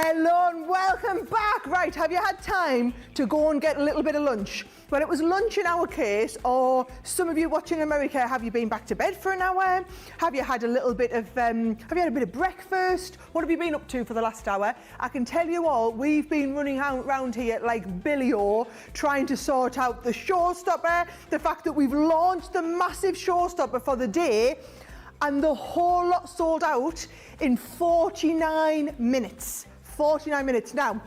Hello and welcome back. Right, have you had time to go and get a little bit of lunch? Well, it was lunch in our case, or some of you watching in America, have you been back to bed for an hour? Have you had a little bit of, have you had a bit of breakfast? What have you been up to for the last hour? I can tell you all, we've been running around here like Billy-O, trying to sort out the showstopper, the fact that we've launched the massive showstopper for the day, and the whole lot sold out in 49 minutes. 49 minutes. Now,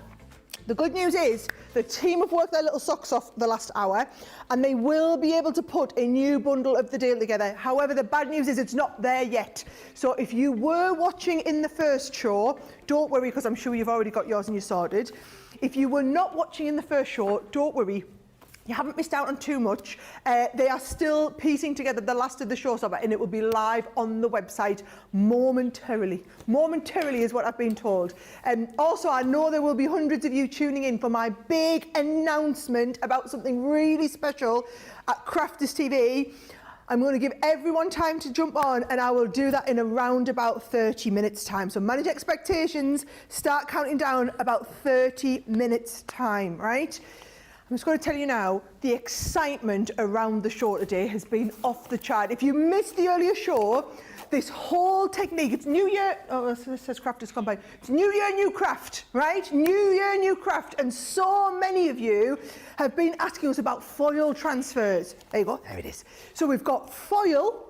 the good news is the team have worked their little socks off the last hour and they will be able to put a new bundle of the deal together. However, the bad news is it's not there yet. So if you were watching in the first show, don't worry, because I'm sure you've already got yours and you're sorted. If you were not watching in the first show, don't worry. You haven't missed out on too much. They are still piecing together the last of the showstopper and it will be live on the website momentarily. Momentarily is what I've been told. Also, I know there will be hundreds of you tuning in for my big announcement about something really special at Crafters TV. I'm going to give everyone time to jump on and I will do that in around about 30 minutes time. So manage expectations, start counting down about 30 minutes time, right? I'm just going to tell you now, the excitement around the show today has been off the chart. If you missed the earlier show, this whole technique, it's New Year, oh, it says Crafters Combine. It's New Year, New Craft, right? New Year, New Craft. And so many of you have been asking us about foil transfers. There you go, there it is. So we've got foil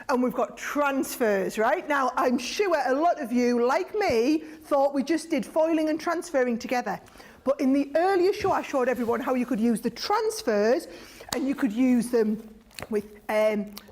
and we've got transfers, right? Now, I'm sure a lot of you, like me, thought we just did foiling and transferring together. But in the earlier show, I showed everyone how you could use the transfers and you could use them with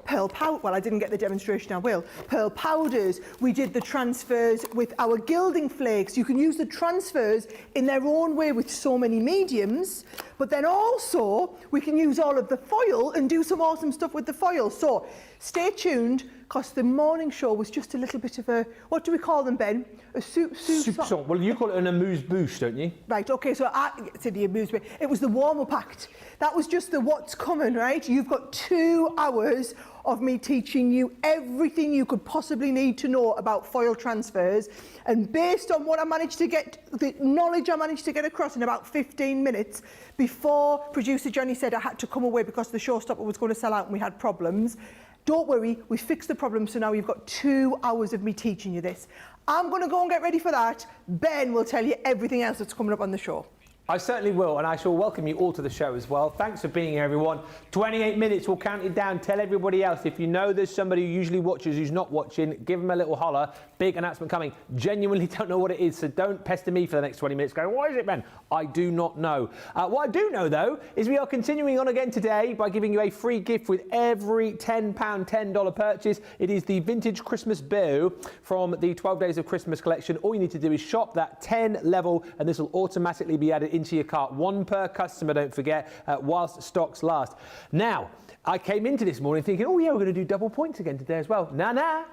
pearl powder. Well, I didn't get the demonstration, I will. Pearl powders. We did the transfers with our gilding flakes. You can use the transfers in their own way with so many mediums, but then also we can use all of the foil and do some awesome stuff with the foil. So stay tuned, because the morning show was just a little bit of a, what do we call them, Ben? A soup song. Well, you call it an amuse-bouche, don't you? Right, okay, so I said the amuse-bouche. It was the warm-up act. That was just the what's coming, right? You've got 2 hours of me teaching you everything you could possibly need to know about foil transfers. And based on what I managed to get, the knowledge I managed to get across in about 15 minutes, before producer Johnny said I had to come away because the showstopper was going to sell out and we had problems, don't worry, we fixed the problem, so now you've got 2 hours of me teaching you this. I'm going to go and get ready for that. Ben will tell you everything else that's coming up on the show. I certainly will, and I shall welcome you all to the show as well. Thanks for being here, everyone. 28 minutes, we'll count it down. Tell everybody else. If you know there's somebody who usually watches who's not watching, give them a little holler. Big announcement coming. Genuinely don't know what it is, so don't pester me for the next 20 minutes going, what is it, Ben? I do not know. What I do know, though, is we are continuing on again today by giving you a free gift with every £10, $10 purchase. It is the Vintage Christmas Bow from the 12 Days of Christmas collection. All you need to do is shop that 10 level, and this will automatically be added into your cart. 1 per customer, don't forget, whilst stocks last. Now, I came into this morning thinking, oh yeah, we're going to do double points again today as well. Nah.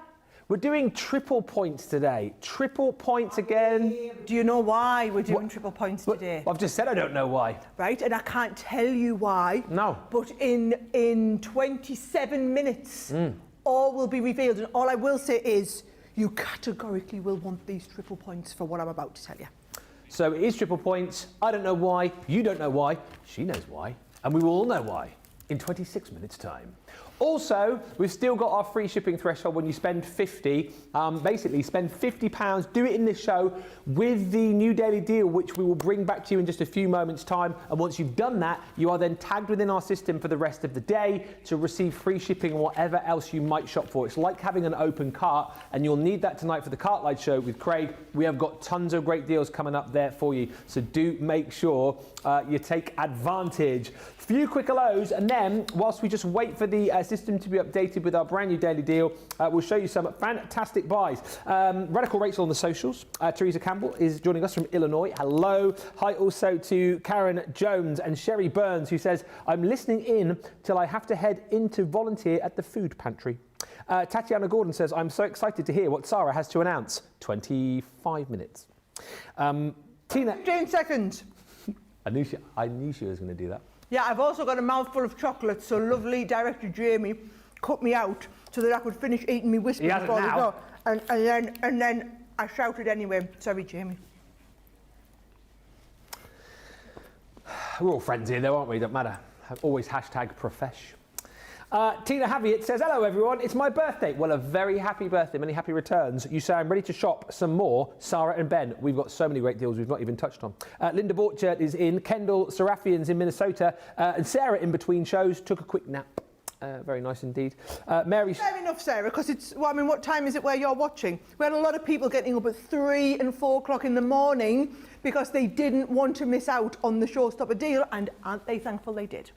We're doing triple points today. Triple points again. Do you know why we're doing triple points today? I've just said I don't know why. Right, and I can't tell you why. No. But in 27 minutes, all will be revealed. And all I will say is, you categorically will want these triple points for what I'm about to tell you. So it is triple points. I don't know why. You don't know why. She knows why. And we will all know why in 26 minutes' time. Also, we've still got our free shipping threshold when you spend 50. Basically, spend £50, do it in this show with the new daily deal, which we will bring back to you in just a few moments' time. And once you've done that, you are then tagged within our system for the rest of the day to receive free shipping and whatever else you might shop for. It's like having an open cart, and you'll need that tonight for the Cartlight Show with Craig. We have got tons of great deals coming up there for you. So do make sure you take advantage. Few quick hellos, and then whilst we just wait for the system to be updated with our brand new daily deal, we'll show you some fantastic buys. Radical Rachel on the socials. Teresa Campbell is joining us from Illinois. Hello. Hi also to Karen Jones and Sherry Burns, who says, I'm listening in till I have to head in to volunteer at the food pantry. Tatiana Gordon says, I'm so excited to hear what Sara has to announce. 25 minutes. Tina. 10 seconds. I knew she was going to do that. Yeah, I've also got a mouthful of chocolate, so lovely director Jamie cut me out so that I could finish eating me whiskey before we go. And then I shouted anyway. Sorry, Jamie. We're all friends here though, aren't we? Don't matter. Always hashtag profesh. Tina Javiet says, hello everyone, it's my birthday. Well, a very happy birthday, many happy returns. You say I'm ready to shop some more. Sara and Ben, we've got so many great deals we've not even touched on. Linda Borchert is in, Kendall Serafian's in Minnesota, and Sarah in between shows took a quick nap. Very nice indeed. Mary... Fair enough, Sarah, because it's, well, I mean, what time is it where you're watching? We had a lot of people getting up at 3 and 4 o'clock in the morning because they didn't want to miss out on the Showstopper deal, and aren't they thankful they did?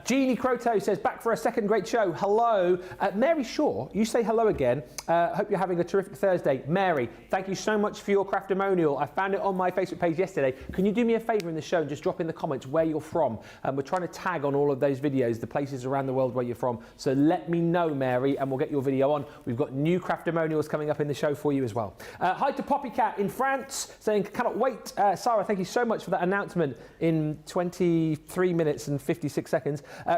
Jeannie Croto says, back for a second great show. Hello. Mary Shaw, you say hello again. Hope you're having a terrific Thursday. Mary, thank you so much for your craftimonial. I found it on my Facebook page yesterday. Can you do me a favour in the show and just drop in the comments where you're from? We're trying to tag on all of those videos, the places around the world where you're from. So let me know, Mary, and we'll get your video on. We've got new craftimonials coming up in the show for you as well. Hi to Poppycat in France, saying, cannot wait. Sarah, thank you so much for that announcement in 23 minutes and 56 seconds.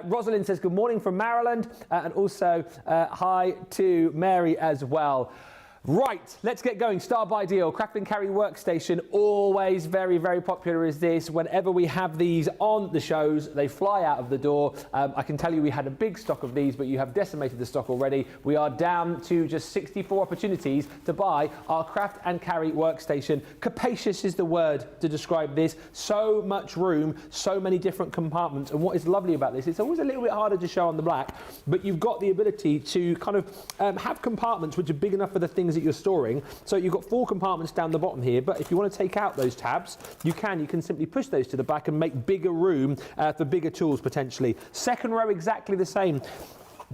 Rosalind says good morning from Maryland, and also hi to Mary as well. Right, let's get going. Star by Deal, craft and carry workstation, always very, very popular is this. Whenever we have these on the shows, they fly out of the door. I can tell you we had a big stock of these, but you have decimated the stock already. We are down to just 64 opportunities to buy our craft and carry workstation. Capacious is the word to describe this. So much room, so many different compartments. And what is lovely about this, it's always a little bit harder to show on the black, but you've got the ability to kind of have compartments which are big enough for the things that you're storing. So you've got 4 compartments down the bottom here, but if you want to take out those tabs, you can simply push those to the back and make bigger room for bigger tools potentially. Second row exactly the same.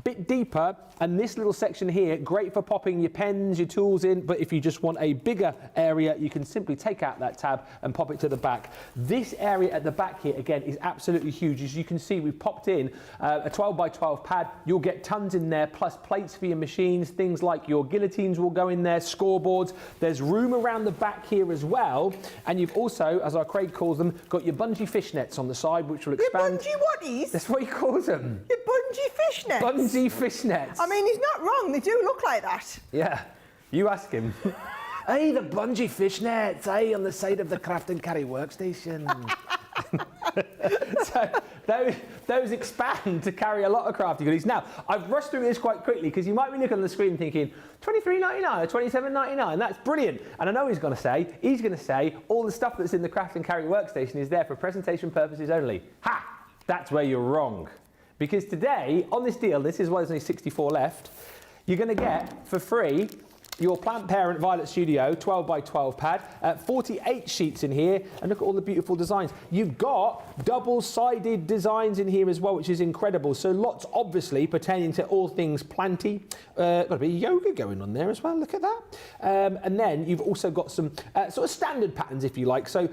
Bit deeper, and this little section here, great for popping your pens, your tools in, but if you just want a bigger area, you can simply take out that tab and pop it to the back. This area at the back here, again, is absolutely huge. As you can see, we've popped in a 12 by 12 pad. You'll get tons in there, plus plates for your machines, things like your guillotines will go in there, scoreboards. There's room around the back here as well, and you've also, as our Craig calls them, got your bungee fishnets on the side, which will expand. Your bungee whaties? That's what he calls them. Your bungee fishnets? Bungee fishnets. I mean, he's not wrong. They do look like that. Yeah, you ask him. Hey, the bungee fishnets, hey, on the side of the craft and carry workstation. So those expand to carry a lot of crafty goodies. Now, I've rushed through this quite quickly because you might be looking on the screen thinking, $23.99 or $27.99, that's brilliant. And I know he's going to say, all the stuff that's in the craft and carry workstation is there for presentation purposes only. Ha! That's where you're wrong. Because today, on this deal, this is why there's only 64 left, you're going to get, for free, your Plant Parent Violet Studio 12 by 12 pad, 48 sheets in here, and look at all the beautiful designs. You've got double-sided designs in here as well, which is incredible. So lots, obviously, pertaining to all things planty. Got a bit of yoga going on there as well, look at that. And then you've also got some sort of standard patterns, if you like. So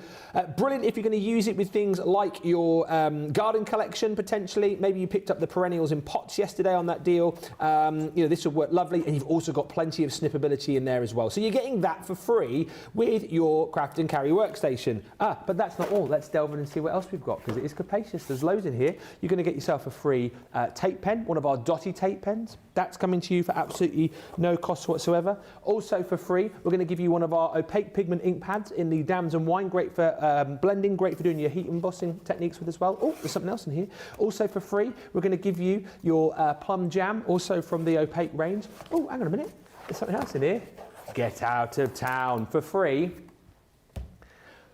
brilliant if you're going to use it with things like your garden collection, potentially. Maybe you picked up the perennials in pots yesterday on that deal. You know, this will work lovely, and you've also got plenty of snippability in there as well. So you're getting that for free with your craft and carry workstation. But that's not all. Let's delve in and see what else we've got, because it is capacious. There's loads in here. You're going to get yourself a free tape pen, one of our Dotty tape pens. That's coming to you for absolutely no cost whatsoever. Also for free, we're going to give you one of our opaque pigment ink pads in the Dams and Wine. Great for blending, great for doing your heat embossing techniques with as well. Oh, there's something else in here. Also for free, we're going to give you your plum jam, also from the opaque range. Oh, hang on a minute. There's something else in here. Get out of town for free.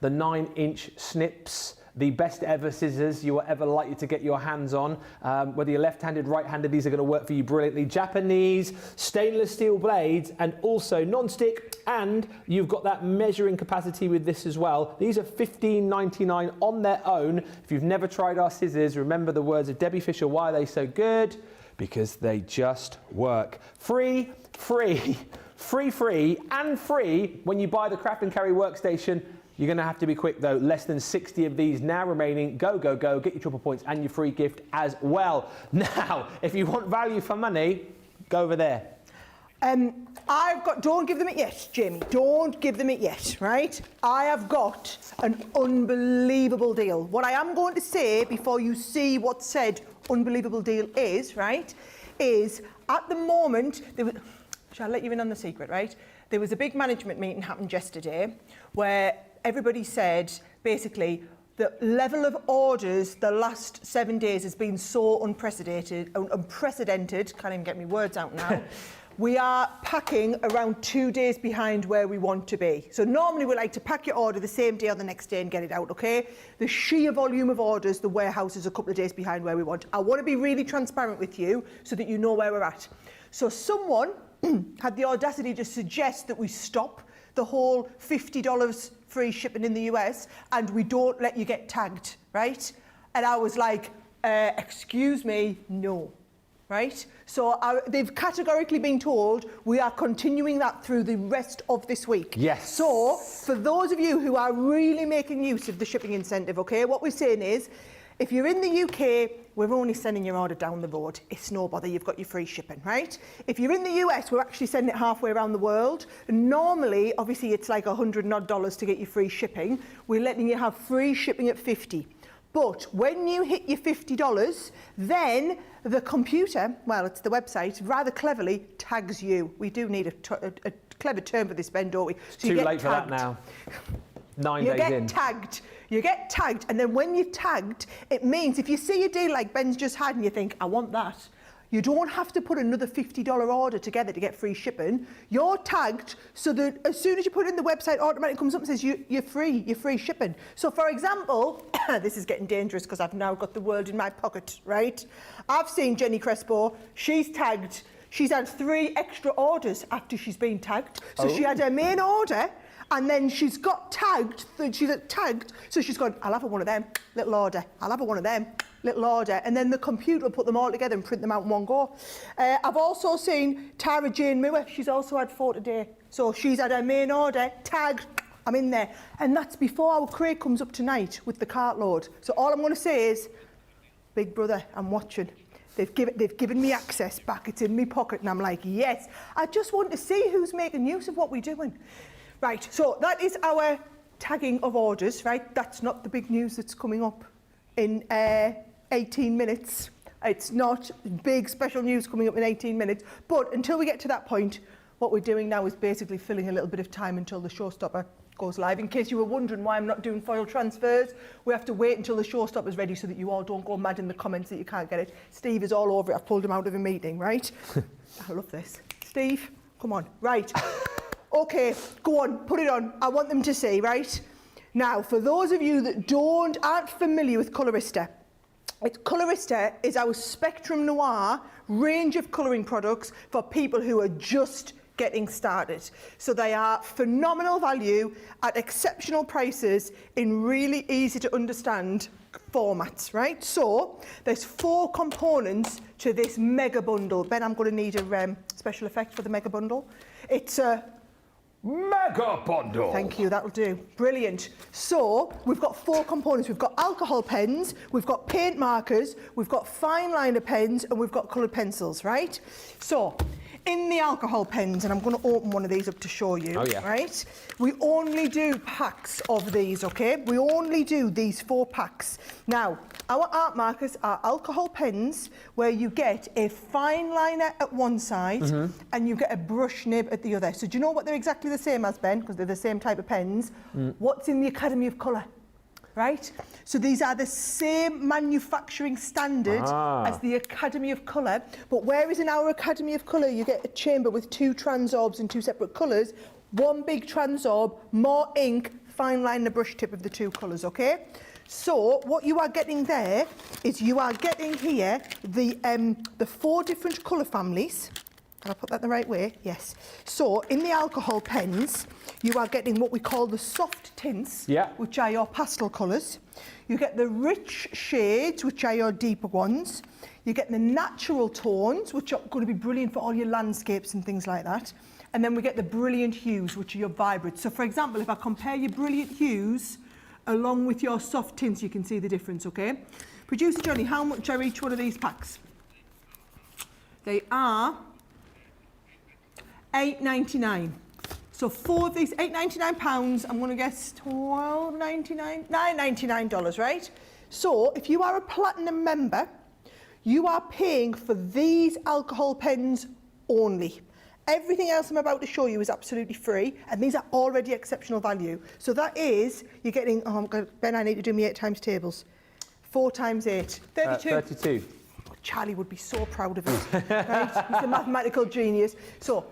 The 9-inch snips, the best ever scissors you are ever likely to get your hands on. Whether you're left-handed, right-handed, these are going to work for you brilliantly. Japanese stainless steel blades, and also non-stick, and you've got that measuring capacity with this as well. These are $15.99 on their own. If you've never tried our scissors, remember the words of Debbie Fisher. Why are they so good? Because they just work. Free, free, free, free, and free when you buy the craft and carry workstation. You're going to have to be quick though. Less than 60 of these now remaining. Go, go, go. Get your triple points and your free gift as well. Now, if you want value for money, go over there. Don't give them it yet, Jamie. Don't give them it yet, right? I have got an unbelievable deal. What I am going to say before you see what said unbelievable deal is, right, is at the moment, shall I let you in on the secret, right? There was a big management meeting happened yesterday where everybody said, basically, the level of orders the last 7 days has been so unprecedented, can't even get my words out now. We are packing around 2 days behind where we want to be. So normally we like to pack your order the same day or the next day and get it out, okay? The sheer volume of orders, the warehouse is a couple of days behind where we want. I want to be really transparent with you so that you know where we're at. So someone had the audacity to suggest that we stop the whole $50 free shipping in the US and we don't let you get tagged, right? And I was like, excuse me, no. Right? So they've categorically been told we are continuing that through the rest of this week. Yes. So for those of you who are really making use of the shipping incentive, okay, what we're saying is, if you're in the UK, we're only sending your order down the road. It's no bother, you've got your free shipping, right? If you're in the US, we're actually sending it halfway around the world. Normally, obviously, it's like $100 and odd to get your free shipping. We're letting you have free shipping at $50. But when you hit your $50, then the computer, well, it's the website, rather cleverly tags you. We do need a clever term for this, Ben, don't we? So Too late for that now. 9 days in. You get tagged, and then when you're tagged, it means if you see a deal like Ben's just had and you think, I want that, you don't have to put another $50 order together to get free shipping. You're tagged so that as soon as you put it in the website, automatically comes up and says you're free shipping. So for example, this is getting dangerous because I've now got the world in my pocket, right? I've seen Jenny Crespo, she's tagged, she's had 3 extra orders after she's been tagged. So she had her main order, and then she's got tagged, so she's gone, I'll have one of them, little order, I'll have one of them, little order, and then the computer will put them all together and print them out in one go. I've also seen Tara Jane Moore, she's also had 4 today. So she's had her main order, tagged, I'm in there. And that's before our crate comes up tonight with the cartload. So all I'm going to say is, Big Brother, I'm watching. They've given me access back, it's in my pocket, and I'm like, yes. I just want to see who's making use of what we're doing. Right, so that is our tagging of orders, right? That's not the big news that's coming up in 18 minutes. It's not big special news coming up in 18 minutes. But until we get to that point, what we're doing now is basically filling a little bit of time until the showstopper goes live. In case you were wondering why I'm not doing foil transfers, we have to wait until the showstopper's ready so that you all don't go mad in the comments that you can't get it. Steve is all over it. I've pulled him out of a meeting, right? I love this. Steve, come on. Right. Okay, go on, put it on. I want them to see, right? Now, for those of you that aren't familiar with Colorista, Colorista is our Spectrum Noir range of colouring products for people who are just getting started. So they are phenomenal value at exceptional prices in really easy to understand formats, right? So there's 4 components to this mega bundle. Ben, I'm going to need a special effect for the mega bundle. It's a mega bundle. Thank you, that'll do. Brilliant. So we've got 4 components. We've got alcohol pens, we've got paint markers, we've got fine liner pens, and we've got coloured pencils, right? So in the alcohol pens, and I'm going to open one of these up to show you, right? We only do packs of these, okay? We only do these 4 packs. Now, our art markers are alcohol pens where you get a fine liner at one side and you get a brush nib at the other. So do you know what they're exactly the same as, Ben? Because they're the same type of pens. What's in the Academy of Colour? Right? So these are the same manufacturing standard as the Academy of Colour, but whereas in our Academy of Colour you get a chamber with 2 transorbs in 2 separate colours, 1 big transorb, more ink, fine liner brush tip of the 2 colours, okay? So what you are getting there is you are getting here the 4 different colour families. Can I put that the right way? Yes. So in the alcohol pens, you are getting what we call the soft tints, which are your pastel colours. You get the rich shades, which are your deeper ones. You get the natural tones, which are going to be brilliant for all your landscapes and things like that. And then we get the brilliant hues, which are your vibrant. So for example, if I compare your brilliant hues along with your soft tints, you can see the difference, okay? Producer Johnny, how much are each one of these packs? They are £8.99. So 4 of these, £8.99, I'm going to guess $12.99, $9.99, right? So if you are a platinum member, you are paying for these alcohol pens only. Everything else I'm about to show you is absolutely free, and these are already exceptional value. So that is, you're getting, oh my God, Ben, I need to do me 8 times tables. 4 times 8, 32. 32. Charlie would be so proud of it, right? He's a mathematical genius. So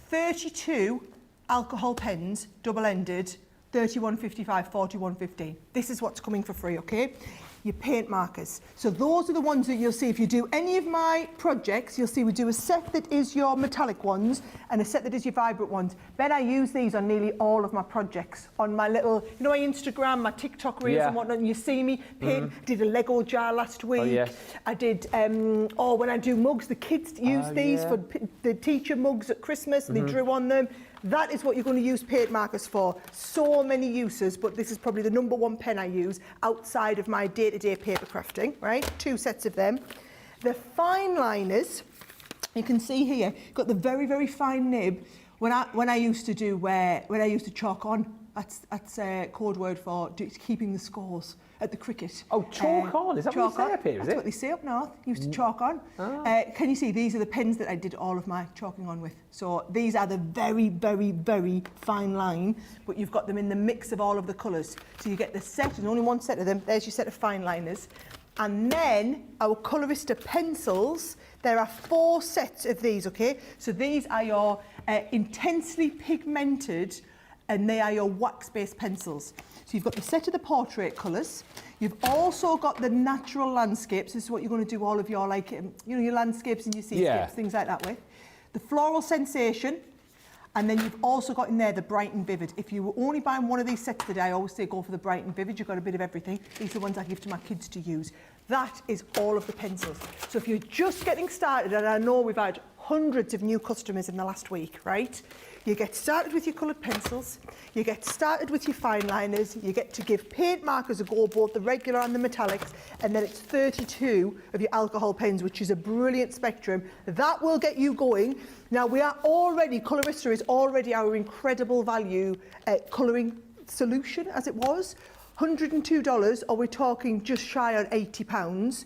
32 alcohol pens, double-ended, 31.55, 41.15. This is what's coming for free, okay? Your paint markers. So those are the ones that you'll see. If you do any of my projects, you'll see we do a set that is your metallic ones and a set that is your vibrant ones. Ben, I use these on nearly all of my projects. On my little, you know, my Instagram, my TikTok reels and whatnot, and you see me paint. Did a Lego jar last week. Oh, yes. I did, when I do mugs, the kids use these for the teacher mugs at Christmas, and they drew on them. That is what you're going to use paint markers for. So many uses, but this is probably the #1 pen I use outside of my day-to-day paper crafting, right? 2 sets of them. The fine liners, you can see here, got the very, very fine nib. When I used to do when I used to chalk on, that's a code word for keeping the scores at the cricket. Oh, chalk on? Is that what they say up here, is it? That's what they say up north. Used to chalk on. Can you see, these are the pens that I did all of my chalking on with. So these are the very, very, very fine line, but you've got them in the mix of all of the colours. So you get the set, and only 1 set of them. There's your set of fine liners. And then our Colorista pencils, there are 4 sets of these, okay? So these are your intensely pigmented, and they are your wax-based pencils. So you've got the set of the portrait colours. You've also got the natural landscapes. This is what you're going to do all of your, like, you know, your landscapes and your seascapes, things like that with. The floral sensation. And then you've also got in there the bright and vivid. If you were only buying one of these sets today, I always say go for the bright and vivid. You've got a bit of everything. These are the ones I give to my kids to use. That is all of the pencils. So if you're just getting started, and I know we've had hundreds of new customers in the last week, right? You get started with your coloured pencils, you get started with your fine liners, you get to give paint markers a go, both the regular and the metallics, and then it's 32 of your alcohol pens, which is a brilliant spectrum. That will get you going. Now, we are already, Colorista is already our incredible value colouring solution, as it was. $102, or we're talking just shy of £80.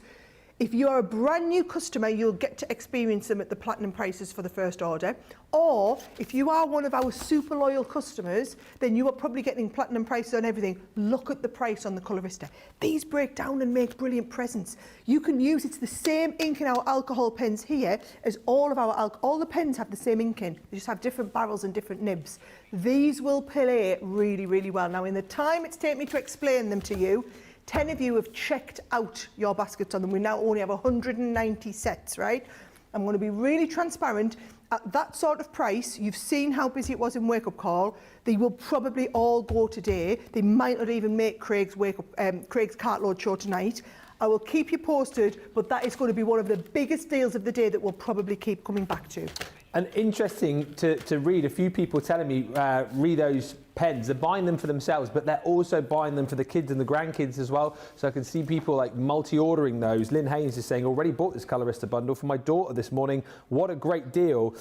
If you're a brand new customer, you'll get to experience them at the platinum prices for the first order. Or if you are one of our super loyal customers, then you are probably getting platinum prices on everything. Look at the price on the Colorista. These break down and make brilliant presents. You can use, it's the same ink in our alcohol pens here as all of our all the pens have the same ink in. They just have different barrels and different nibs. These will play really, really well. Now, in the time it's taken me to explain them to you, 10 of you have checked out your baskets on them. We now only have 190 sets, right? I'm going to be really transparent. At that sort of price, you've seen how busy it was in Wake Up Call. They will probably all go today. They might not even make Craig's cartload show tonight. I will keep you posted, but that is going to be one of the biggest deals of the day that we'll probably keep coming back to. And interesting to read a few people telling me, read those pens. They're buying them for themselves, but they're also buying them for the kids and the grandkids as well. So I can see people like multi-ordering those. Lynn Haynes is saying, already bought this Colorista bundle for my daughter this morning. What a great deal.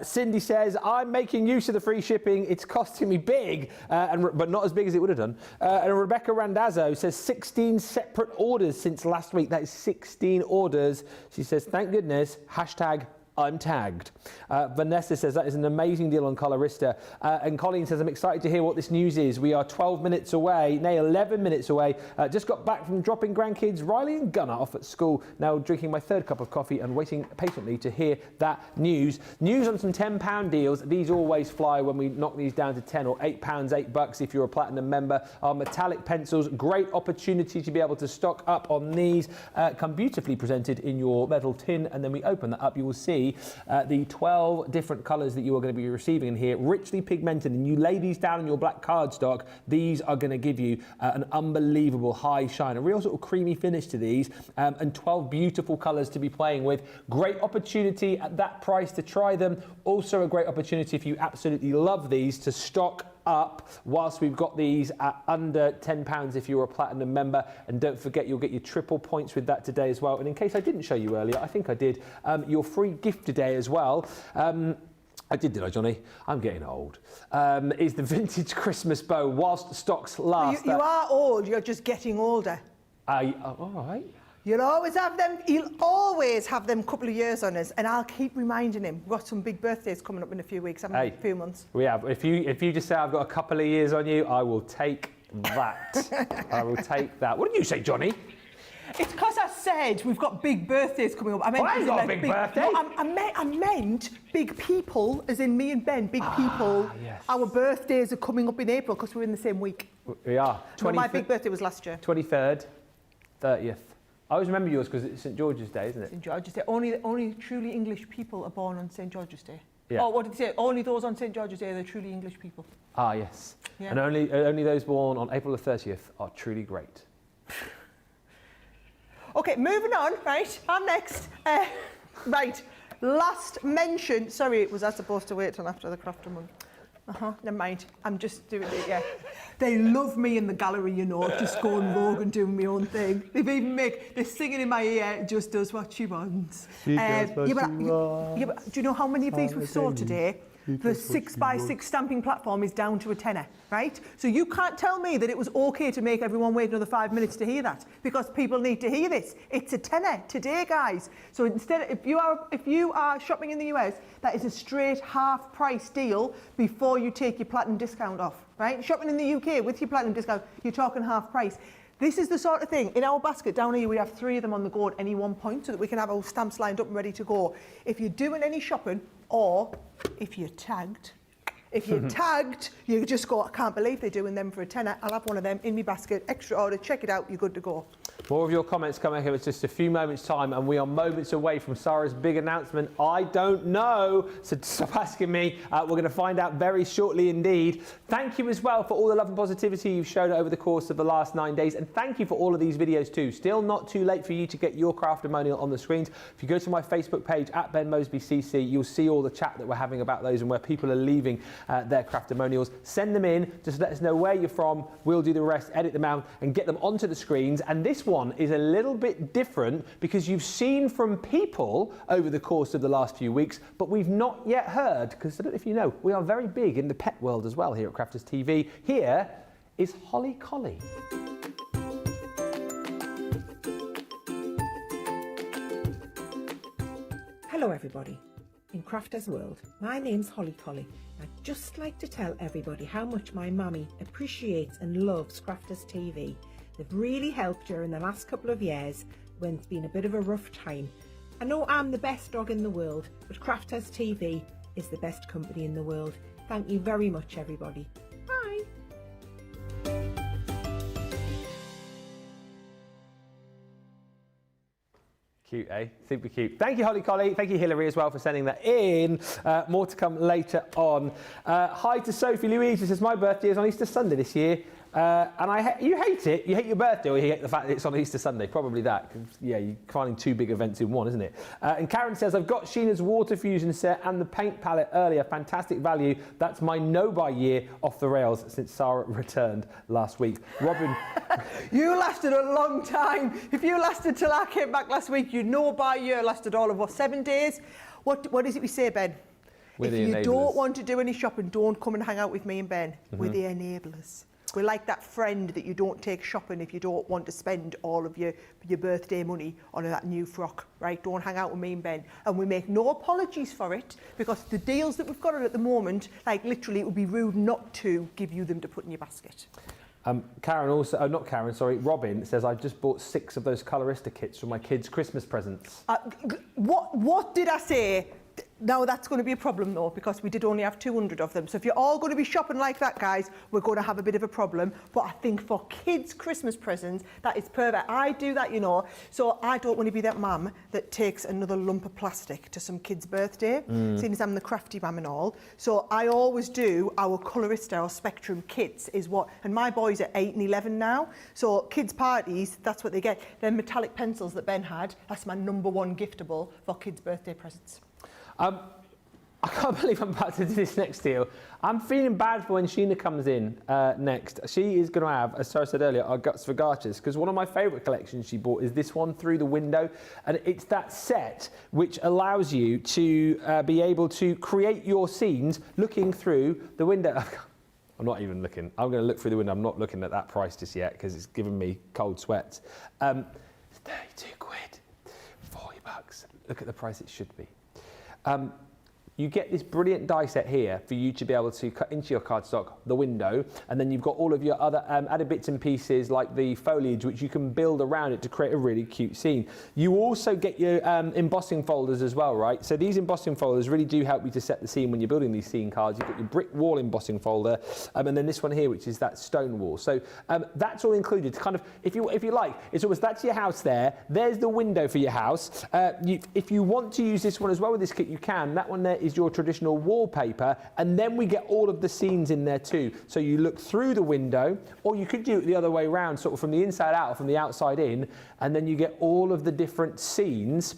Cindy says, I'm making use of the free shipping. It's costing me big, but not as big as it would have done. And Rebecca Randazzo says 16 separate orders since last week. That is 16 orders. She says, thank goodness, hashtag untagged. Vanessa says that is an amazing deal on Colorista. And Colleen says, I'm excited to hear what this news is. We are 12 minutes away, nay 11 minutes away. Just got back from dropping grandkids Riley and Gunnar off at school. Now drinking my 3rd cup of coffee and waiting patiently to hear that news. News on some £10 deals. These always fly when we knock these down to 10 or £8, $8 if you're a platinum member. Our metallic pencils, great opportunity to be able to stock up on these. Come beautifully presented in your metal tin, and then we open that up, you will see the 12 different colours that you are going to be receiving in here, richly pigmented, and you lay these down in your black cardstock, these are going to give you an unbelievable high shine, a real sort of creamy finish to these, and 12 beautiful colours to be playing with. Great opportunity at that price to try them. Also a great opportunity, if you absolutely love these, to stock up whilst we've got these at under £10 if you're a platinum member. And don't forget, you'll get your triple points with that today as well. And in case I didn't show you earlier, I think I did, your free gift today as well. I did I, Johnny? I'm getting old. Is the vintage Christmas bow whilst stocks last. You are old, you're just getting older. All right. You'll always have them, he'll always have them couple of years on us, and I'll keep reminding him. We've got some big birthdays coming up in a few weeks, haven't we? A few months. We have. If you just say I've got a couple of years on you, I will take that. I will take that. What did you say, Johnny? It's because I said we've got big birthdays coming up. I meant I ain't got a big birthday. No, I meant big people, as in me and Ben, big people. Yes. Our birthdays are coming up in April because we're in the same week. We are. No, my big birthday was last year. 23rd, 30th. I always remember yours because it's St George's Day, isn't it? St George's Day. Only truly English people are born on St George's Day. Yeah. Oh, what did you say? Only those on St George's Day are the truly English people. Ah, yes. Yeah. And only those born on April the 30th are truly great. Okay, moving on, right, I'm next. Right, last mention. Sorry, was I supposed to wait till after the crafter month? Never mind, I'm just doing it, yeah. They love me in the gallery, you know, just going rogue and doing my own thing. They're singing in my ear, just does what she wants. She does what she wants. Yeah, but do you know how many of these we've sold today? The 6x6 stamping platform is down to a tenner, right? So you can't tell me that it was okay to make everyone wait another 5 minutes to hear that, because people need to hear this. It's a tenner today, guys. So instead, if you are shopping in the US, that is a straight half price deal before you take your platinum discount off, right? Shopping in the UK with your platinum discount, you're talking half price. This is the sort of thing. In our basket down here, we have 3 of them on the go at any one point so that we can have our stamps lined up and ready to go. If you're doing any shopping, or if you're tagged, you just go, I can't believe they're doing them for a tenner. I'll have one of them in my basket, extra order, check it out, you're good to go. More of your comments coming here. It's just a few moments' time, and we are moments away from Sara's big announcement. I don't know, so stop asking me. We're going to find out very shortly indeed. Thank you as well for all the love and positivity you've shown over the course of the last 9 days, and thank you for all of these videos too. Still not too late for you to get your craftimonial on the screens. If you go to my Facebook page at Ben Moseby CC, you'll see all the chat that we're having about those and where people are leaving their craftimonials. Send them in, just let us know where you're from. We'll do the rest, edit them out and get them onto the screens. And this one is a little bit different because you've seen from people over the course of the last few weeks, but we've not yet heard, because I don't know if you know, we are very big in the pet world as well here at Crafters TV. Here is Holly Collie. Hello everybody. In Crafters World, my name's Holly Collie. I'd just like to tell everybody how much my mummy appreciates and loves Crafters TV. They've really helped during the last couple of years when it's been a bit of a rough time. I know I'm the best dog in the world, but Crafters TV is the best company in the world. Thank you very much everybody. Bye. Cute, eh? Super cute. Thank you, Holly Collie. Thank you, Hilary, as well, for sending that in. More to come later on. Hi to Sophie Louise, who says, my birthday is on Easter Sunday this year. And you hate it. You hate your birthday, or you hate the fact that it's on Easter Sunday. Probably that. Yeah, you're finding 2 big events in one, isn't it? And Karen says, I've got Sheena's water fusion set and the paint palette earlier. Fantastic value. That's my no-buy year off the rails since Sara returned last week. Robin. You lasted a long time. If you lasted till I came back last week, your no-buy year lasted all of, what, 7 days? What is it we say, Ben? We're if you don't want to do any shopping, don't come and hang out with me and Ben. We're the enablers. We're like that friend that you don't take shopping if you don't want to spend all of your birthday money on that new frock, right? Don't hang out with me and Ben. And we make no apologies for it, because the deals that we've got at the moment, like literally it would be rude not to give you them to put in your basket. Karen also, not Karen, sorry, Robin says, I've just bought 6 of those Colorista kits for my kids' Christmas presents. What did I say? Now that's going to be a problem though, because we did only have 200 of them. So if you're all going to be shopping like that, guys, we're going to have a bit of a problem. But I think for kids' Christmas presents, that is perfect. I do that, you know. So I don't want to be that mum that takes another lump of plastic to some kid's birthday, seeing as I'm the crafty mum and all. So I always do our Colorista or Spectrum kits is what, and my boys are 8 and 11 now. So kids' parties, that's what they get. They're metallic pencils that Ben had. That's my #1 giftable for kids' birthday presents. I can't believe I'm about to do this next deal. I'm feeling bad for when Sheena comes in next. She is going to have, as Sara said earlier, our guts for garters, because one of my favourite collections she bought is this one, Through the Window, and it's that set which allows you to be able to create your scenes looking through the window. I'm not even looking. I'm going to look through the window. I'm not looking at that price just yet because it's giving me cold sweats. 32 quid, 40 bucks. Look at the price it should be. You get this brilliant die set here for you to be able to cut into your cardstock, the window, and then you've got all of your other added bits and pieces like the foliage, which you can build around it to create a really cute scene. You also get your embossing folders as well, right? So these embossing folders really do help you to set the scene when you're building these scene cards. You've got your brick wall embossing folder, and then this one here, which is that stone wall. So that's all included. Kind of, if you like, it's almost that's your house there. There's the window for your house. If you want to use this one as well with this kit, you can. That one there is your traditional wallpaper, and then we get all of the scenes in there too. So you look through the window, or you could do it the other way around, sort of from the inside out or from the outside in, and then you get all of the different scenes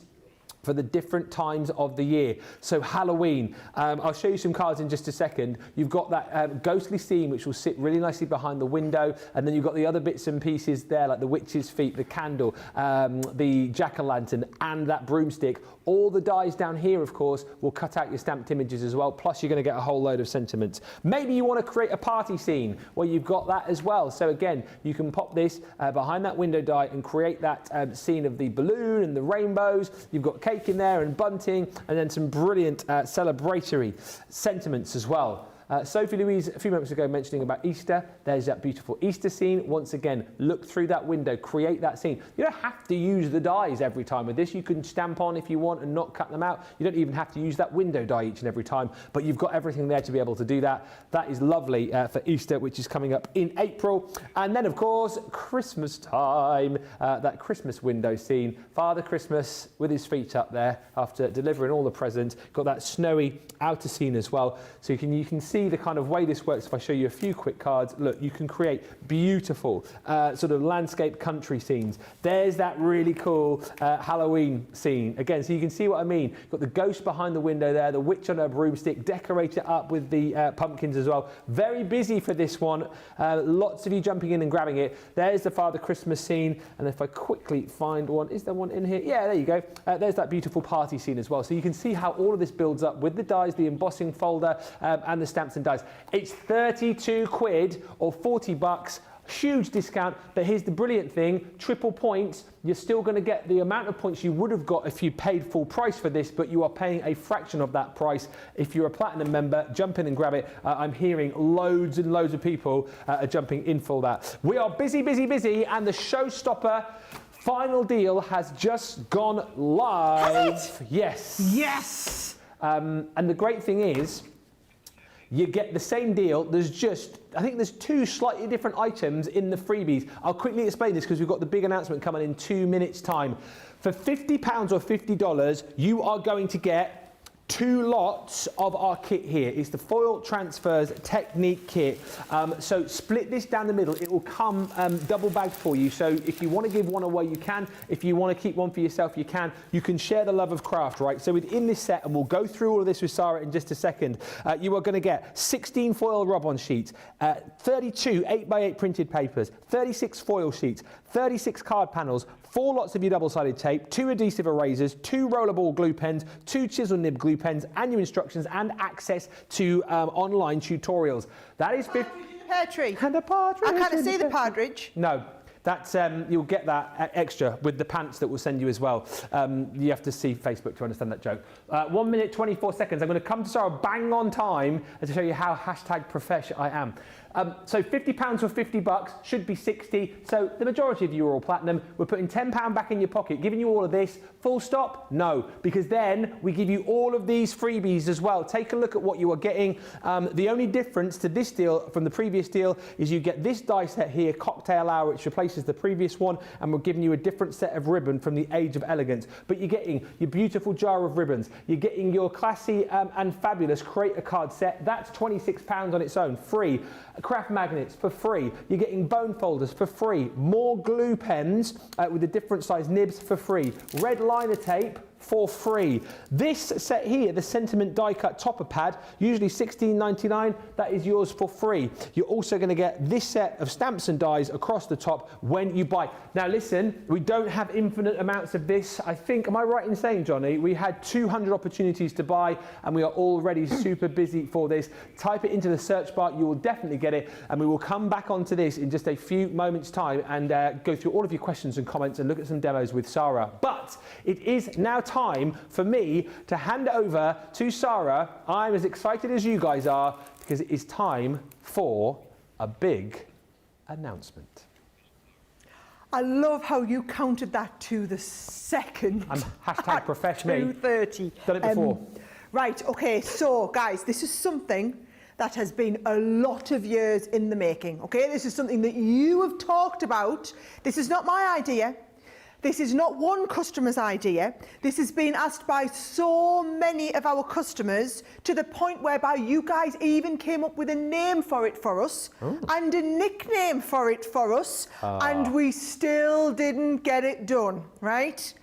for the different times of the year. So Halloween, I'll show you some cards in just a second. You've got that ghostly scene which will sit really nicely behind the window, and then you've got the other bits and pieces there like the witch's feet, the candle, the jack-o'-lantern, and that broomstick. All the dies down here, of course, will cut out your stamped images as well, plus you're going to get a whole load of sentiments. Maybe you want to create a party scene where you've got that as well. So again, you can pop this behind that window die and create that scene of the balloon and the rainbows. You've got cake in there and bunting, and then some brilliant celebratory sentiments as well. Sophie Louise, a few moments ago, mentioning about Easter. There's that beautiful Easter scene. Once again, look through that window, create that scene. You don't have to use the dies every time with this. You can stamp on if you want and not cut them out. You don't even have to use that window die each and every time, but you've got everything there to be able to do that. That is lovely for Easter, which is coming up in April. And then, of course, Christmas time, that Christmas window scene. Father Christmas with his feet up there after delivering all the presents. Got that snowy outer scene as well. So you can see the kind of way this works. If I show you a few quick cards, look, you can create beautiful sort of landscape country scenes. There's that really cool Halloween scene again, so you can see what I mean. You've got the ghost behind the window there, the witch on her broomstick, decorate it up with the pumpkins as well. Very busy for this one, lots of you jumping in and grabbing it. There's the Father Christmas scene, and if I quickly find one, is there one in here? Yeah, there you go. There's that beautiful party scene as well. So you can see how all of this builds up with the dies, the embossing folder, and the stamps and dies. It's 32 quid or 40 bucks. Huge discount, but here's the brilliant thing, triple points. You're still going to get the amount of points you would have got if you paid full price for this, but you are paying a fraction of that price. If you're a platinum member, jump in and grab it. I'm hearing loads and loads of people are jumping in for that. We are busy, busy, busy, and the Showstopper final deal has just gone live. Has it? Yes. Yes! And the great thing is, you get the same deal. There's just, I think there's two slightly different items in the freebies. I'll quickly explain this because we've got the big announcement coming in 2 minutes' time. For £50 or $50, you are going to get 2 lots of our kit here. It's the Foil Transfers Technique Kit. So split this down the middle. It will come double bagged for you. So if you want to give one away, you can. If you want to keep one for yourself, you can. You can share the love of craft, right? So within this set, and we'll go through all of this with Sara in just a second, you are going to get 16 foil rub-on sheets, 32 8x8 printed papers, 36 foil sheets, 36 card panels, 4 lots of your double-sided tape, 2 adhesive erasers, 2 rollerball glue pens, 2 chisel nib glue pens, and your instructions and access to online tutorials. That is Pear tree. and a partridge. I can't see the partridge. No. That's, you'll get that extra with the pants that we'll send you as well. You have to see Facebook to understand that joke. 1 minute, 24 seconds. I'm going to come to Sara bang on time to show you how #profesh I am. So £50 or 50 bucks should be 60. So the majority of you are all platinum. We're putting £10 back in your pocket, giving you all of this. Full stop? No, because then we give you all of these freebies as well. Take a look at what you are getting. The only difference to this deal from the previous deal is you get this die set here, Cocktail Hour, which replaces the previous one, and we're giving you a different set of ribbon from the Age of Elegance. But you're getting your beautiful jar of ribbons. You're getting your classy and fabulous Create a Card set. That's £26 on its own, free. Craft magnets for free. You're getting bone folders for free. More glue pens with the different size nibs for free. Red liner tape for free. This set here, the Sentiment die cut topper pad, usually $16.99, that is yours for free. You're also going to get this set of stamps and dies across the top when you buy. Now listen, we don't have infinite amounts of this. I think, am I right in saying, Johnny, we had 200 opportunities to buy and we are already super busy for this. Type it into the search bar, you will definitely get it, and we will come back onto this in just a few moments time and go through all of your questions and comments and look at some demos with Sara. But it is now time for me to hand over to Sara. I'm as excited as you guys are because it is time for a big announcement. I love how you counted that to the second. I'm hashtag profesh me. 2:30. Done it before. Right, okay, so guys, this is something that has been a lot of years in the making, okay? This is something that you have talked about. This is not my idea. This is not one customer's idea. This has been asked by so many of our customers to the point whereby you guys even came up with a name for it for us and a nickname for it for us, and we still didn't get it done, right?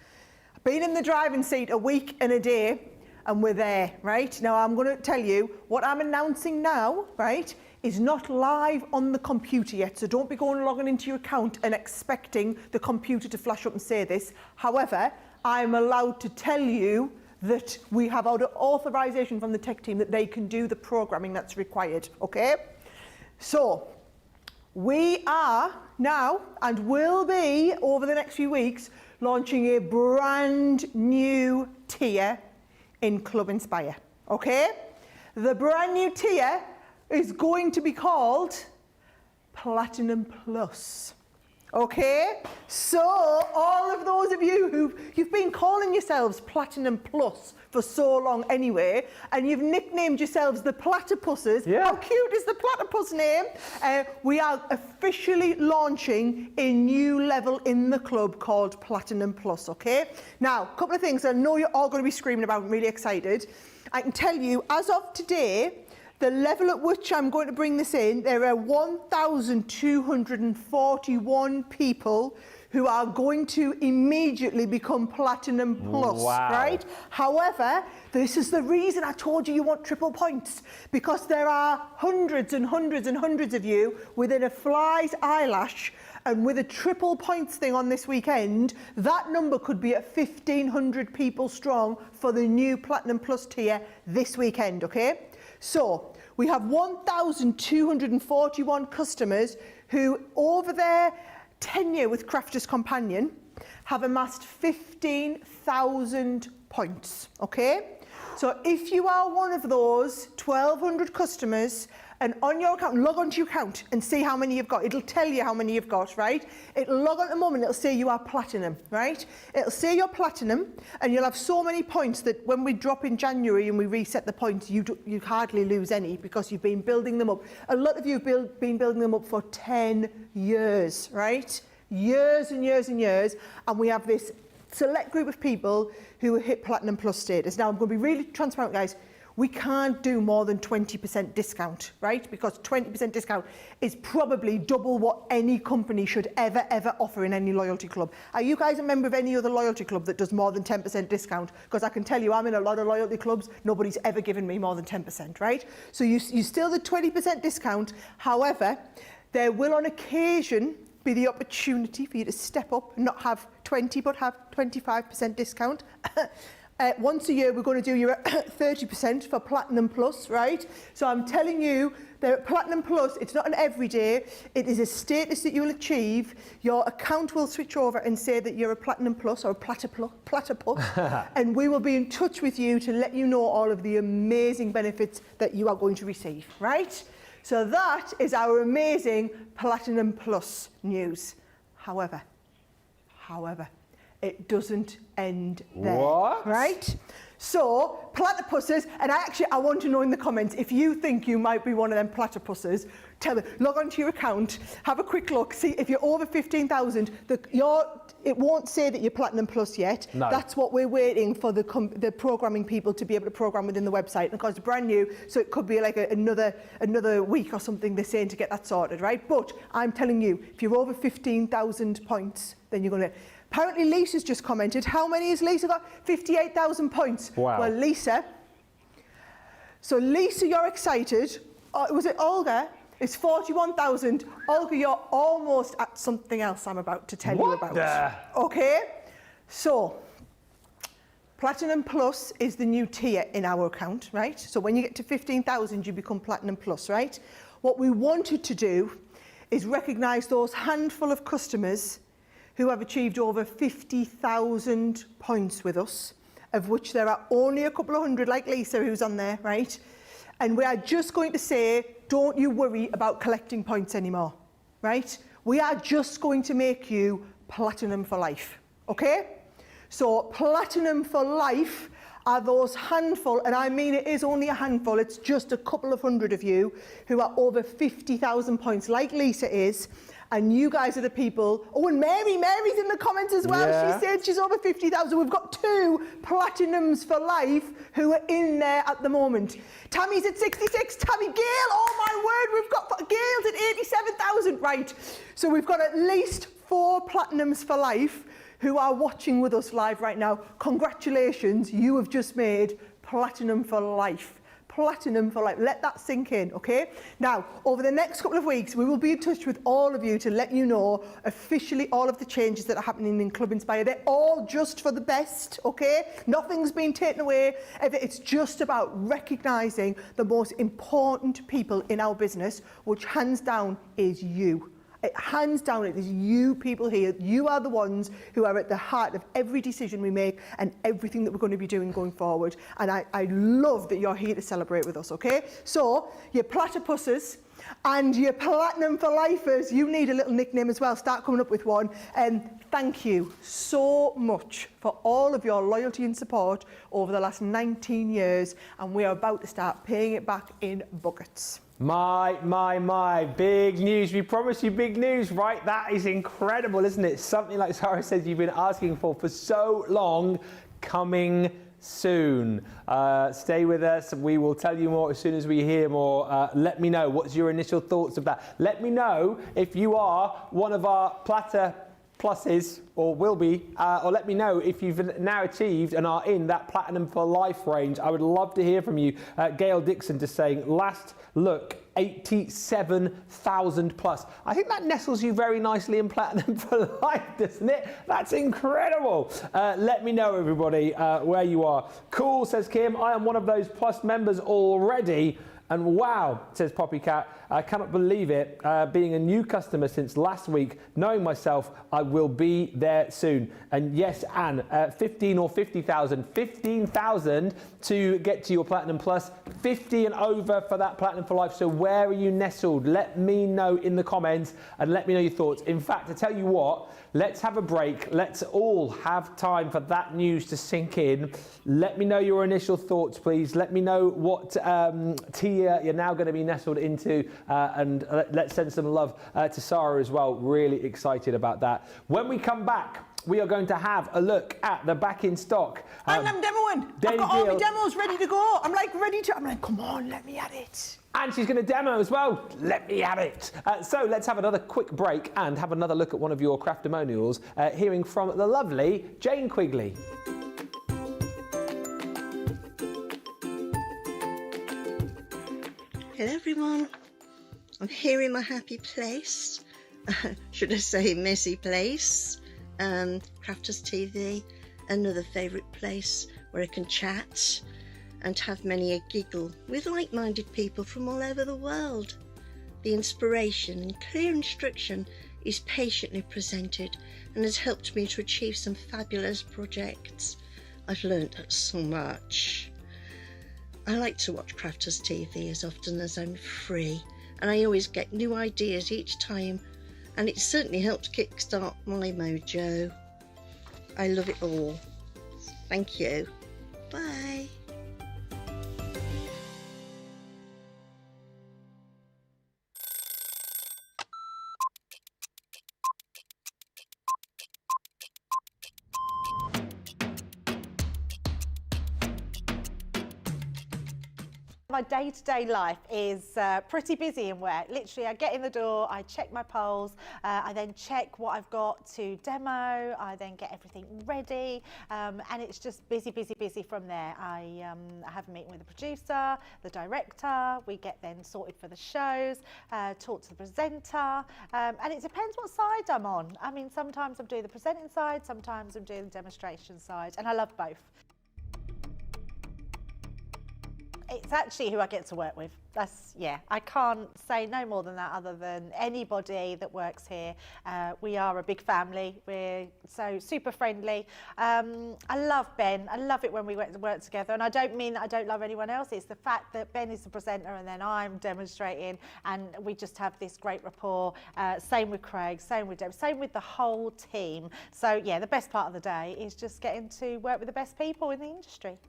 I've been in the driving seat a week and a day, and we're there, right? Now, I'm going to tell you what I'm announcing now, right, is not live on the computer yet, so don't be going and logging into your account and expecting the computer to flash up and say this. However, I'm allowed to tell you that we have authorization from the tech team that they can do the programming that's required, okay? So, we are now, and will be over the next few weeks, launching a brand new tier in Club Inspire, okay? The brand new tier is going to be called Platinum Plus, okay? So all of those of you you've been calling yourselves Platinum Plus for so long anyway, and you've nicknamed yourselves the Platypuses. Yeah. How cute is the Platypus name? We are officially launching a new level in the club called Platinum Plus, okay? Now, a couple of things I know you're all going to be screaming about and really excited. I can tell you, as of today, the level at which I'm going to bring this in, there are 1,241 people who are going to immediately become Platinum Plus, right? However, this is the reason I told you want triple points, because there are hundreds and hundreds and hundreds of you within a fly's eyelash, and with a triple points thing on this weekend, that number could be at 1,500 people strong for the new Platinum Plus tier this weekend, okay? So, we have 1,241 customers who, over their tenure with Crafters Companion, have amassed 15,000 points, okay? So if you are one of those 1,200 customers, and on your account, log onto your account and see how many you've got. It'll tell you how many you've got, right? It'll log on at the moment, it'll say you are platinum, right? It'll say you're platinum, and you'll have so many points that when we drop in January and we reset the points, you hardly lose any because you've been building them up. A lot of you have been building them up for 10 years, right? Years and years and years, and we have this select group of people who hit Platinum Plus status. Now, I'm going to be really transparent, guys. We can't do more than 20% discount, right? Because 20% discount is probably double what any company should ever offer in any loyalty club. Are you guys a member of any other loyalty club that does more than 10% discount? Because I can tell you, I'm in a lot of loyalty clubs, nobody's ever given me more than 10%, right? So you still the 20% discount. However, there will on occasion be the opportunity for you to step up and not have 20, but have 25% discount. Once a year, we're going to do your 30% for Platinum Plus, right? So I'm telling you, that Platinum Plus, it's not an everyday, it is a status that you'll achieve. Your account will switch over and say that you're a Platinum Plus or a Platypus, and we will be in touch with you to let you know all of the amazing benefits that you are going to receive, right? So that is our amazing Platinum Plus news. However, it doesn't end there. What? Right? So, platypuses, and I want to know in the comments if you think you might be one of them platypuses. Tell me, log onto your account, have a quick look, see if you're over 15,000. It won't say that you're Platinum Plus yet. No. That's what we're waiting for the programming people to be able to program within the website. And of course, it's brand new, so it could be like another week or something they're saying to get that sorted, right? But I'm telling you, if you're over 15,000 points, then you're going to Apparently Lisa's just commented. How many has Lisa got? 58,000 points. Wow. Well, Lisa. So Lisa, you're excited. Was it Olga? It's 41,000. Olga, you're almost at something else I'm about to tell you about. Okay? So, Platinum Plus is the new tier in our account, right? So when you get to 15,000, you become Platinum Plus, right? What we wanted to do is recognise those handful of customers who have achieved over 50,000 points with us, of which there are only a couple of hundred, like Lisa, who's on there, right? And we are just going to say, don't you worry about collecting points anymore, right? We are just going to make you Platinum for life, okay? So Platinum for life are those handful, and I mean it is only a handful, it's just a couple of hundred of you who are over 50,000 points, like Lisa is, and you guys are the people. Oh, and Mary's in the comments as well. Yeah. She said she's over 50,000. We've got 2 Platinums for life who are in there at the moment. Tammy's at 66. Tammy Gale, oh my word, we've got Gale's at 87,000. Right, so we've got at least 4 Platinums for life who are watching with us live right now. Congratulations, you have just made Platinum for life. Platinum for life. Let that sink in, okay? Now, over the next couple of weeks, we will be in touch with all of you to let you know officially all of the changes that are happening in Club Inspire. They're all just for the best, okay? Nothing's been taken away. It's just about recognising the most important people in our business, which hands down is you. Hands down, it is you people here. You are the ones who are at the heart of every decision we make and everything that we're going to be doing going forward. And I love that you're here to celebrate with us, okay? So, your platypuses and your Platinum for lifers, you need a little nickname as well. Start coming up with one. Thank you so much for all of your loyalty and support over the last 19 years. And we are about to start paying it back in buckets. My, big news. We promised you big news, right? That is incredible, isn't it? Something like Sara says you've been asking for so long, coming soon. Stay with us. We will tell you more as soon as we hear more. Let me know, what's your initial thoughts of that? Let me know if you are one of our Platter Pluses, or will be, or let me know if you've now achieved and are in that Platinum for Life range. I would love to hear from you. Gail Dixon just saying, last look, 87,000 plus. I think that nestles you very nicely in Platinum for Life, doesn't it? That's incredible. Let me know, everybody, where you are. Cool, says Kim. I am one of those Plus members already. And wow, says Poppycat, I cannot believe it, being a new customer since last week, knowing myself, I will be there soon. And yes, Anne, 15 or 50,000, 15,000 to get to your Platinum Plus, 50 and over for that Platinum for Life. So where are you nestled? Let me know in the comments and let me know your thoughts. In fact, to tell you what, let's have a break. Let's all have time for that news to sink in. Let me know your initial thoughts, please. Let me know what tier you're now going to be nestled into, and let's send some love to Sara as well. Really excited about that. When we come back, we are going to have a look at the back in stock. And I'm demoing. I've got all my demos ready to go. I'm like, come on, let me at it. And she's going to demo as well. Let me have it. So let's have another quick break and have another look at one of your craftimonials, hearing from the lovely Jane Quigley. Hello everyone, I'm here in my happy place, should I say messy place, Crafters TV, another favourite place where I can chat and have many a giggle with like-minded people from all over the world. The inspiration and clear instruction is patiently presented and has helped me to achieve some fabulous projects. I've learnt so much. I like to watch Crafters TV as often as I'm free, and I always get new ideas each time, and it certainly helps kickstart my mojo. I love it all. Thank you. Bye. My day-to-day life is pretty busy in work. Literally, I get in the door, I check my polls, I then check what I've got to demo, I then get everything ready, and it's just busy, busy, busy from there. I have a meeting with the producer, the director, we get then sorted for the shows, talk to the presenter, and it depends what side I'm on. I mean, sometimes I'm doing the presenting side, sometimes I'm doing the demonstration side, and I love both. It's actually who I get to work with. That's, yeah, I can't say no more than that other than anybody that works here. We are a big family. We're so super friendly. I love Ben. I love it when we work together. And I don't mean that I don't love anyone else. It's the fact that Ben is the presenter and then I'm demonstrating and we just have this great rapport. Same with Craig, same with Deb, same with the whole team. So yeah, the best part of the day is just getting to work with the best people in the industry.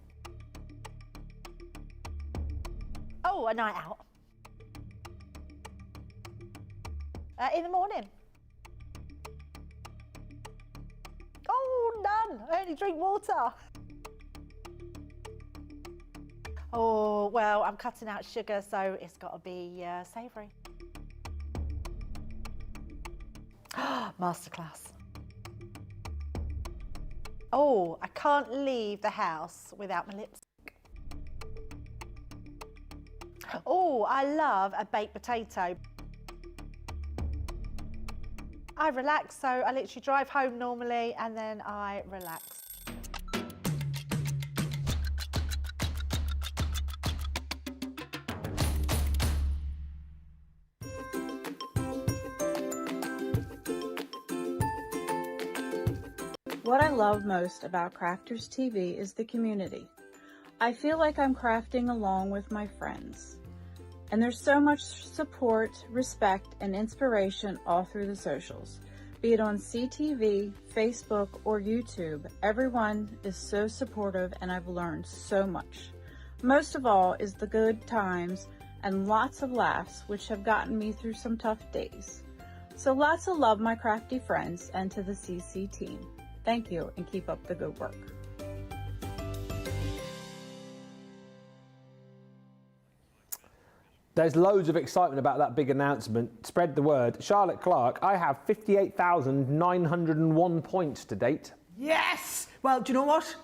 Oh, a night out. In the morning. Oh, none. I only drink water. Oh, well, I'm cutting out sugar, so it's got to be savoury. Masterclass. Oh, I can't leave the house without my lips. Oh, I love a baked potato. I relax, so I literally drive home normally and then I relax. What I love most about Crafters TV is the community. I feel like I'm crafting along with my friends. And there's so much support, respect, and inspiration all through the socials. Be it on CTV, Facebook, or YouTube, everyone is so supportive and I've learned so much. Most of all is the good times and lots of laughs, which have gotten me through some tough days. So lots of love, my crafty friends, and to the CC team. Thank you and keep up the good work. There's loads of excitement about that big announcement. Spread the word. Charlotte Clark, I have 58,901 points to date. Yes! Well, do you know what?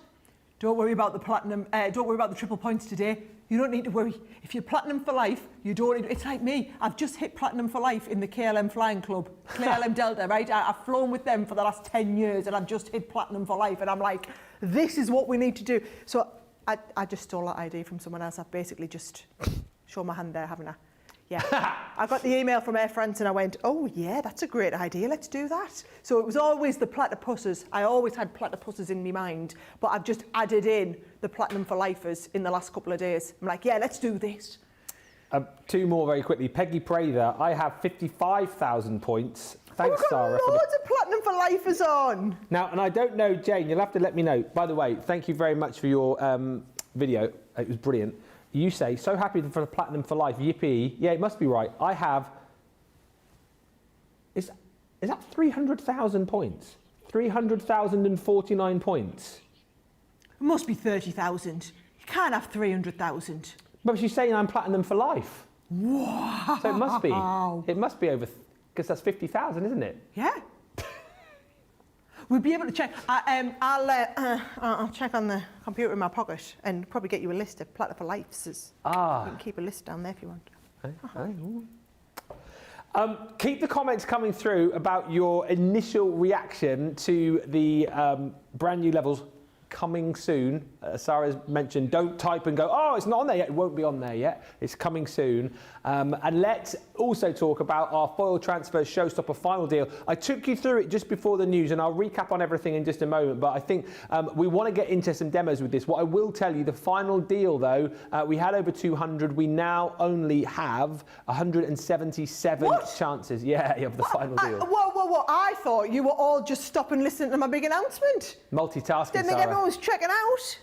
Don't worry about the platinum, don't worry about the triple points today. You don't need to worry. If you're platinum for life, you don't need, it's like me. I've just hit platinum for life in the KLM Flying Club, KLM Delta, right? I've flown with them for the last 10 years and I've just hit platinum for life. And I'm like, this is what we need to do. So I just stole that idea from someone else. I've basically just shown my hand there, haven't I? Yeah. I got the email from Air France and I went, oh yeah, that's a great idea, let's do that. So it was always the platypuses. I always had platypuses in my mind, but I've just added in the platinum for lifers in the last couple of days. I'm like, yeah, let's do this. Two more very quickly. Peggy Prather, I have 55,000 points. Thanks, Sarah. We've got loads of platinum for lifers on. Now, and I don't know, Jane, you'll have to let me know. By the way, thank you very much for your video. It was brilliant. You say, so happy for the platinum for life, yippee. Yeah, it must be right. I have, is that 300,000 points? 300,049 points. It must be 30,000. You can't have 300,000. But she's saying I'm platinum for life. Wow. So it must be over, because that's 50,000, isn't it? Yeah. We'll be able to check. I'll check on the computer in my pocket and probably get you a list of platinum for lives. You can keep a list down there if you want. Keep the comments coming through about your initial reaction to the brand new levels coming soon. Sarah's mentioned, don't type and go, oh, it's not on there yet. It won't be on there yet. It's coming soon. And let's also talk about our Foil Transfers Showstopper final deal. I took you through it just before the news and I'll recap on everything in just a moment, but I think we want to get into some demos with this. What I will tell you, the final deal though, we had over 200. We now only have 177 chances. Yeah, of the final deal. Whoa. I thought you were all just stopping listening to my big announcement. Multitasking, Didn't think everyone was checking out?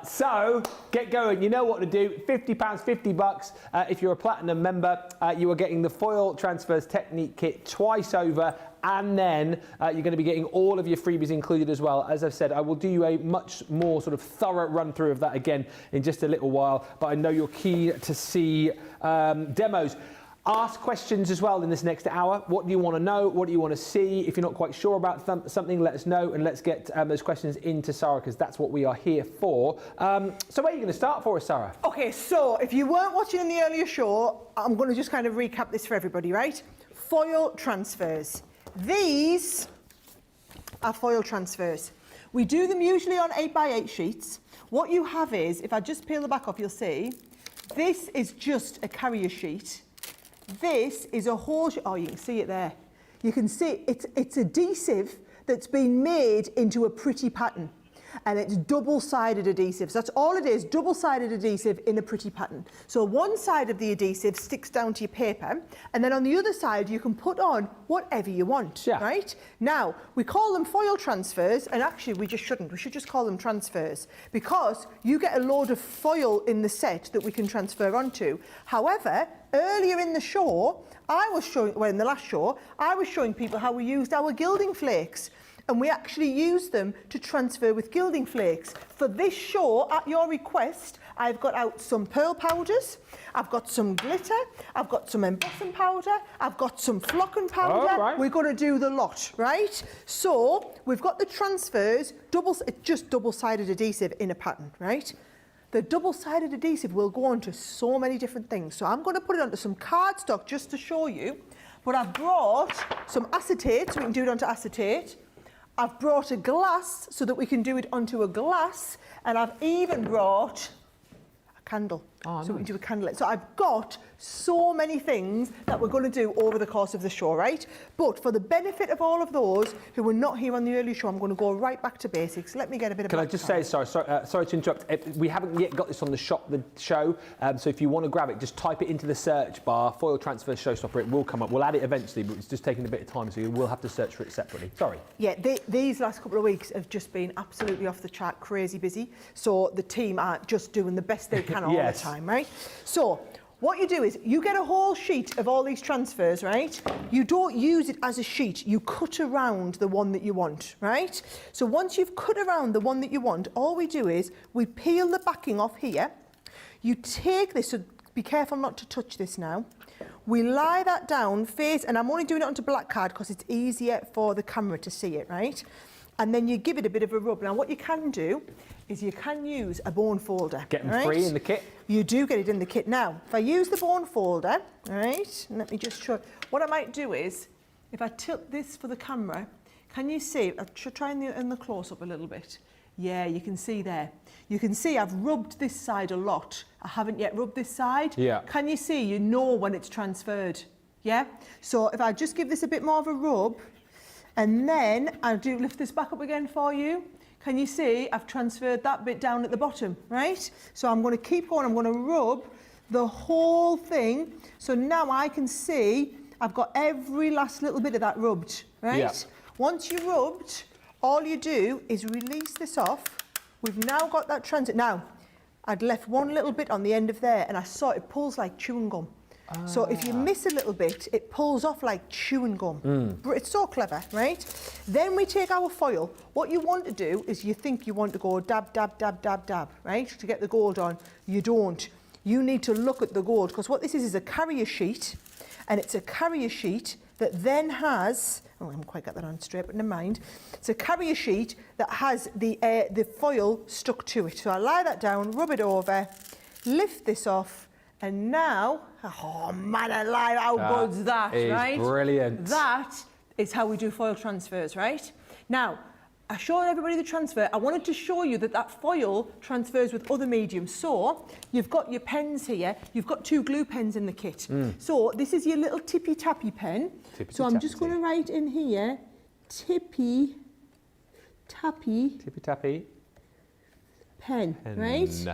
So get going. You know what to do. £50, $50. If you're a platinum member, you are getting the Foil Transfers Technique kit twice over and then you're going to be getting all of your freebies included as well. As I've said, I will do you a much more sort of thorough run through of that again in just a little while, but I know you're keen to see demos. Ask questions as well in this next hour. What do you want to know? What do you want to see? If you're not quite sure about something, let us know, and let's get those questions into Sara, because that's what we are here for. So where are you going to start for us, Sara? Okay, so if you weren't watching in the earlier show, I'm going to just kind of recap this for everybody, right? Foil transfers. These are foil transfers. We do them usually on 8x8 sheets. What you have is, if I just peel the back off, you'll see, this is just a carrier sheet. This is a whole, oh, you can see it there. You can see it's adhesive that's been made into a pretty pattern. And it's double-sided adhesive. So that's all it is, double-sided adhesive in a pretty pattern. So one side of the adhesive sticks down to your paper, and then on the other side you can put on whatever you want, right? Now, we call them foil transfers, and actually we just shouldn't. We should just call them transfers, because you get a load of foil in the set that we can transfer onto. However, earlier in the show, I was showing, well, in the last show, I was showing people how we used our gilding flakes. And we actually use them to transfer with gilding flakes. For this show, at your request, I've got out some pearl powders, I've got some glitter, I've got some embossing powder, I've got some flocking powder. Oh, right. We're going to do the lot, right? So we've got the transfers, just double-sided adhesive in a pattern, right? The double-sided adhesive will go onto so many different things. So I'm going to put it onto some cardstock just to show you. But I've brought some acetate, so we can do it onto acetate. I've brought a glass so that we can do it onto a glass, and I've even brought a candle so we can do a candle. So I've got so many things that we're going to do over the course of the show, right? But for the benefit of all of those who were not here on the early show, I'm going to go right back to basics. Let me get a bit of. Can I just say, sorry to interrupt. We haven't yet got this on the show. So if you want to grab it, just type it into the search bar. Foil Transfers Showstopper. It will come up. We'll add it eventually, but it's just taking a bit of time, so you will have to search for it separately. Sorry. Yeah, these last couple of weeks have just been absolutely off the chart, crazy busy. So the team are just doing the best they can all the time, right? So what you do is you get a whole sheet of all these transfers, right? You don't use it as a sheet. You cut around the one that you want, right? So once you've cut around the one that you want, all we do is we peel the backing off here. You take this, so be careful not to touch this now. We lie that down, face, and I'm only doing it onto black card because it's easier for the camera to see it, right? And then you give it a bit of a rub. Now what you can do is you can use a bone folder. Get them free in the kit. You do get it in the kit. Now, if I use the bone folder, right, let me just show, what I might do is, if I tilt this for the camera, can you see, I'll try in the close-up a little bit. Yeah, you can see there. You can see I've rubbed this side a lot. I haven't yet rubbed this side. Yeah. Can you see, you know when it's transferred? Yeah? So if I just give this a bit more of a rub, and then I'll lift this back up again for you. Can you see I've transferred that bit down at the bottom, right? So I'm going to keep going. I'm going to rub the whole thing. So now I can see I've got every last little bit of that rubbed, right? Yeah. Once you're rubbed, all you do is release this off. We've now got that transit. Now, I'd left one little bit on the end of there, and I saw it pulls like chewing gum. So if you miss a little bit, it pulls off like chewing gum. It's so clever, right? Then we take our foil. What you want to do is you think you want to go dab, dab, dab, dab, dab, right? To get the gold on. You don't. You need to look at the gold, because what this is a carrier sheet, and it's a carrier sheet that then has, oh, I haven't quite got that on straight, but never mind. It's a carrier sheet that has the foil stuck to it. So I lie that down, rub it over, lift this off, and now, oh man alive, how good's that, right? Brilliant. That is how we do foil transfers, right? Now, I showed everybody the transfer. I wanted to show you that that foil transfers with other mediums. So, you've got your pens here. You've got 2 glue pens in the kit. So, this is your little tippy-tappy pen. So, I'm just going to write in here, tippy-tappy pen, right?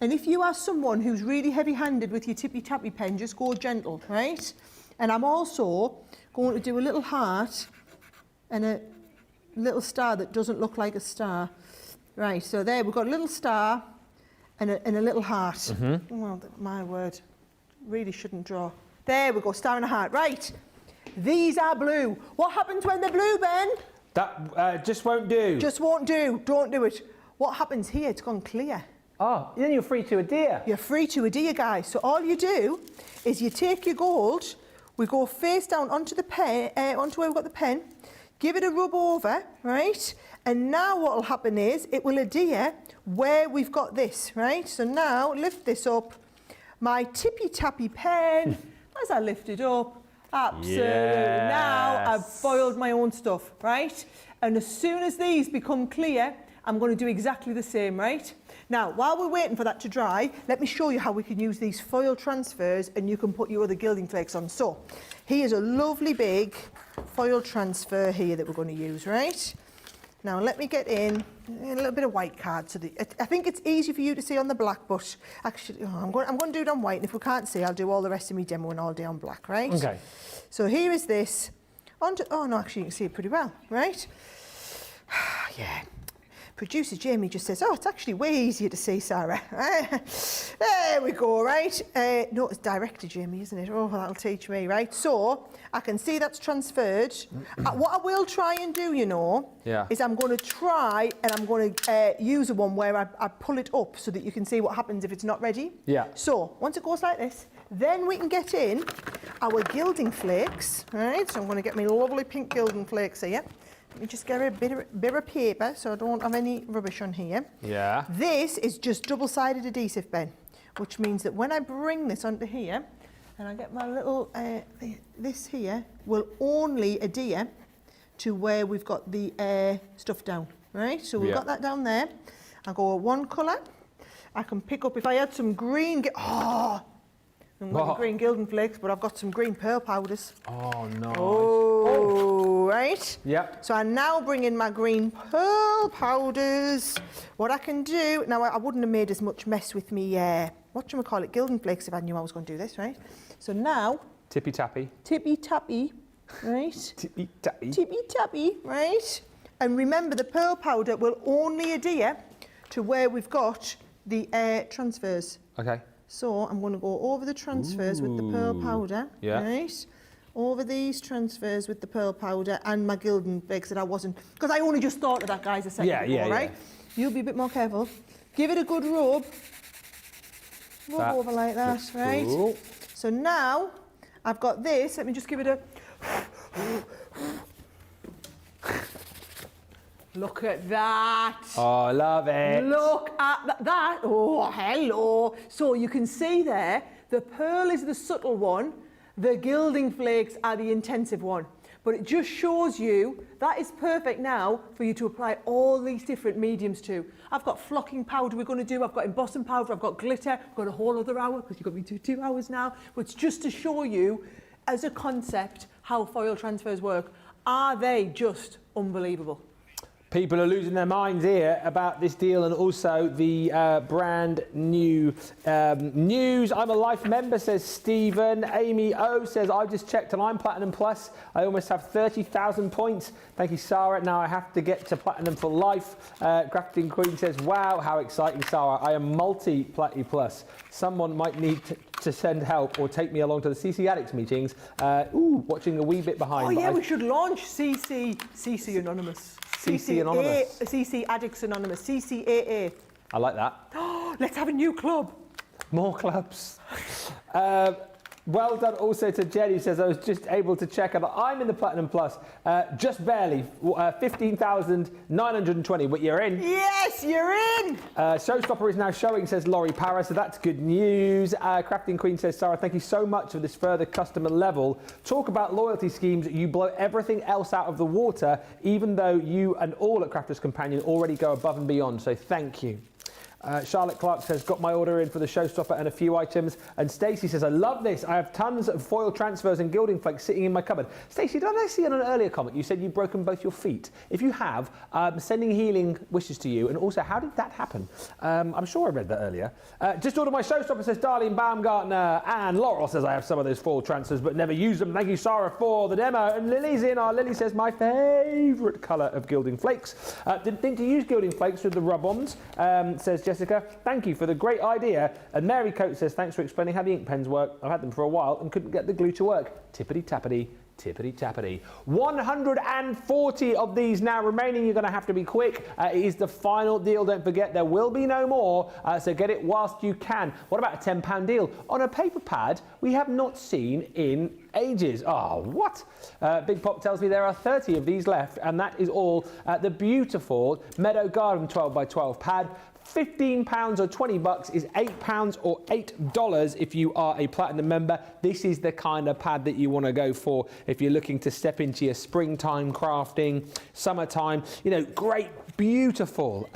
And if you are someone who's really heavy-handed with your tippy-tappy pen, just go gentle, right? And I'm also going to do a little heart and a little star that doesn't look like a star. Right, so there, we've got a little star and a little heart. Well, my word, really shouldn't draw. There we go, star and a heart. Right, These are blue. What happens when they're blue, Ben? That just won't do. Just won't do. Don't do it. What happens here? It's gone clear. Oh, then you're free to adhere. You're free to adhere, guys. So all you do is you take your gold, we go face down onto the pen, onto where we've got the pen, give it a rub over, right? And now what will happen is it will adhere where we've got this, right? So now lift this up. My tippy-tappy pen, as I lift it up, absolutely. Yes. Now I've foiled my own stuff, right? And as soon as these become clear, I'm going to do exactly the same, right? Now, while we're waiting for that to dry, let me show you how we can use these foil transfers and you can put your other gilding flakes on. So, here's a lovely big foil transfer here that we're going to use, right? Now, let me get in a little bit of white card. So I think it's easy for you to see on the black, but actually, I'm going to do it on white. And if we can't see, I'll do all the rest of me demoing all day on black, right? Okay. So here is this. Oh, no, actually, you can see it pretty well, right? Yeah. Producer Jamie just says, oh, it's actually way easier to see, Sarah. There we go, right? No, it's director Jamie, isn't it? Oh, that'll teach me, right? So, I can see that's transferred. What I will try and do, you know, is I'm going to try and I'm going to use a one where I pull it up so that you can see what happens if it's not ready. Yeah. So, once it goes like this, then we can get in our gilding flakes, right? So I'm going to get my lovely pink gilding flakes here. Let me just get a bit of paper so I don't have any rubbish on here. Yeah. This is just double-sided adhesive, Ben, which means that when I bring this onto here and I get my little, this here will only adhere to where we've got the stuff down, right? So we've got that down there. I go one colour. I can pick up, if I had some green, I'm got green gilding flakes, but I've got some green pearl powders. Oh, no. Oh, right? Yep. So I now bring in my green pearl powders. What I can do, now I wouldn't have made as much mess with me, whatchamacallit, gilding flakes if I knew I was going to do this, right? So now... Tippy-tappy. Tippy-tappy, right? Tippy-tappy. Tippy-tappy, right? And remember, the pearl powder will only adhere to where we've got the transfers. Okay. So I'm going to go over the transfers with the pearl powder, right? Over these transfers with the pearl powder and my gilding flakes that I wasn't, because I only just thought of that, guys, a second ago, right? You'll be a bit more careful. Give it a good rub. Rub over like that, right? Cool. So now I've got this. Let me just give it a... Look at that. Oh, I love it. Look at that. Oh, hello. So you can see there, the pearl is the subtle one, the gilding flakes are the intensive one. But it just shows you that is perfect now for you to apply all these different mediums to. I've got flocking powder we're going to do, I've got embossing powder, I've got glitter, I've got a whole other hour because you've got me to 2 hours now. But it's just to show you, as a concept, how foil transfers work. Are they just unbelievable? People are losing their minds here about this deal and also the brand new news. I'm a life member, says Stephen. Amy O says, I just checked and I'm Platinum Plus. I almost have 30,000 points. Thank you, Sara. Now I have to get to Platinum for life. Crafting Queen says, wow, how exciting, Sara. I am multi-Platinum Plus. Someone might need to send help or take me along to the CC Addicts meetings. Watching a wee bit behind. Oh, yeah, we should launch CC Anonymous. CC Anonymous. CC Addicts Anonymous, CCAA. I like that. Let's have a new club. More clubs. Well done also to Jenny, says I was just able to check out. I'm in the Platinum Plus, just barely, 15,920, but you're in. Yes, you're in. Showstopper is now showing, says Laurie Para, so that's good news. Crafting Queen says, Sara, thank you so much for this further customer level. Talk about loyalty schemes. You blow everything else out of the water, even though you and all at Crafters Companion already go above and beyond, so thank you. Charlotte Clark says, got my order in for the Showstopper and a few items. And Stacey says, I love this. I have tons of foil transfers and gilding flakes sitting in my cupboard. Stacey, did I see in an earlier comment you said you'd broken both your feet? If you have, sending healing wishes to you. And also, how did that happen? I'm sure I read that earlier. Just ordered my Showstopper, says Darlene Baumgartner. And Laurel says, I have some of those foil transfers, but never use them. Thank you, Sara, for the demo. And Lily's in. Lily says, my favourite colour of gilding flakes. Didn't think to use gilding flakes with the rub-ons, says Jessica. Thank you for the great idea. And Mary Coates says, thanks for explaining how the ink pens work. I've had them for a while and couldn't get the glue to work. Tippity-tappity, Tippity tappity. 140 of these now remaining. You're going to have to be quick. It is the final deal. Don't forget, there will be no more. So get it whilst you can. What about a £10 deal on a paper pad we have not seen in ages? Oh, what? Big Pop tells me there are 30 of these left, and that is all. The beautiful Meadow Garden 12 by 12 pad. £15 or $20 is £8 or $8 if you are a platinum member. This is the kind of pad that you want to go for if you're looking to step into your springtime crafting, summertime. You know, great, beautiful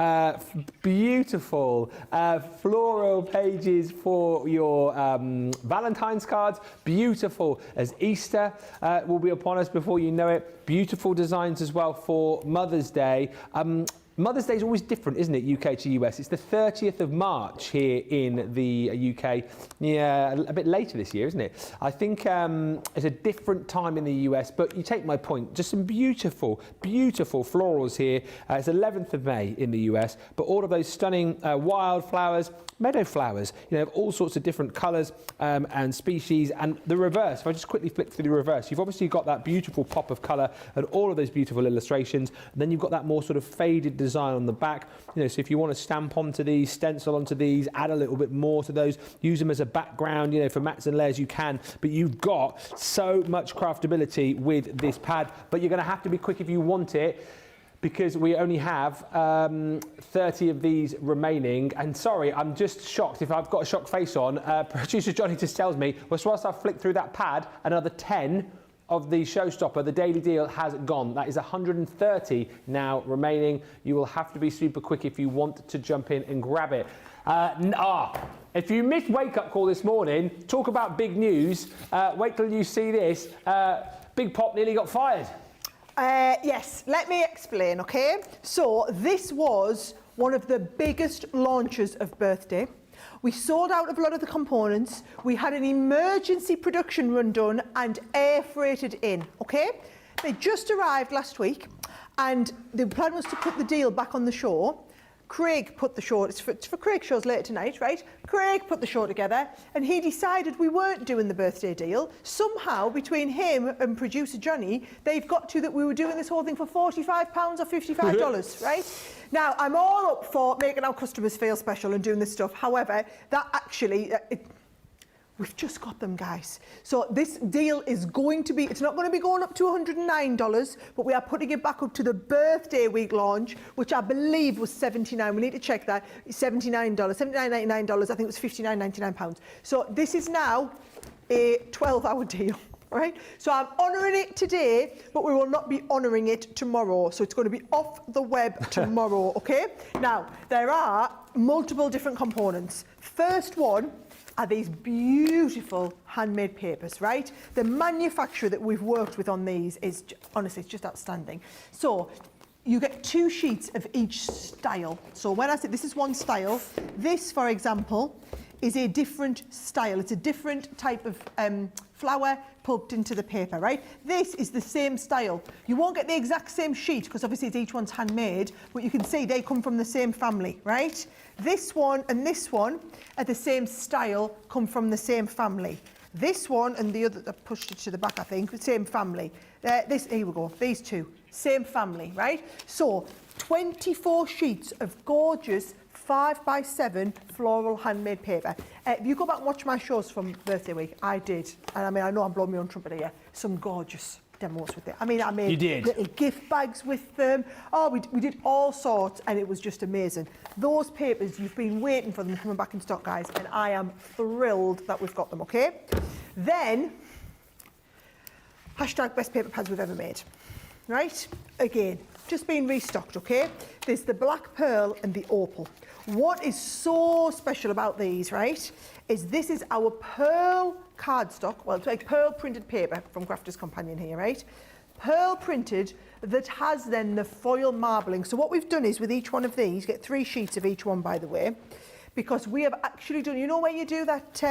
floral pages for your Valentine's cards. Beautiful as Easter will be upon us before you know it. Beautiful designs as well for Mother's Day. Mother's Day is always different, isn't it, UK to US? It's the 30th of March here in the UK. Yeah, a bit later this year, isn't it? I think it's a different time in the US, but you take my point. Just some beautiful, beautiful florals here. It's 11th of May in the US, but all of those stunning wildflowers, meadow flowers, you know, of all sorts of different colours and species. And the reverse, if I just quickly flick through the reverse, you've obviously got that beautiful pop of colour and all of those beautiful illustrations. And then you've got that more sort of faded design on the back. You know, so if you want to stamp onto these, stencil onto these, add a little bit more to those, use them as a background, you know, for mats and layers, you can. But you've got so much craftability with this pad, but you're going to have to be quick if you want it, because we only have 30 of these remaining. And sorry, I'm just shocked if I've got a shocked face on. Producer Johnny just tells me, well, whilst I flick through that pad, another 10 of the Showstopper, the daily deal, has gone. That is 130 now remaining. You will have to be super quick if you want to jump in and grab it. If you missed Wake Up Call this morning, talk about big news. Wait till you see this. Big Pop nearly got fired. Yes, let me explain, okay? So this was one of the biggest launches of birthday. We sold out of a lot of the components. We had an emergency production run done and air freighted in, okay? They just arrived last week, and the plan was to put the deal back on the show. Craig put the show, it's for Craig's shows later tonight, right? Craig put the show together, and he decided we weren't doing the birthday deal. Somehow, between him and producer Johnny, they've got to that we were doing this whole thing for £45 or $55, right? Now, I'm all up for making our customers feel special and doing this stuff. However, that actually, we've just got them, guys. So this deal is going to be, it's not going to be going up to $109, but we are putting it back up to the birthday week launch, which I believe was $79. We need to check that. $79, $79.99. I think it was £59.99. So this is now a 12-hour deal. Right? So I'm honouring it today, but we will not be honouring it tomorrow. So it's going to be off the web tomorrow, okay? Now, there are multiple different components. First one are these beautiful handmade papers, right? The manufacturer that we've worked with on these is, honestly, it's just outstanding. So you get 2 sheets of each style. So when I say this is one style, this, for example, is a different style. It's a different type of flower pulped into the paper, right? This is the same style. You won't get the exact same sheet because obviously each one's handmade, but you can see they come from the same family, right? This one and this one are the same style, come from the same family. This one and the other, I pushed it to the back, I think, same family. Here we go, these two, same family, right? So 24 sheets of gorgeous 5x7 floral handmade paper. If you go back and watch my shows from birthday week, I did, and I mean, I know I'm blowing my own trumpet here, some gorgeous demos with it. I mean, I made little gift bags with them. Oh, we did all sorts, and it was just amazing. Those papers, you've been waiting for them coming back in stock, guys, and I am thrilled that we've got them, okay? Then, hashtag best paper pads we've ever made, right? Again, just been restocked, okay? There's the black pearl and the opal. What is so special about these, right, is this is our pearl cardstock, well, it's like pearl printed paper from Crafter's Companion here, right? Pearl printed that has then the foil marbling. So what we've done is with each one of these, get 3 sheets of each one, by the way, because we have actually done, you know where you do that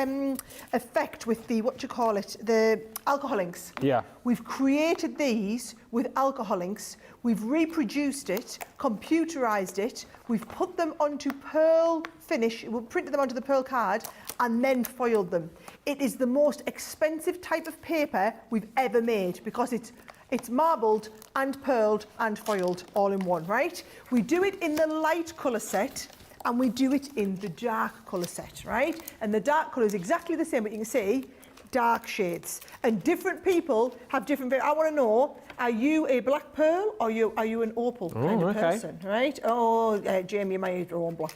effect with the, the alcohol inks? Yeah. We've created these with alcohol inks, we've reproduced it, computerised it, we've put them onto pearl finish, we've printed them onto the pearl card and then foiled them. It is the most expensive type of paper we've ever made because it's marbled and pearled and foiled all in one, right? We do it in the light colour set and we do it in the dark colour set, right? And the dark colour is exactly the same, but you can see dark shades. And different people have different, I want to know, are you a black pearl or are you an opal kind of person, right? Oh, Jamie, you might have your own black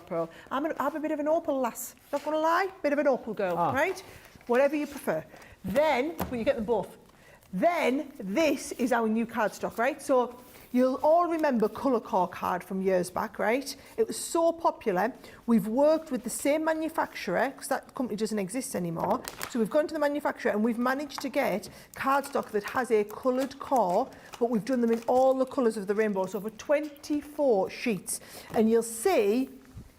pearl. I'm a bit of an opal lass, not going to lie, bit of an opal girl, right? Whatever you prefer. Then, when you get them both, then this is our new cardstock, right? So you'll all remember Colour Core card from years back, right? It was so popular. We've worked with the same manufacturer, because that company doesn't exist anymore. So we've gone to the manufacturer and we've managed to get cardstock that has a coloured core, but we've done them in all the colours of the rainbow, so for 24 sheets. And you'll see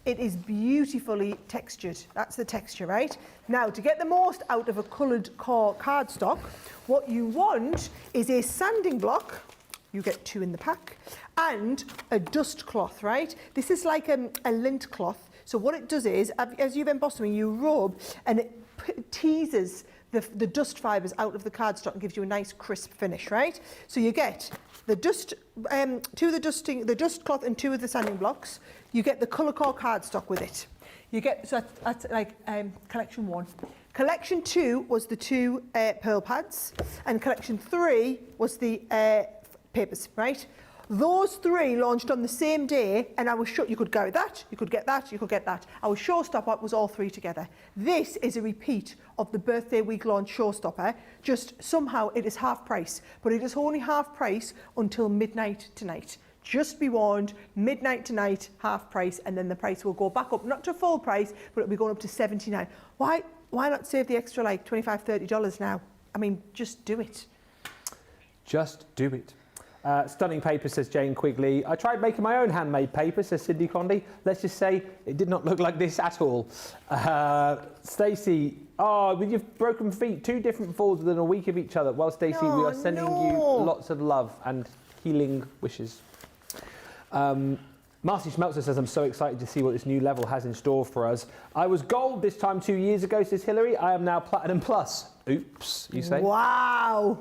it is beautifully textured. That's the texture, right? Now, to get the most out of a coloured core cardstock, what you want is a sanding block. You get 2 in the pack, and a dust cloth, right? This is like a lint cloth. So what it does is, as you've embossed them, you rub, and it teases the dust fibres out of the cardstock and gives you a nice crisp finish, right? So you get the dust, 2 of the dust cloth and 2 of the sanding blocks. You get the Colour Core cardstock with it. You get, so that's like collection 1. Collection 2 was the 2 pearl pads, and collection 3 was the papers, right? Those 3 launched on the same day, and I was sure you could go that, you could get that, you could get that. Our Showstopper was all 3 together. This is a repeat of the birthday week launch Showstopper, just somehow it is half price, but it is only half price until midnight tonight. Just be warned, midnight tonight, half price, and then the price will go back up, not to full price, but it'll be going up to $79. Why not save the extra like $25, $30 now? I mean, just do it. Just do it. Stunning paper, says Jane Quigley. I tried making my own handmade paper, says Cindy Condy. Let's just say it did not look like this at all. Stacey, with your broken feet, 2 different falls within a week of each other. Well, Stacey, we are sending you lots of love and healing wishes. Marcy Schmelzer says, I'm so excited to see what this new level has in store for us. I was gold this time 2 years ago, says Hillary. I am now platinum plus. Oops, you say? Wow.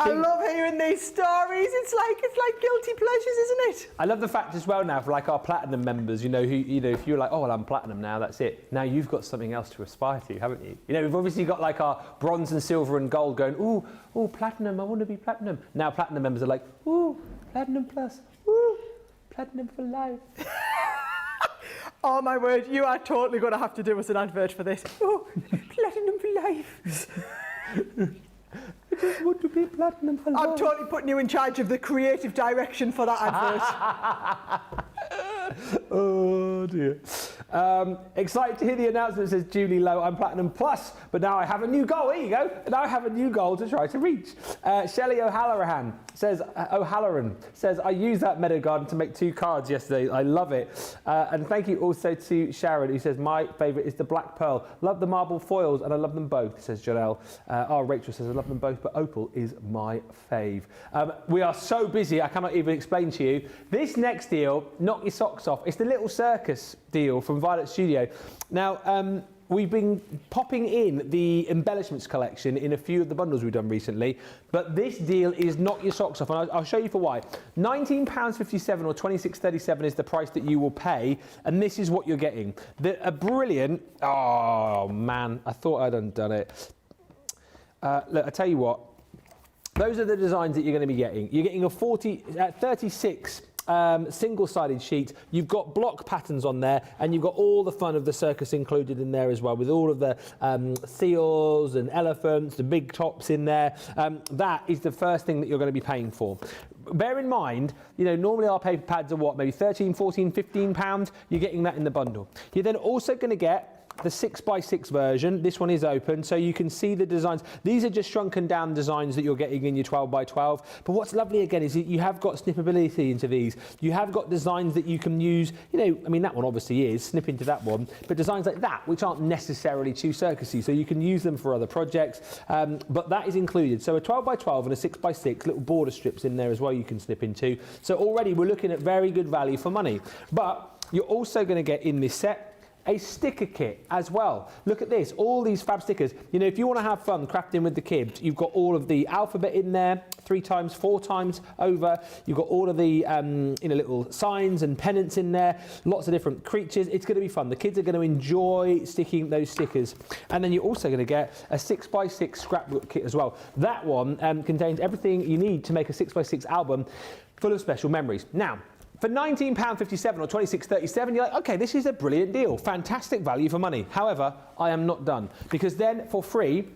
I love hearing these stories. It's like guilty pleasures, isn't it? I love the fact as well now for like our platinum members, who if you're like, oh, well, I'm platinum now, that's it. Now you've got something else to aspire to, haven't you? We've obviously got like our bronze and silver and gold going, ooh, platinum, I want to be platinum. Now platinum members are like, ooh, platinum plus, ooh, platinum for life. Oh my word, you are totally going to have to do us an advert for this. Oh, platinum for life. I just want to be platinum for life. I'm totally putting you in charge of the creative direction for that advert. Oh dear. Excited to hear the announcement, says Julie Lowe. I'm platinum plus, but now I have a new goal. There you go. Now I have a new goal to try to reach. Shelley O'Halloran says, I used that Meadow Garden to make 2 cards yesterday. I love it. And thank you also to Sharon, who says, my favourite is the Black Pearl. Love the marble foils, and I love them both, says Janelle. Rachel says, I love them both, but Opal is my fave. We are so busy, I cannot even explain to you. This next deal, knock your socks off. It's the Little Circus deal from Violet Studio. Now, we've been popping in the embellishments collection in a few of the bundles we've done recently, but this deal is knock your socks off, and I'll show you for why. £19.57 or £26.37 is the price that you will pay, and this is what you're getting. A brilliant, oh man, I thought I'd undone it. Look, I tell you what, those are the designs that you're going to be getting. You're getting a 36 single-sided sheet. You've got block patterns on there, and you've got all the fun of the circus included in there as well, with all of the seals and elephants, the big tops in there. That is the first thing that you're going to be paying for. Bear in mind, normally our paper pads are what, maybe £13, £14, £15. You're getting that in the bundle. You're then also going to get the 6x6 version. This one is open, so you can see the designs. These are just shrunken down designs that you're getting in your 12x12. But what's lovely again is that you have got snippability into these. You have got designs that you can use, you know, I mean, that one obviously is, snip into that one, but designs like that, which aren't necessarily too circusy, so you can use them for other projects, but that is included. So a 12x12 and a 6x6, little border strips in there as well you can snip into. So already we're looking at very good value for money. But you're also going to get in this set a sticker kit as well. Look at this, all these fab stickers. You know, if you want to have fun crafting with the kids, you've got all of the alphabet in there, 3 times, 4 times over. You've got all of the you know, little signs and pennants in there, lots of different creatures. It's going to be fun. The kids are going to enjoy sticking those stickers. And then you're also going to get a 6x6 scrapbook kit as well. That one contains everything you need to make a 6x6 album full of special memories. Now, for £19.57 or £26.37, you're like, okay, this is a brilliant deal. Fantastic value for money. However, I am not done, because then for free,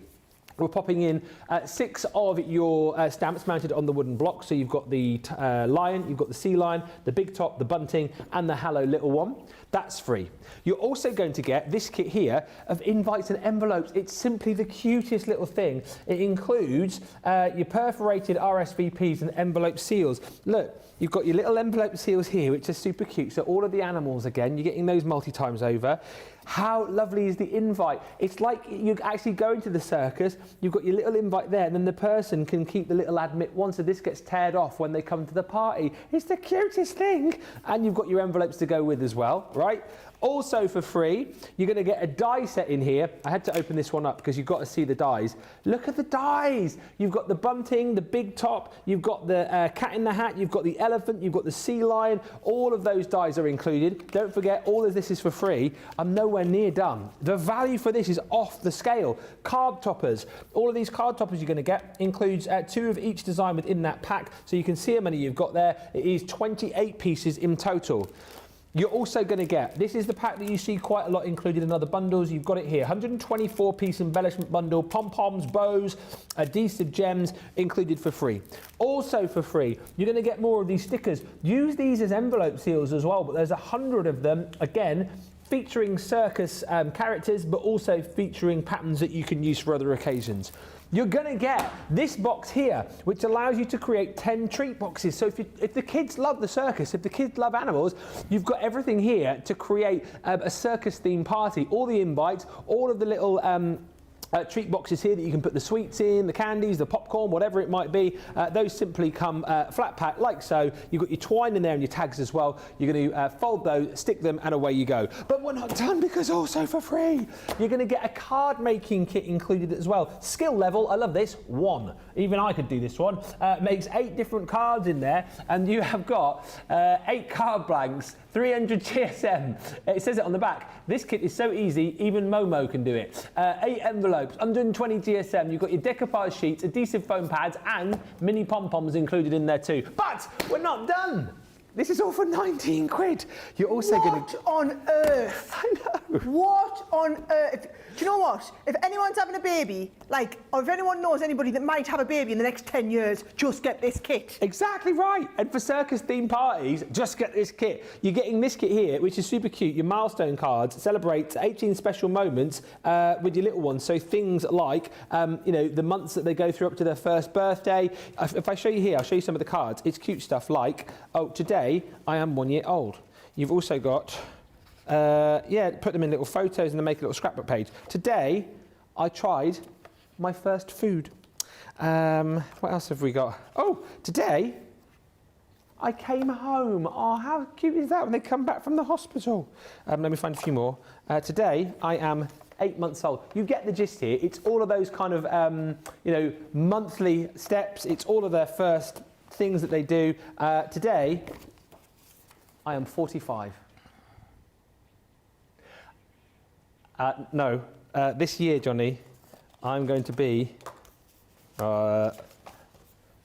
we're popping in 6 of your stamps mounted on the wooden block. So you've got the lion, you've got the sea lion, the big top, the bunting, and the hello little one. That's free. You're also going to get this kit here of invites and envelopes. It's simply the cutest little thing. It includes your perforated RSVPs and envelope seals. Look, you've got your little envelope seals here, which are super cute. So all of the animals, again, you're getting those multi-times over. How lovely is the invite? It's like you're actually going to the circus, you've got your little invite there, and then the person can keep the little admit one, so this gets teared off when they come to the party. It's the cutest thing. And you've got your envelopes to go with as well, right? Also for free, you're going to get a die set in here. I had to open this one up because you've got to see the dies. Look at the dies. You've got the bunting, the big top, you've got the cat in the hat, you've got the elephant, you've got the sea lion. All of those dies are included. Don't forget, all of this is for free. I'm nowhere near done. The value for this is off the scale. Card toppers. All of these card toppers you're going to get includes 2 of each design within that pack, so you can see how many you've got there. It is 28 pieces in total. You're also going to get, this is the pack that you see quite a lot included in other bundles. You've got it here, 124-piece embellishment bundle, pom-poms, bows, adhesive gems included for free. Also for free, you're going to get more of these stickers. Use these as envelope seals as well, but there's 100 of them, again, featuring circus characters, but also featuring patterns that you can use for other occasions. You're going to get this box here, which allows you to create 10 treat boxes. So if the kids love the circus, if the kids love animals, you've got everything here to create a circus-themed party. All the invites, all of the little treat boxes here that you can put the sweets in, the candies, the popcorn, whatever it might be. Those simply come flat pack like so. You've got your twine in there and your tags as well. You're going to fold those, stick them, and away you go. But we're not done, because also for free, you're going to get a card making kit included as well. Skill level, I love this, 1. Even I could do this one. Makes 8 different cards in there, and you have got 8 card blanks, 300 GSM. It says it on the back. This kit is so easy, even Momo can do it. 8 envelopes, 120 GSM. You've got your decoupage sheets, adhesive foam pads, and mini pom-poms included in there too. But we're not done. This is all for 19 quid. You're also going to... What on earth? I know. What on earth? Do you know what? If anyone's having a baby, like, or if anyone knows anybody that might have a baby in the next 10 years, just get this kit. Exactly right. And for circus-themed parties, just get this kit. You're getting this kit here, which is super cute. Your milestone cards celebrate 18 special moments with your little ones. So things like, you know, the months that they go through up to their first birthday. If I show you here, I'll show you some of the cards. It's cute stuff like, oh, today I am 1 year old. You've also got... yeah, put them in little photos and then make a little scrapbook page. Today, I tried my first food. What else have we got? Oh, today, I came home. Oh, how cute is that when they come back from the hospital? Let me find a few more. Today, I am 8 months old. You get the gist here. It's all of those kind of, you know, monthly steps. It's all of their first things that they do. Today, I am 45. No, this year, Johnny, I'm going to be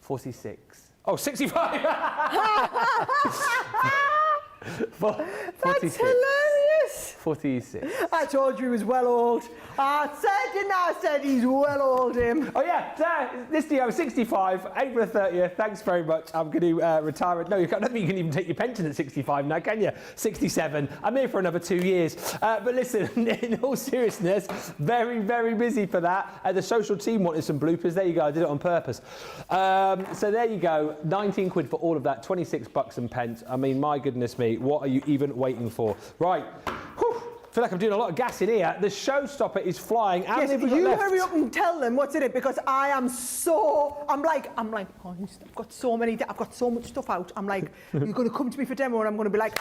46. Oh, 65! That's hilarious! 46. I told you he was well old. I said, didn't I? I said he's well old, him. Oh yeah, this year I'm 65, April the 30th. Thanks very much. I'm going to retire. No, I don't think you can even take your pension at 65 now, can you? 67. I'm here for another 2 years. But listen, in all seriousness, very, very busy for that. The social team wanted some bloopers. There you go. I did it on purpose. So there you go. 19 quid for all of that. 26 bucks and pence. I mean, my goodness me, what are you even waiting for? Right. Whew. I feel like I'm doing a lot of gas in here. The showstopper is flying. How many have we got left? Hurry up and tell them what's in it, because I'm like, oh, I've got so much stuff out. I'm like, you're going to come to me for demo, and I'm going to be like,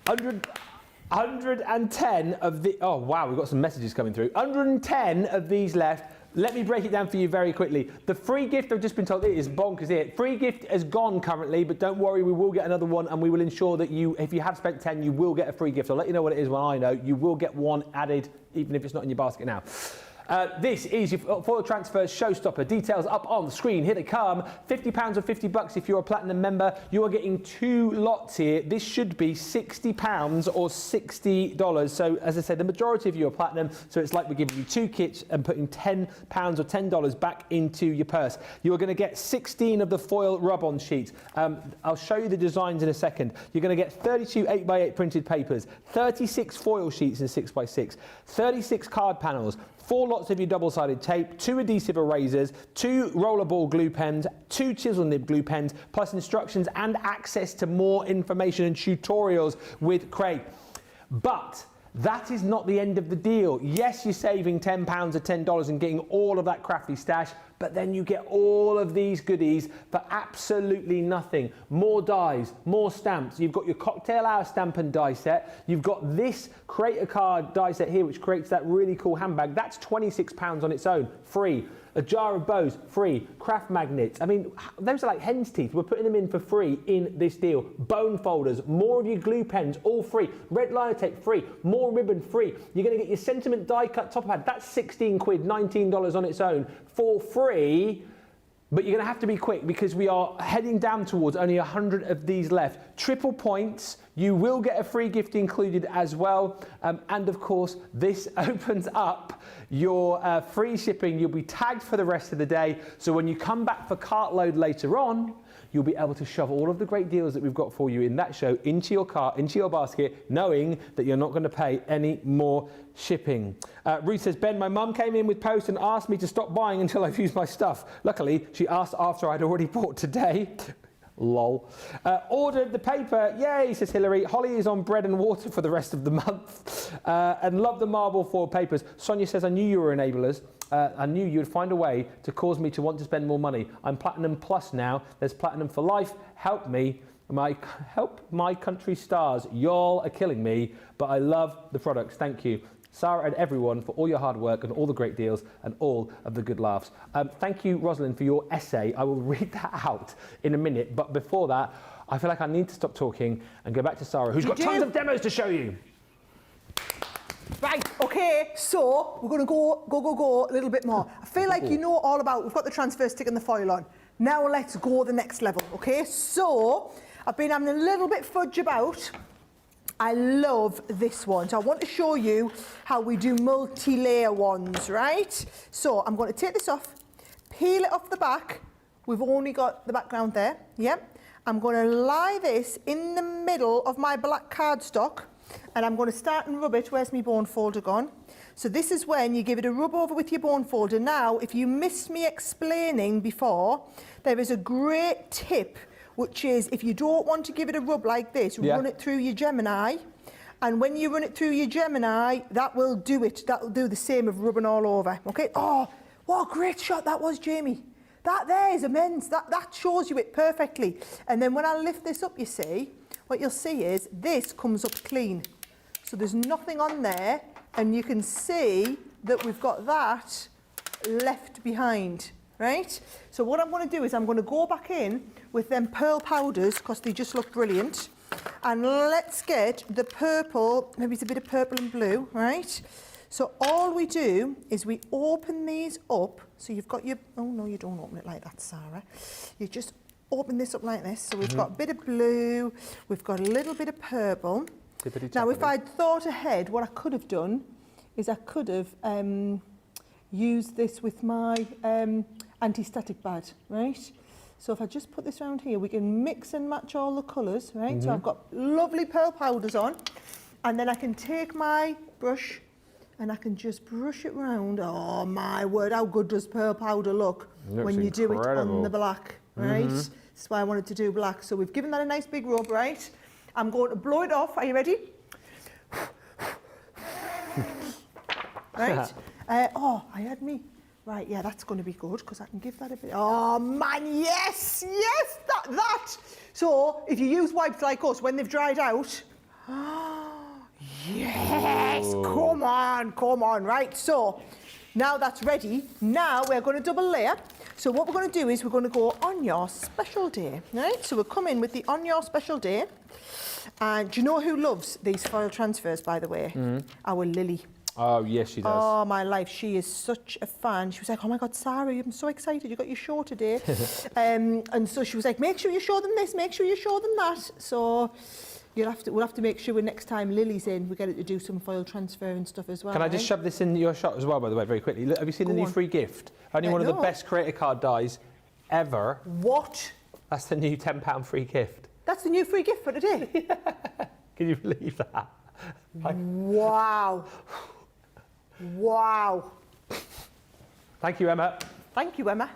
110 of the, oh wow, we've got some messages coming through. 110 of these left. Let me break it down for you very quickly. The free gift, I've just been told, it is bonkers here. Free gift has gone currently, but don't worry, we will get another one, and we will ensure that you, if you have spent 10, you will get a free gift. I'll let you know what it is when I know. You will get one added, even if it's not in your basket now. This is your Foil Transfers Showstopper. Details up on the screen. Here they come. £50 or $50 if you're a platinum member. You are getting 2 lots here. This should be £60 or $60. So as I said, the majority of you are platinum. So it's like we're giving you 2 kits and putting £10 or $10 back into your purse. You are going to get 16 of the foil rub-on sheets. I'll show you the designs in a second. You're going to get 32 8x8 printed papers, 36 foil sheets in 6x6, 36 card panels, 4 lots of your double-sided tape, 2 adhesive erasers, 2 rollerball glue pens, 2 chisel nib glue pens, plus instructions and access to more information and tutorials with Craig. But that is not the end of the deal. Yes, you're saving £10 or $10 and getting all of that crafty stash, but then you get all of these goodies for absolutely nothing. More dies, more stamps. You've got your cocktail hour stamp and die set. You've got this create a card die set here, which creates that really cool handbag. That's £26 on its own, free. A jar of bows, free. Craft magnets. I mean, those are like hen's teeth. We're putting them in for free in this deal. Bone folders, more of your glue pens, all free. Red liner tape, free. More ribbon, free. You're going to get your sentiment die cut top pad. That's 16 quid, $19 on its own, for free. But you're going to have to be quick, because we are heading down towards only 100 of these left. Triple points. You will get a free gift included as well. And of course, this opens up your free shipping. You'll be tagged for the rest of the day. So when you come back for cart load later on, you'll be able to shove all of the great deals that we've got for you in that show into your cart, into your basket, knowing that you're not going to pay any more shipping. Ruth says, Ben, my mum came in with post and asked me to stop buying until I've used my stuff. Luckily, she asked after I'd already bought today. Lol. Ordered the paper. Yay, says Hillary. Holly is on bread and water for the rest of the month. And love the marble foil papers. Sonia says, I knew you were enablers. I knew you'd find a way to cause me to want to spend more money. I'm Platinum Plus now. There's Platinum for life. Help me. Help my country stars. Y'all are killing me, but I love the products. Thank you. Sara and everyone for all your hard work and all the great deals and all of the good laughs. Thank you, Rosalind, for your essay. I will read that out in a minute. But before that, I feel like I need to stop talking and go back to Sara, who's got tons of demos to show you. Right, okay, so we're going to go a little bit more. I feel like you know all about, we've got the transfer stick and the foil on. Now let's go the next level, okay? So I've been having a little bit fudge about. I love this one. So I want to show you how we do multi-layer ones, right? So I'm going to take this off, peel it off the back. We've only got the background there, yeah? I'm going to lie this in the middle of my black cardstock, and I'm going to start and rub it. Where's my bone folder gone? So this is when you give it a rub over with your bone folder. Now, if you missed me explaining before, there is a great tip, which is if you don't want to give it a rub like this, run it through your Gemini. And when you run it through your Gemini, that will do it. That will do the same of rubbing all over, okay? Oh, what a great shot that was, Jamie. That there is immense. That shows you it perfectly. And then when I lift this up, you see, what you'll see is this comes up clean. So there's nothing on there, and you can see that we've got that left behind, right? So what I'm going to do is I'm going to go back in with them pearl powders, because they just look brilliant. And let's get the purple, maybe it's a bit of purple and blue, right? So all we do is we open these up. So you've got your, oh no, you don't open it like that, Sara. You just open this up like this. So we've got a bit of blue, we've got a little bit of purple, Now, if I'd thought ahead, what I could have done is I could have used this with my anti-static pad, right? So if I just put this around here, we can mix and match all the colours, right? So I've got lovely pearl powders on, and then I can take my brush and I can just brush it round. Oh my word, how good does pearl powder look when you do it on the black, right? That's why I wanted to do black. So we've given that a nice big rub, right? I'm going to blow it off. Are you ready? Right? Oh, I had me. Right, yeah, that's going to be good because I can give that a bit. Oh man, yes, yes, that. So if you use wipes like us when they've dried out, yes, come on, right? So now that's ready. Now we're going to double layer. So what we're going to do is we're going to go on your special day, right? So we'll come in with the on your special day. And do you know who loves these foil transfers, by the way? Our Lily. Oh, yes, she does. Oh, my life. She is such a fan. She was like, oh, my God, Sarah, I'm so excited. You got your show today. And so she was like, make sure you show them this, make sure you show them that. So we'll have to make sure next time Lily's in, we get her to do some foil transfer and stuff as well. Can I just shove this in your shot as well, by the way, very quickly? Look, have you seen the new free gift? Only one of the best creator card dies ever. What? That's the new £10 free gift. That's the new free gift for today? Can you believe that? Wow. Wow. Thank you, Emma. Thank you, Emma.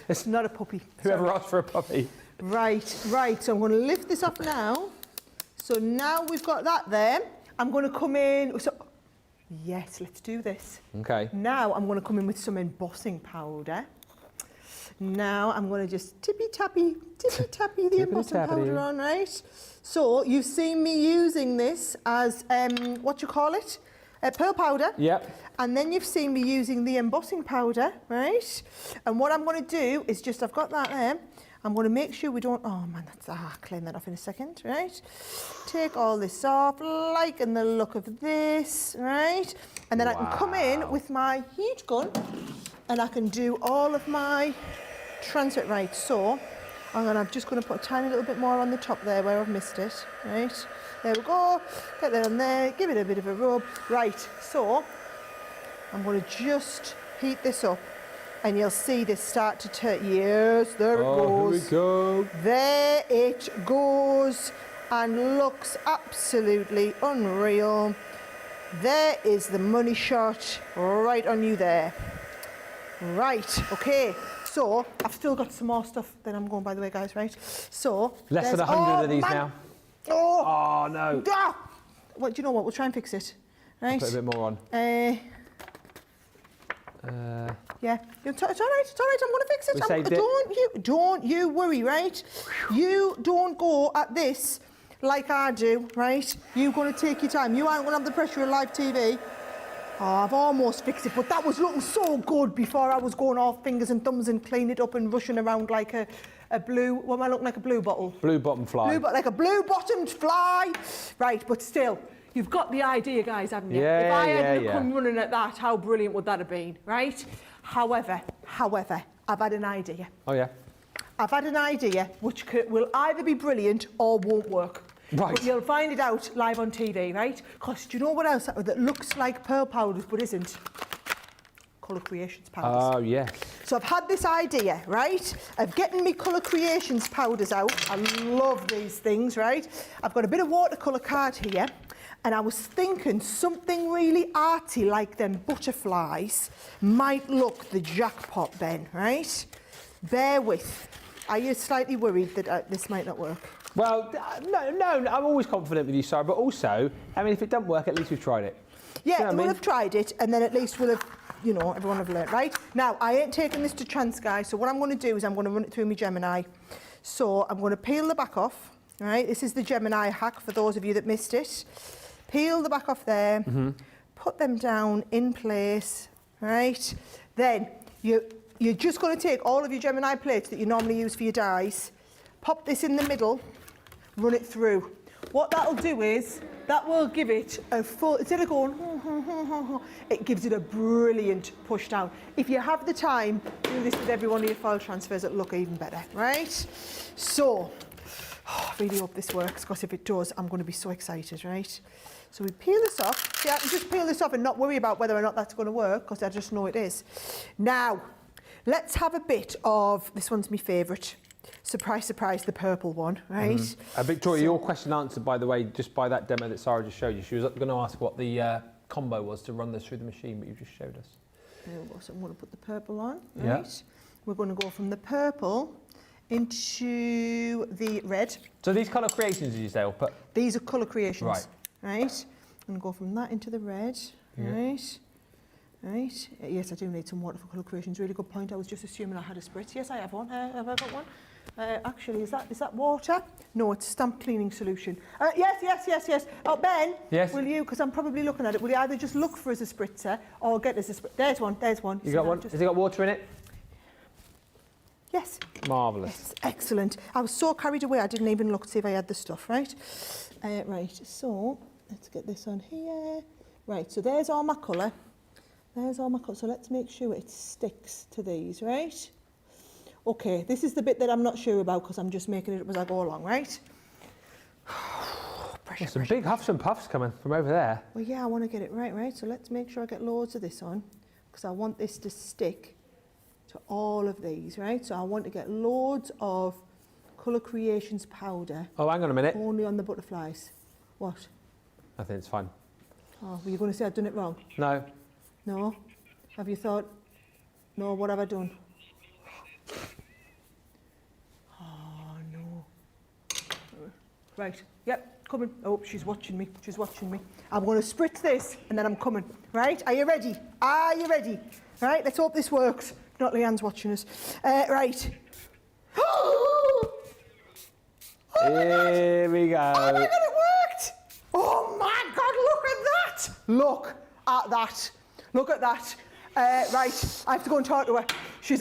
It's not a puppy. Whoever asked for a puppy. Right. So I'm going to lift this up now. So now we've got that there. I'm going to come in. So, yes, let's do this. Okay. Now I'm going to come in with some embossing powder. Now I'm going to just tippy-tappy the embossing powder on, right? So you've seen me using this as, what you call it? Pearl powder. Yep. And then you've seen me using the embossing powder, right? And what I'm going to do is just, I've got that there. I'm going to make sure we don't, oh man, clean that off in a second, right? Take all this off, liking the look of this, right? And then I can come in with my heat gun and I can do all of my transfer, right? So I'm just going to put a tiny little bit more on the top there where I've missed it, right? There we go, get that on there, give it a bit of a rub. Right, so I'm going to just heat this up and you'll see this start to turn. Yes, there it goes. Here we go. There it goes and looks absolutely unreal. There is the money shot right on you there. Right, okay. So I've still got some more stuff that I'm going, by the way, guys, right? So less than 100 of these now. Oh no. Well, do you know what? We'll try and fix it. Right. Put a bit more on. Yeah. It's all right. I'm going to fix it. We saved it. Don't you worry, right? You don't go at this like I do, right? You're going to take your time. You aren't going to have the pressure of live TV. Oh, I've almost fixed it, but that was looking so good before I was going off fingers and thumbs and clean it up and rushing around like a blue, what am I looking like, a blue bottle? Blue bottom fly. Like a blue bottomed fly. Right, but still, you've got the idea, guys, haven't you? Yeah, if I hadn't yeah. come running at that, how brilliant would that have been, right? However, I've had an idea. Oh, yeah? I've had an idea which will either be brilliant or won't work. Right. But you'll find it out live on TV, right? Because do you know what else that looks like pearl powders but isn't? Colour Creations powders. Oh, yes. So I've had this idea, right, of getting me Colour Creations powders out. I love these things, right? I've got a bit of watercolour card here, and I was thinking something really arty like them butterflies might look the jackpot then, right? Bear with. Are you slightly worried that this might not work? Well, no, I'm always confident with you, Sarah, but also, I mean, if it doesn't work, at least we've tried it. Yeah, we'll have tried it, and then at least we'll have, you know, everyone have learnt, right? Now, I ain't taking this to chance, guys, so what I'm going to do is I'm going to run it through my Gemini. So I'm going to peel the back off, right? This is the Gemini hack for those of you that missed it. Peel the back off there, put them down in place, right? Then you're just going to take all of your Gemini plates that you normally use for your dies, pop this in the middle, run it through. What that'll do is, that will give it a full, instead of going, it gives it a brilliant push down. If you have the time, do this with every one of your foil transfers, it'll look even better, right? So, I really hope this works, because if it does, I'm going to be so excited, right? So we peel this off. See, I can just peel this off and not worry about whether or not that's going to work, because I just know it is. Now, let's have a bit of, this one's my favourite. Surprise, surprise, the purple one, right? Victoria, your question answered, by the way, just by that demo that Sarah just showed you. She was going to ask what the combo was to run this through the machine, but you just showed us. So I'm going to put the purple on, Yeah. right? We're going to go from the purple into the red. So these colour creations, did you say, or put? These are colour creations. Right. Right? I'm going to go from that into the red. Yeah. Right? Right? Yes, I do need some water for colour creations. Really good point. I was just assuming I had a spritz. Yes, I have one. Have I got one? Actually, is that water? No, it's stamp cleaning solution. Yes. Oh, Ben, Yes? will you, because I'm probably looking at it, will you either just look for us a spritzer or get us a spritzer? There's one. You got one? Has it got water in it? Yes. Marvellous. Yes, excellent. I was so carried away, I didn't even look to see if I had the stuff, right? Right, so let's get this on here. Right, so there's all my colour. So let's make sure it sticks to these, right? Okay, this is the bit that I'm not sure about, because I'm just making it up as I go along, right? Pressure, Some pressure. big huffs and puffs coming from over there. Well, yeah, I want to get it right? So let's make sure I get loads of this on, because I want this to stick to all of these, right? So I want to get loads of Colour Creations powder. Oh, hang on a minute. Only on the butterflies. What? I think it's fine. Oh, were you going to say I'd done it wrong? No. No? Have you thought, no, what have I done? Oh, no. Right, yep, coming. Oh, she's watching me. I'm going to spritz this, and then I'm coming. Right, are you ready? Right, let's hope this works. If not, Leanne's watching us. Right. Here we go. Oh my God, it worked! Oh my God, look at that! Look at that. Right, I have to go and talk to her.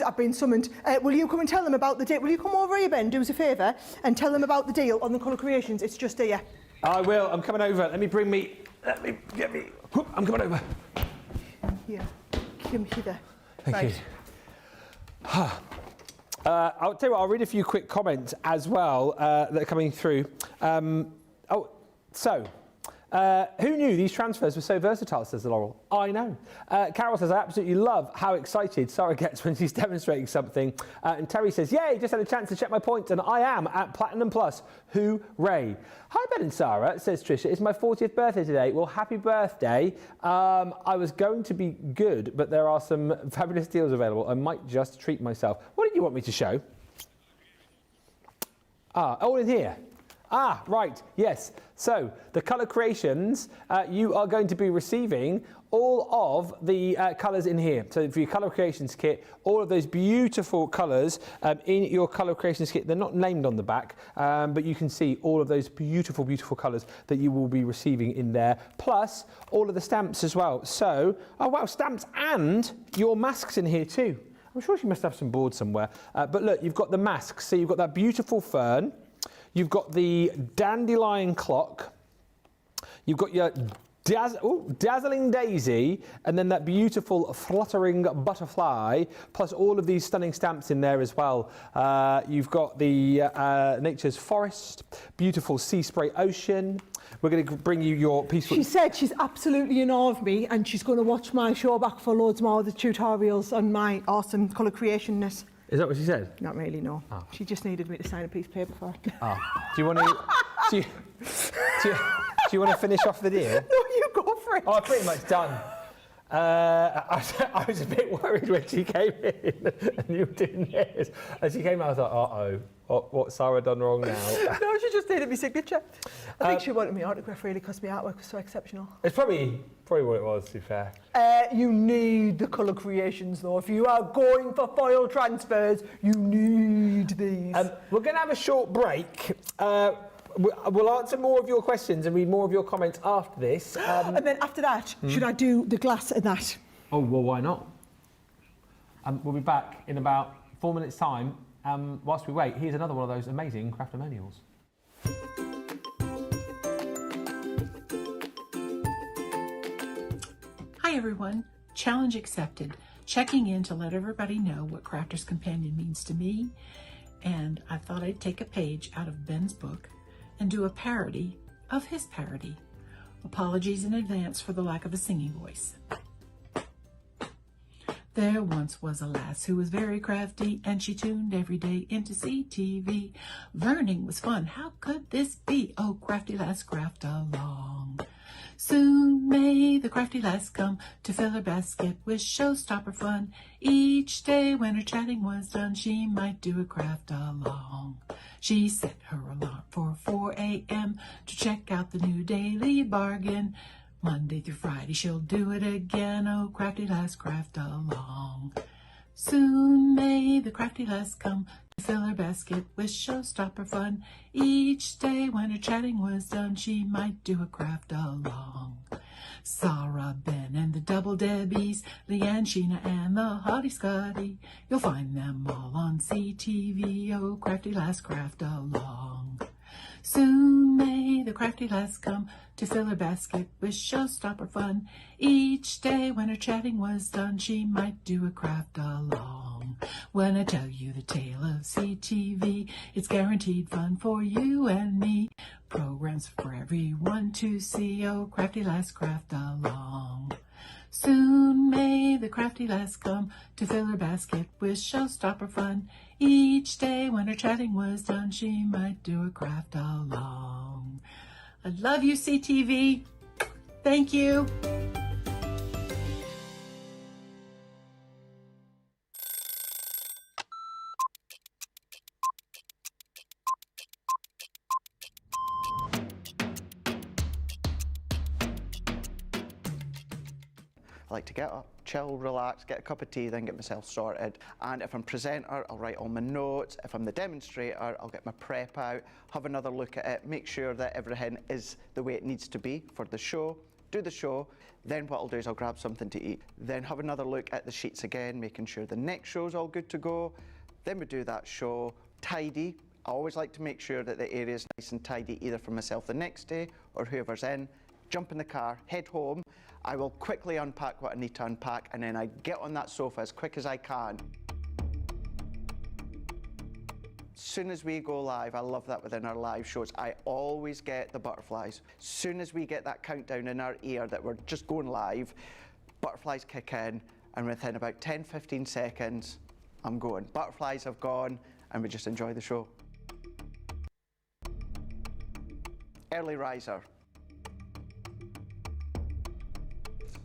I've been summoned. Will you come and tell them about the deal? Will you come over here, Ben, do us a favour, and tell them about the deal on the Colour Creations? It's just here. I will. I'm coming over. I'm coming over. Here, come hither. Thank Right. you. I'll tell you what, I'll read a few quick comments as well that are coming through. Who knew these transfers were so versatile, says Laurel. I know. Carol says, I absolutely love how excited Sarah gets when she's demonstrating something. And Terry says, yay, just had a chance to check my points and I am at Platinum Plus. Hooray. Hi, Ben and Sarah, says Tricia. It's my 40th birthday today. Well, happy birthday. I was going to be good, but there are some fabulous deals available. I might just treat myself. What did you want me to show? All in here. Right, yes. So, the Colour Creations, you are going to be receiving all of the colours in here. So, for your Colour Creations kit, all of those beautiful colours in your Colour Creations kit. They're not named on the back, but you can see all of those beautiful, beautiful colours that you will be receiving in there. Plus, all of the stamps as well. So, oh wow, stamps and your masks in here too. I'm sure she must have some boards somewhere. But look, you've got the masks. So, you've got that beautiful fern. You've got the dandelion clock, you've got your dazzling daisy, and then that beautiful fluttering butterfly, plus all of these stunning stamps in there as well. You've got the nature's forest, beautiful sea spray ocean. We're going to bring you your peaceful... She said she's absolutely in awe of me, and she's going to watch my show back for loads more of the tutorials on my awesome colour creationness. Is that what she said? Not really, no. Oh. She just needed me to sign a piece of paper for her. Oh. Do you want to... do you want to finish off the deal? No, you go for it. Oh, pretty much done. I was a bit worried when she came in and you were doing this. And she came out, I was like, uh-oh, what's Sarah done wrong now? No, she just needed my signature. I think she wanted my autograph really because my artwork was so exceptional. It's probably what it was, to be fair. You need the Colour Creations though. If you are going for foil transfers, you need these. We're going to have a short break. We'll answer more of your questions and read more of your comments after this. And then after that, should I do the glass and that? Oh, well, why not? We'll be back in about 4 minutes' time. Whilst we wait, here's another one of those amazing craftimonials. Hi everyone, challenge accepted. Checking in to let everybody know what Crafter's Companion means to me and I thought I'd take a page out of Ben's book and do a parody of his parody. Apologies in advance for the lack of a singing voice. There once was a lass who was very crafty, and she tuned every day into CTV. Learning was fun, how could this be? Oh, crafty lass, craft along. Soon may the crafty lass come to fill her basket with showstopper fun. Each day when her chatting was done, she might do a craft along. She set her alarm for 4 a.m. to check out the new daily bargain. Monday through Friday she'll do it again, oh crafty lass, craft along. Soon may the crafty lass come to fill her basket with showstopper fun. Each day when her chatting was done, she might do a craft along. Sara, Ben, and the double Debbies, Leanne, Sheena, and the Hottie Scotty, you'll find them all on CTV, oh crafty lass, craft along. Soon may the crafty lass come to fill her basket with showstopper fun. Each day when her chatting was done, she might do a craft along. When I tell you the tale of CTV, it's guaranteed fun for you and me. Programs for everyone to see, oh crafty lass, craft along. Soon may the crafty lass come to fill her basket with showstopper fun. Each day when her chatting was done, she might do a craft along. I love you, CTV. Thank you. I like to get up, chill, relax, get a cup of tea, then get myself sorted. And if I'm presenter, I'll write all my notes. If I'm the demonstrator, I'll get my prep out, have another look at it, make sure that everything is the way it needs to be for the show, do the show. Then what I'll do is I'll grab something to eat. Then have another look at the sheets again, making sure the next show's all good to go. Then we do that show, tidy. I always like to make sure that the area's nice and tidy, either for myself the next day or whoever's in. Jump in the car, head home. I will quickly unpack what I need to unpack, and then I get on that sofa as quick as I can. As soon as we go live, I love that within our live shows, I always get the butterflies. As soon as we get that countdown in our ear that we're just going live, butterflies kick in, and within about 10-15 seconds, I'm going. Butterflies have gone, and we just enjoy the show. Early riser.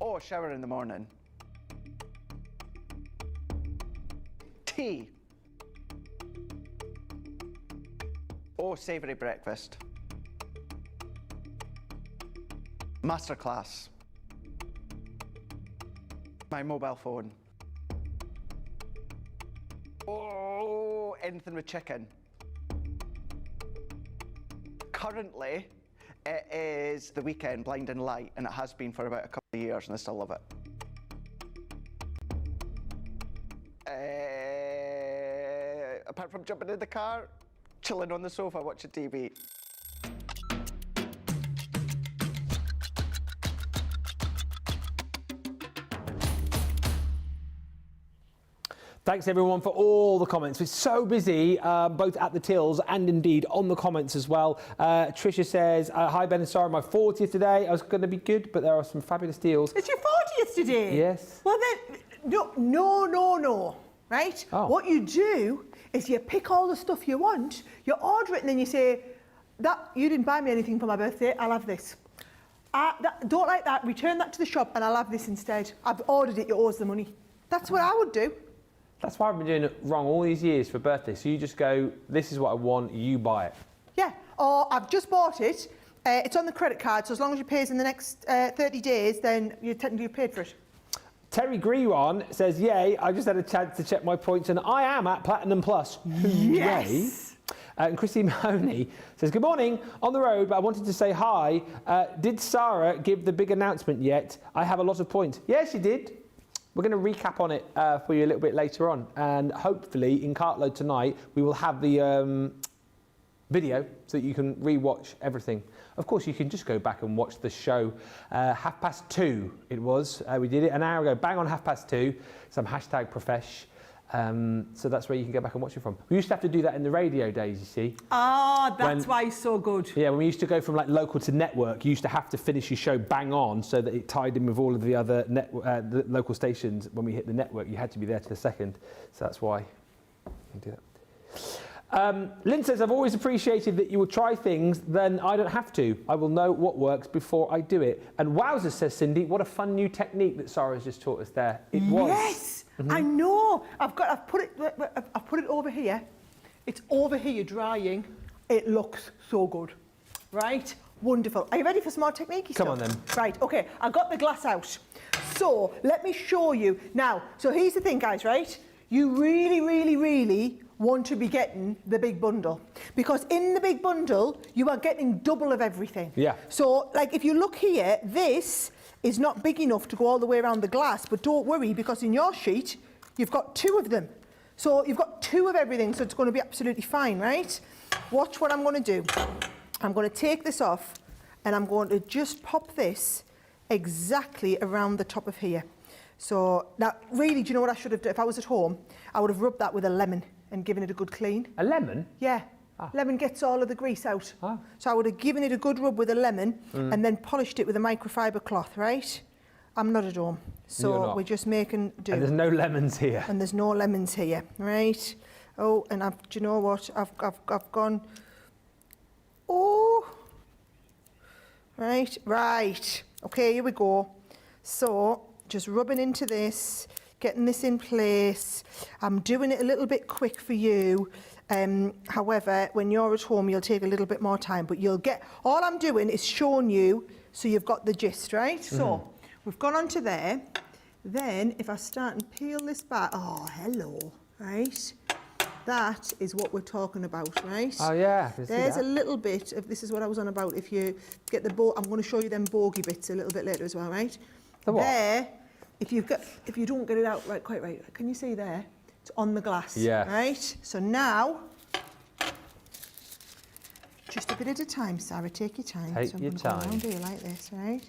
Oh, shower in the morning. Tea. Oh, savoury breakfast. Masterclass. My mobile phone. Oh, anything with chicken. Currently, it is the weekend, Blinding Light, and it has been for about a couple of years, and I still love it. Apart from jumping in the car, chilling on the sofa, watching TV. Thanks everyone for all the comments. We're so busy, both at the tills and indeed on the comments as well. Tricia says, hi Ben and Sara, my 40th today. I was going to be good, but there are some fabulous deals. It's your 40th today? Yes. Well then, no, right? Oh. What you do is you pick all the stuff you want, you order it, and then you say, "That you didn't buy me anything for my birthday, I'll have this. Don't like that, return that to the shop and I'll have this instead. I've ordered it, you owe us the money." That's what I would do. That's why I've been doing it wrong all these years for birthdays. So you just go, this is what I want, you buy it. Yeah, or I've just bought it, it's on the credit card, so as long as you pay in the next 30 days, then you technically paid for it. Terry Greewan says, yay, I just had a chance to check my points and I am at Platinum Plus. Yes! And Chrissy Mahoney says, good morning, on the road, but I wanted to say hi. Did Sara give the big announcement yet? I have a lot of points. Yes, she did. We're going to recap on it for you a little bit later on. And hopefully in Cartload tonight, we will have the video so that you can re-watch everything. Of course, you can just go back and watch the show. 2:30 it was. We did it an hour ago, bang on 2:30. Some hashtag profesh. So that's where you can go back and watch it from. We used to have to do that in the radio days, you see. Ah, that's why it's so good. Yeah, when we used to go from like local to network, you used to have to finish your show bang on so that it tied in with all of the other the local stations. When we hit the network, you had to be there to the second. So that's why you do that. Lynn says, I've always appreciated that you will try things, then I don't have to. I will know what works before I do it. And wowzers, says Cindy, what a fun new technique that Sara's just taught us there. It was. Yes, I know. I've put it over here. It's over here drying. It looks so good, right? Wonderful. Are you ready for some more technique stuff? Come on then. Right, okay, I got the glass out. So let me show you. Now, so here's the thing, guys, right? You really, really, really want to be getting the big bundle, because in the big bundle you are getting double of everything. Yeah. So like if you look here, this is not big enough to go all the way around the glass, but don't worry, because in your sheet you've got 2 of them. So you've got 2 of everything, so it's going to be absolutely fine, right? Watch what I'm going to do. I'm going to take this off and I'm going to just pop this exactly around the top of here. So now really, do you know what I should have done? If I was at home, I would have rubbed that with a lemon and given it a good clean. A lemon? Yeah. Ah. Lemon gets all of the grease out. Ah. So I would have given it a good rub with a lemon and then polished it with a microfiber cloth, right? I'm not at home, You're so not. we're just making do. And there's no lemons here. And there's no lemons here, right? Oh, and do you know what? I've gone. Oh. Right. Okay, here we go. So just rubbing into this, getting this in place. I'm doing it a little bit quick for you. However, when you're at home, you'll take a little bit more time, but you'll get, all I'm doing is showing you so you've got the gist, right? So we've gone on to there. Then if I start and peel this back, oh, hello, right? That is what we're talking about, right? Oh yeah, I can see There's that. a little bit of, this is what I was on about. If you get the I'm going to show you them bogey bits a little bit later as well, right? The what? There, if you don't get it out quite right, can you see there? It's on the glass, Yeah. right? So now, just a bit at a time, Sarah, take your time. Take so I'm your gonna go time. around here like this, right?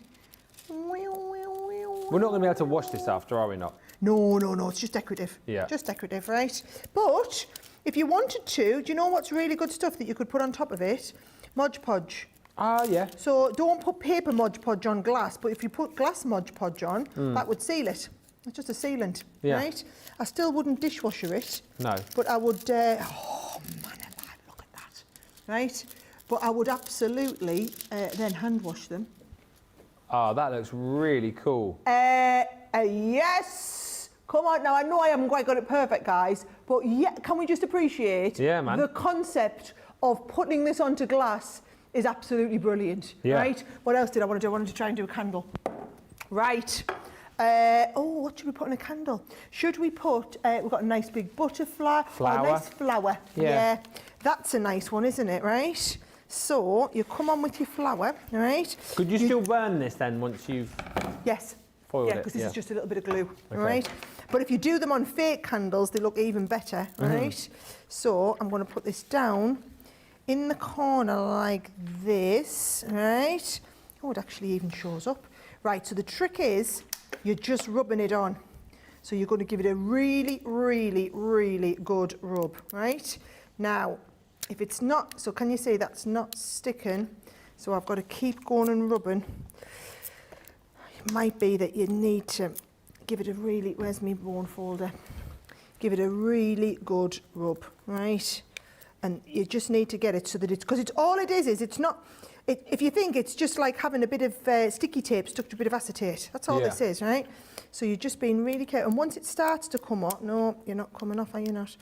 We're not going to be able to wash this after, are we not? No, it's just decorative. Yeah. Just decorative, right? But if you wanted to, do you know what's really good stuff that you could put on top of it? Mod Podge. Ah, yeah. So don't put paper Mod Podge on glass, but if you put glass Mod Podge on, that would seal it. It's just a sealant, Yeah. right? I still wouldn't dishwasher it. No. But I would, oh man alive, look at that, right? But I would absolutely then hand wash them. Ah, that looks really cool. Yes! Come on, now I know I haven't quite got it perfect, guys, but yeah, can we just appreciate Yeah, man. the concept of putting this onto glass is absolutely brilliant, Yeah. right? What else did I want to do? I wanted to try and do a candle. Right. What should we put in a candle? Should we put, we've got a nice big butterfly. Flower. A nice flower. Yeah. That's a nice one, isn't it, right? So you come on with your flower, right? Could you still burn this then once you've Yes. foiled Yeah, it? because this is just a little bit of glue, Okay. right? But if you do them on fake candles, they look even better, right? So I'm going to put this down in the corner like this, right? Oh, it actually even shows up. Right, so the trick is you're just rubbing it on. So you're going to give it a really, really, really good rub, right? Now, if it's not, so can you see that's not sticking? So I've got to keep going and rubbing. It might be that you need to give it a really, where's my bone folder? Give it a really good rub, right? And you just need to get it so that it's, because it's all it is it's not, if you think it's just like having a bit of sticky tape stuck to a bit of acetate, that's all this is, right? So you're just being really careful. And once it starts to come up, no, you're not coming off, are you not?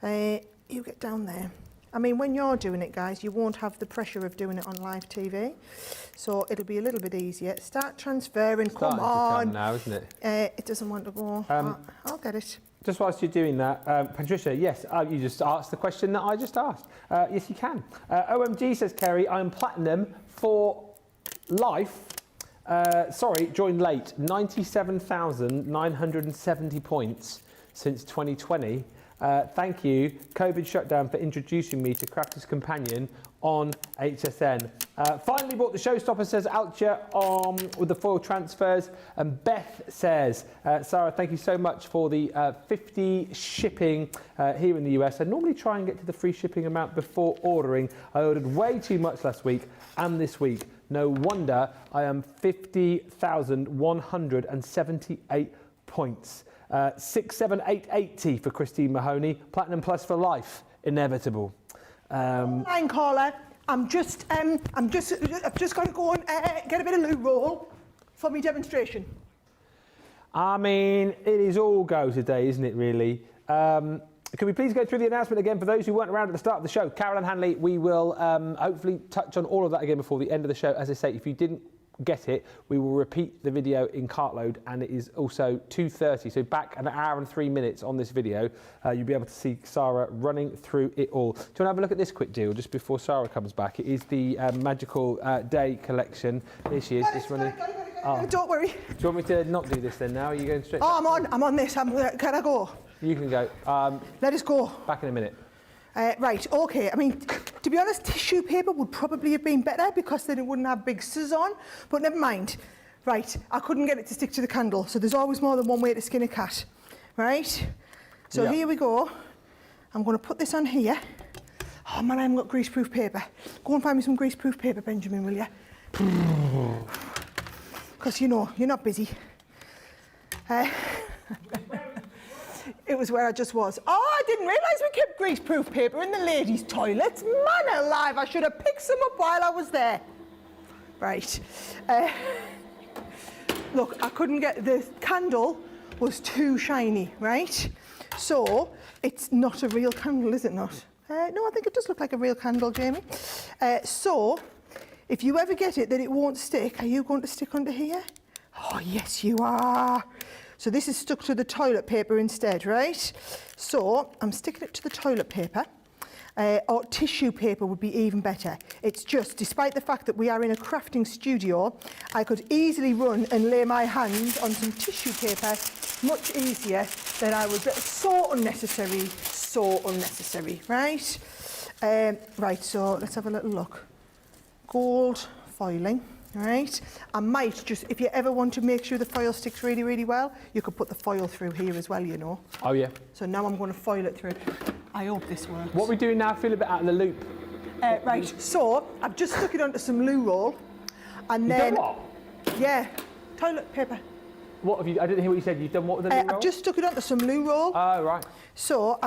You get down there. I mean, when you're doing it, guys, you won't have the pressure of doing it on live TV. So it'll be a little bit easier. Start transferring, come starting to on. come now, isn't it? It doesn't want to go. I'll get it. Just whilst you're doing that, Patricia, yes, you just asked the question that I just asked. Yes, you can. OMG, says Kerry, I'm platinum for life. Joined late. 97,970 points since 2020. Thank you, COVID shutdown, for introducing me to Crafter's Companion on HSN. Finally bought the Showstopper, says Altia, with the foil transfers. And Beth says, Sarah, thank you so much for the 50 shipping here in the US. I normally try and get to the free shipping amount before ordering. I ordered way too much last week and this week. No wonder I am 50,178 points. 67880 for Christine Mahoney. Platinum Plus for life. Inevitable. Line caller, I've just got to go and get a bit of loo roll for my demonstration. I mean, it is all go today, isn't it, really? Can we please go through the announcement again for those who weren't around at the start of the show? Carol and Hanley, we will hopefully touch on all of that again before the end of the show. As I say, if you didn't get it, we will repeat the video in Cartload, and it is also 2:30, so back an hour and 3 minutes on this video. You'll be able to see Sarah running through it all. Do you want to have a look at this quick deal just before Sarah comes back? It is the Magical Day collection. Here she is, just running. Oh. Don't worry. Do you want me to not do this then now? Are you going straight? Oh, I'm on this. Can I go? You can go. Let us go. Back in a minute. Right, okay. I mean, to be honest, tissue paper would probably have been better because then it wouldn't have big scissors on, but never mind. Right, I couldn't get it to stick to the candle, so there's always more than one way to skin a cat. Right? So Here we go. I'm going to put this on here. Oh man, I haven't got greaseproof paper. Go and find me some greaseproof paper, Benjamin, will you? Because, you know, you're not busy. It was where I just was. Oh, I didn't realise we kept greaseproof paper in the ladies' toilets. Man alive, I should have picked some up while I was there. Right. Look, I couldn't get, the candle was too shiny, right? So, it's not a real candle, is it not? No, I think it does look like a real candle, Jamie. So, if you ever get it that it won't stick, are you going to stick under here? Oh, yes, you are. So this is stuck to the toilet paper instead, right? So I'm sticking it to the toilet paper, or tissue paper would be even better. It's just, despite the fact that we are in a crafting studio, I could easily run and lay my hand on some tissue paper much easier than I would. So unnecessary, right? Right, so let's have a little look. Gold foiling. Right, I might just, if you ever want to make sure the foil sticks really, really well, you could put the foil through here as well, you know. Oh, yeah. So now I'm going to foil it through. I hope this works. What are we doing now? Feel a bit out of the loop. Right, so I've just stuck it onto some loo roll. And You've then... done what? Yeah, toilet paper. What have you, I didn't hear what you said. You've done what with the loo roll? I've just stuck it onto some loo roll. Oh, right. So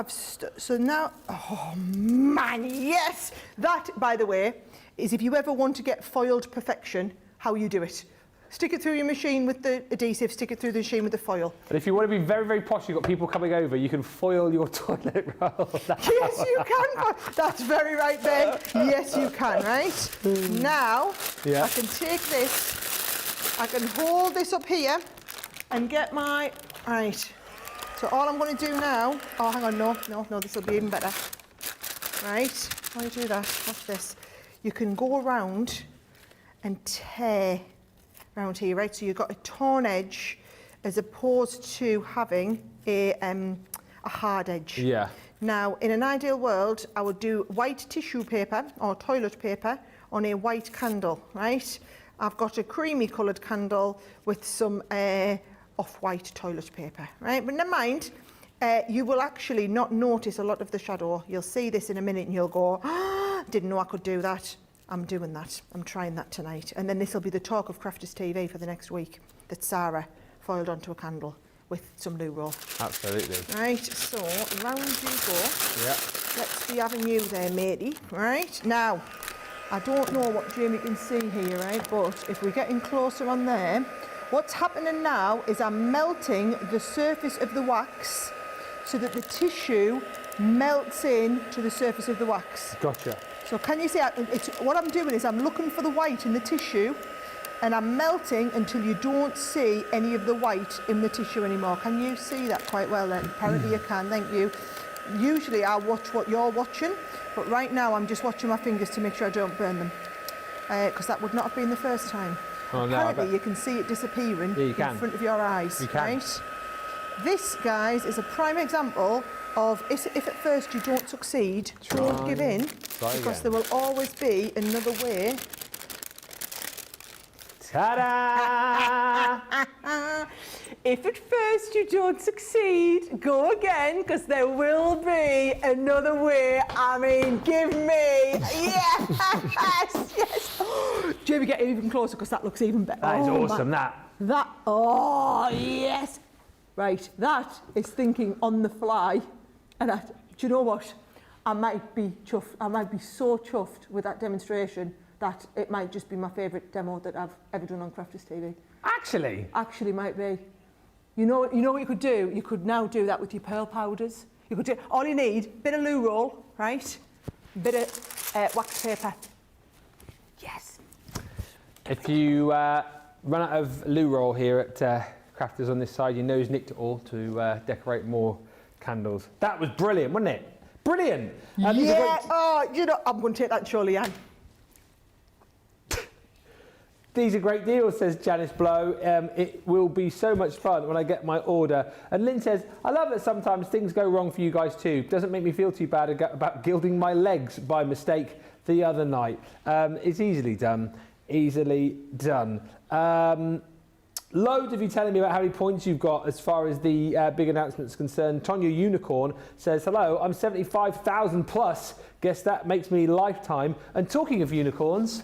so now, oh man, yes! That, by the way, is if you ever want to get foiled perfection, how you do it. Stick it through your machine with the adhesive, stick it through the machine with the foil. And if you want to be very, very posh, you've got people coming over, you can foil your toilet roll. Yes, you can. That's very right, Ben. Yes, you can, right? Now, I can take this, I can hold this up here and get my, right. So all I'm going to do now, oh, hang on, no, this will be even better. Right, why do that? Watch this. You can go around and tear around here, right? So you've got a torn edge as opposed to having a hard edge. Yeah. Now, in an ideal world, I would do white tissue paper or toilet paper on a white candle, right? I've got a creamy coloured candle with some off-white toilet paper, right? But never mind, you will actually not notice a lot of the shadow. You'll see this in a minute and you'll go, ah, didn't know I could do that. I'm doing that. I'm trying that tonight. And then this will be the talk of Crafters TV for the next week, that Sarah foiled onto a candle with some loo roll. Absolutely. Right, so round you go. Yeah. Let's be having you there, matey. Right, now, I don't know what Jamie can see here, right, but if we're getting closer on there, what's happening now is I'm melting the surface of the wax so that the tissue melts in to the surface of the wax. Gotcha. So can you see, what I'm doing is I'm looking for the white in the tissue and I'm melting until you don't see any of the white in the tissue anymore. Can you see that quite well then? Apparently you can, thank you. Usually I'll watch what you're watching, but right now I'm just watching my fingers to make sure I don't burn them. Because that would not have been the first time. Oh, no, apparently you can see it disappearing in front of your eyes. You can. Right? This, guys, is a prime example of if at first you don't succeed, don't give in, Try because again. there will always be another way. Ta-da! If at first you don't succeed, go again, because there will be another way. I mean, give me, yes, yes. Jamie, get even closer, because that looks even better. That is Oh, awesome, my- oh, yes. Right, that is thinking on the fly. And do you know what? I might be chuffed. I might be so chuffed with that demonstration that it might just be my favourite demo that I've ever done on Crafters TV. Actually, Actually might be. You know what you could do? You could now do that with your pearl powders. You could do, all you need, bit of loo roll, right? Bit of wax paper. Yes. if you run out of loo roll here at Crafters on this side, your nose nicked it all to decorate more candles. That was brilliant, wasn't it? Brilliant. These are Yeah, great- oh, you know, I'm going to take that, surely, Anne. These are great deals, says Janice Blow. It will be so much fun when I get my order. And Lynn says, I love that sometimes things go wrong for you guys too. Doesn't make me feel too bad about gilding my legs by mistake the other night. It's easily done. Easily done. Loads of you telling me about how many points you've got as far as the big announcements concerned. Tonya Unicorn says, hello, I'm 75,000 plus. Guess that makes me lifetime. And talking of unicorns...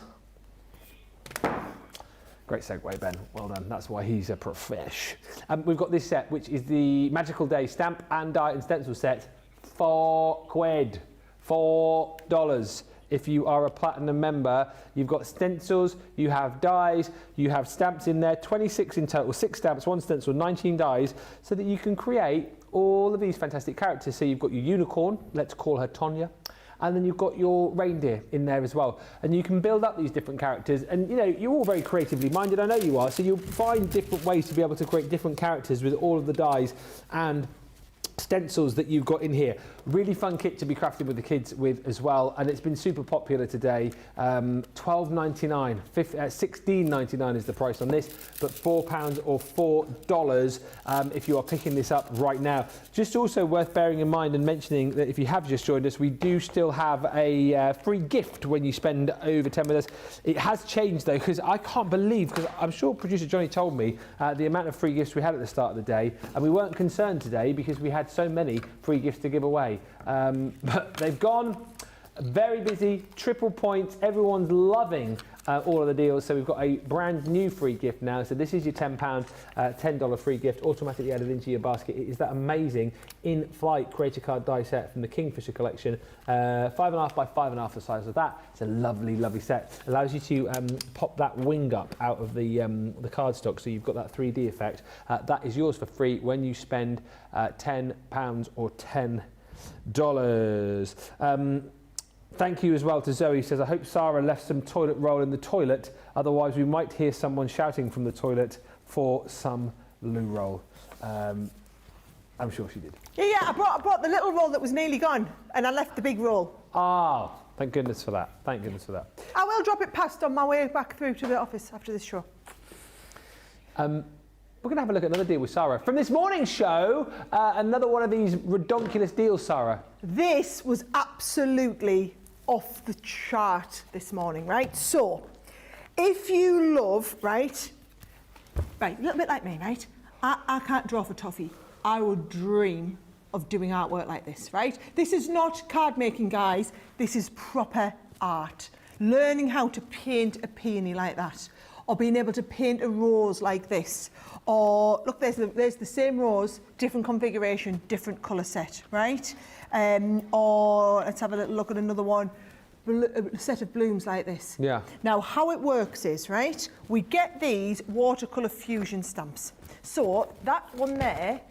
Great segue, Ben. Well done. That's why he's a profesh. We've got this set, which is the Magical Day stamp and die and stencil set. £4. $4. If you are a platinum member, you've got stencils, you have dies, you have stamps in there, 26 in total, 6 stamps, 1 stencil, 19 dies, so that you can create all of these fantastic characters. So you've got your unicorn, let's call her Tonya. And then you've got your reindeer in there as well. And you can build up these different characters. And, you know, you're all very creatively minded. I know you are. So you'll find different ways to be able to create different characters with all of the dies and stencils that you've got in here. Really fun kit to be crafted with the kids with as well. And it's been super popular today. $12.99, $16.99 is the price on this, but £4 or $4 if you are picking this up right now. Just also worth bearing in mind and mentioning that if you have just joined us, we do still have a free gift when you spend over 10 with us. It has changed though, because I can't believe, because I'm sure producer Johnny told me the amount of free gifts we had at the start of the day, and we weren't concerned today because we had so many free gifts to give away. But they've gone. Very busy, triple points. Everyone's loving all of the deals. So we've got a brand new free gift now. So this is your £10, $10 free gift automatically added into your basket. It is that amazing in-flight creator card die set from the Kingfisher collection. 5.5 by 5.5 the size of that. It's a lovely, lovely set. Allows you to pop that wing up out of the cardstock, so you've got that 3D effect. That is yours for free when you spend £10 or $10. Thank you as well to Zoe, says, I hope Sara left some toilet roll in the toilet, otherwise we might hear someone shouting from the toilet for some loo roll. I'm sure she did. Yeah, I brought the little roll that was nearly gone, and I left the big roll. Ah, thank goodness for that. Thank goodness for that. I will drop it past on my way back through to the office after this show. We're going to have a look at another deal with Sara. From this morning's show, another one of these redonkulous deals, Sara. This was absolutely off the chart this morning, right? So, if you love, right, a little bit like me, right? I can't draw for toffee. I would dream of doing artwork like this, right? This is not card making, guys. This is proper art. Learning how to paint a peony like that, or being able to paint a rose like this, or look, there's the same rose, different configuration, different colour set, right? Or let's have a little look at another one, a set of blooms like this. Yeah. Now, how it works is, right, we get these watercolour fusion stamps. So that one there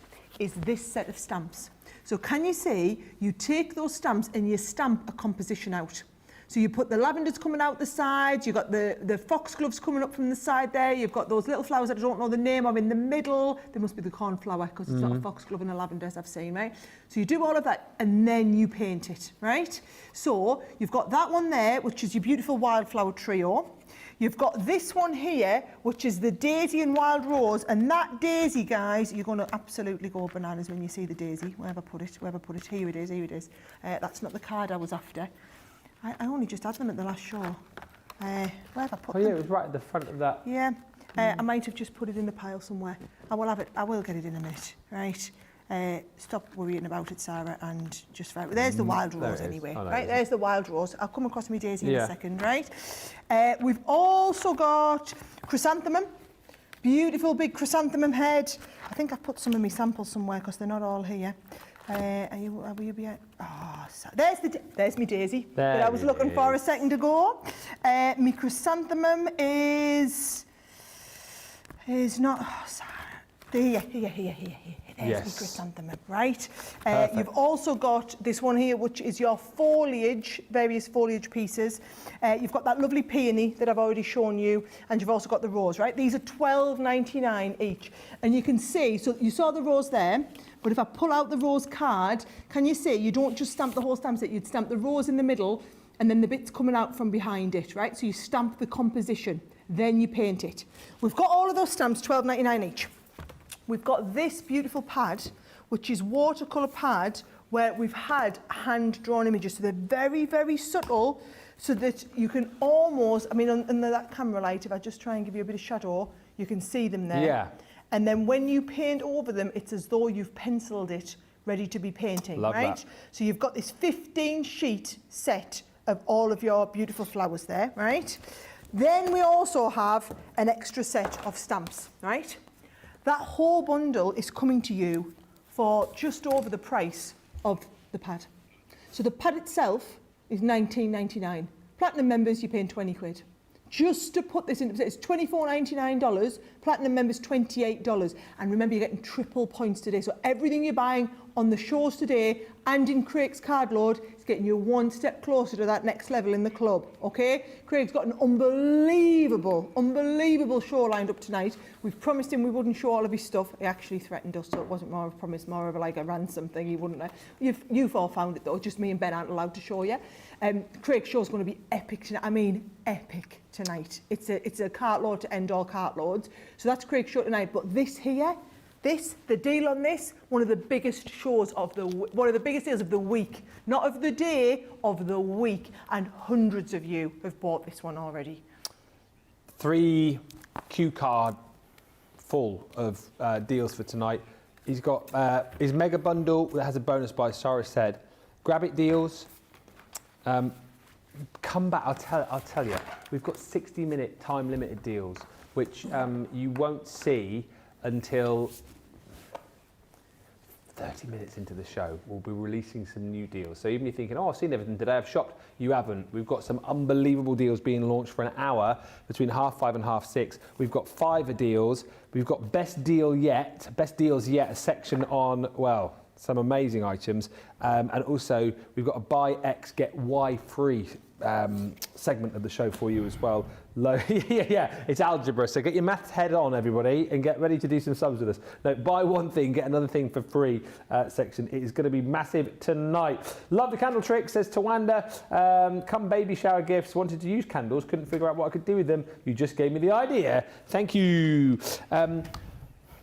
is this set of stamps. So can you see, you take those stamps and you stamp a composition out. So you put the lavenders coming out the sides, you've got the foxgloves coming up from the side there, you've got those little flowers that I don't know the name of in the middle. They must be the cornflower, because it's not a foxglove and a lavender, as I've seen, right? So you do all of that and then you paint it, right? So you've got that one there, which is your beautiful wildflower trio. You've got this one here, which is the daisy and wild rose, and that daisy, guys, you're going to absolutely go bananas when you see the daisy. Where have I put it? Here it is. That's not the card I was after. I only just had them at the last show. Where have I put them? Oh yeah, it was right at the front of that. Yeah, I might have just put it in the pile somewhere. I will have it. I will get it in a minute, right? Stop worrying about it, Sarah, and just right. There's the wild rose anyway, right? There's the wild rose. I'll come across my daisy in a second, right? We've also got chrysanthemum, beautiful big chrysanthemum head. I think I've put some of my samples somewhere because they're not all here. Will you be? There's my daisy that I was looking for a second ago. My chrysanthemum is not. Oh, Sarah. Here. There's the chrysanthemum, right? You've also got this one here, which is your foliage, various foliage pieces. You've got that lovely peony that I've already shown you, and you've also got the rose, right? These are $12.99 each. And you can see, so you saw the rose there, but if I pull out the rose card, can you see, you don't just stamp the whole stamp set, you'd stamp the rose in the middle, and then the bits coming out from behind it, right? So you stamp the composition, then you paint it. We've got all of those stamps, $12.99 each. We've got this beautiful pad, which is watercolour pad, where we've had hand-drawn images. So they're very, very subtle, so that you can almost, I mean, under that camera light, if I just try and give you a bit of shadow, you can see them there. Yeah. And then when you paint over them, it's as though you've penciled it, ready to be painting, Love right? that. So you've got this 15-sheet set of all of your beautiful flowers there, right? Then we also have an extra set of stamps, right? That whole bundle is coming to you for just over the price of the pad. So the pad itself is $19.99. Platinum members, you're paying 20 quid. Just to put this into, it's $24.99, platinum members $28. And remember, you're getting triple points today. So everything you're buying on the shows today and in Craig's card load is getting you one step closer to that next level in the club, okay? Craig's got an unbelievable show lined up tonight. We've promised him we wouldn't show all of his stuff. He actually threatened us, so it wasn't more of a promise, more of like a ransom thing. He wouldn't. You've all found it though, just me and Ben aren't allowed to show you. Craig's show's going to be epic tonight. I mean, epic tonight. It's a cart load to end all cart loads. So that's Craig's show tonight. But this here, the deal on this, one of the biggest shows of one of the biggest deals of the week, not of the day, of the week. And hundreds of you have bought this one already. 3 cue card full of deals for tonight. He's got his mega bundle that has a bonus buy. Sara said, grab it deals. Come back, I'll tell you, we've got 60-minute time limited deals, which you won't see until 30 minutes into the show. We'll be releasing some new deals. So even if you're thinking, oh, I've seen everything today, I've shopped, you haven't. We've got some unbelievable deals being launched for an hour between 5:30 and 6:30. We've got 5 deals. We've got best deals yet, a section on, well, some amazing items, and also we've got a buy X get Y free segment of the show for you as well. It's algebra, so get your maths head on, everybody, and get ready to do some subs with us. No, buy one thing, get another thing for free section. It is going to be massive tonight. Love the candle trick, says Tawanda. Come baby shower gifts. Wanted to use candles, couldn't figure out what I could do with them. You just gave me the idea. Thank you.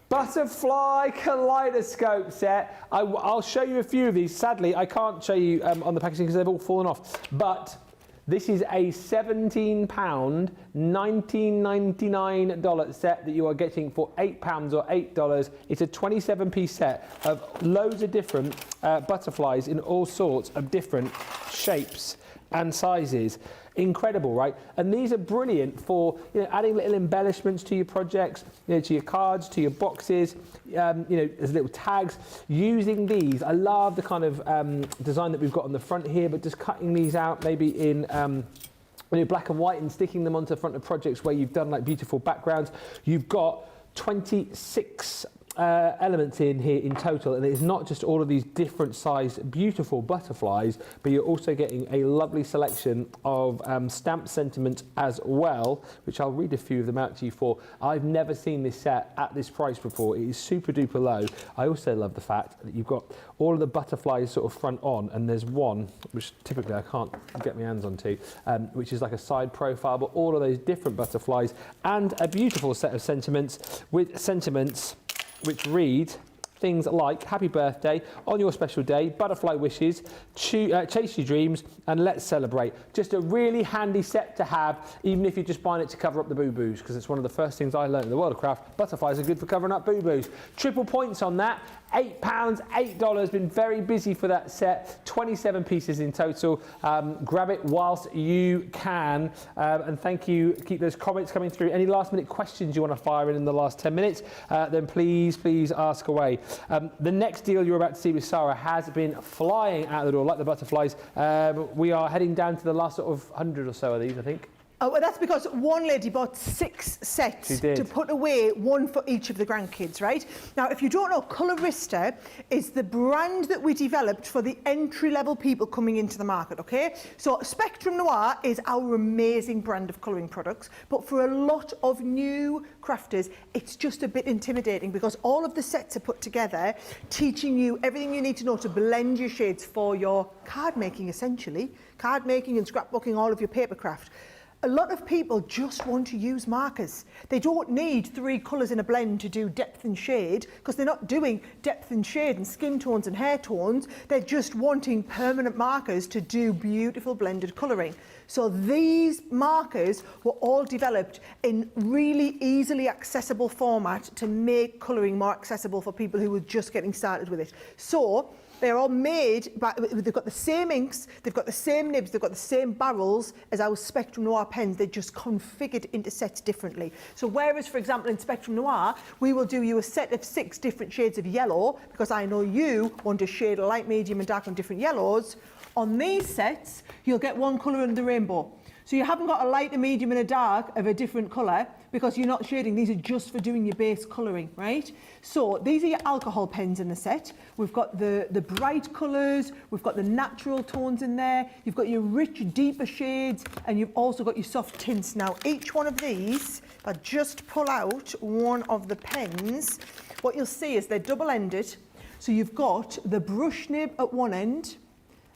Butterfly kaleidoscope set. I'll show you a few of these. Sadly, I can't show you on the packaging because they've all fallen off. But this is a £17, $19.99 set that you are getting for £8 or $8. It's a 27-piece set of loads of different butterflies in all sorts of different shapes and sizes. Incredible, right? And these are brilliant for adding little embellishments to your projects, to your cards, to your boxes, as little tags. Using these, I love the kind of design that we've got on the front here, but just cutting these out maybe in black and white and sticking them onto the front of projects where you've done like beautiful backgrounds. You've got 26 elements in here in total, and it's not just all of these different sized beautiful butterflies, but you're also getting a lovely selection of stamp sentiment as well, which I'll read a few of them out to you for. I've never seen this set at this price before. It is super duper low. I also love the fact that you've got all of the butterflies sort of front on, and there's one which typically I can't get my hands onto, which is like a side profile, but all of those different butterflies, and a beautiful set of sentiments with sentiments which read things like happy birthday, on your special day, butterfly wishes, chase your dreams, and let's celebrate. Just a really handy set to have, even if you're just buying it to cover up the boo-boos, because it's one of the first things I learned in the world of craft. Butterflies are good for covering up boo-boos. Triple points on that. £8, $8, been very busy for that set, 27 pieces in total. Grab it whilst you can, and thank you. Keep those comments coming through. Any last minute questions you want to fire in the last 10 minutes, then please ask away. The next deal you're about to see with Sara has been flying out the door like the butterflies. We are heading down to the last sort of 100 or so of these, I think. Oh, well, that's because one lady bought 6 sets to put away, one for each of the grandkids, right? Now, if you don't know, Colorista is the brand that we developed for the entry-level people coming into the market, okay? So Spectrum Noir is our amazing brand of colouring products, but for a lot of new crafters, it's just a bit intimidating because all of the sets are put together, teaching you everything you need to know to blend your shades for your card making, essentially. Card making and scrapbooking, all of your paper craft. A lot of people just want to use markers. They don't need 3 colours in a blend to do depth and shade, because they're not doing depth and shade and skin tones and hair tones. They're just wanting permanent markers to do beautiful blended colouring. So these markers were all developed in really easily accessible format to make colouring more accessible for people who were just getting started with it. So they're all made by, they've got the same inks, they've got the same nibs, they've got the same barrels as our Spectrum Noir pens. They're just configured into sets differently. So whereas, for example, in Spectrum Noir, we will do you a set of 6 different shades of yellow, because I know you want a shade of light, medium and dark on different yellows. On these sets, you'll get one colour in the rainbow. So you haven't got a light, a medium and a dark of a different colour, because you're not shading. These are just for doing your base colouring, right? So these are your alcohol pens in the set. We've got the bright colours, we've got the natural tones in there, you've got your rich, deeper shades, and you've also got your soft tints. Now, each one of these, if I just pull out one of the pens, what you'll see is they're double-ended. So you've got the brush nib at one end.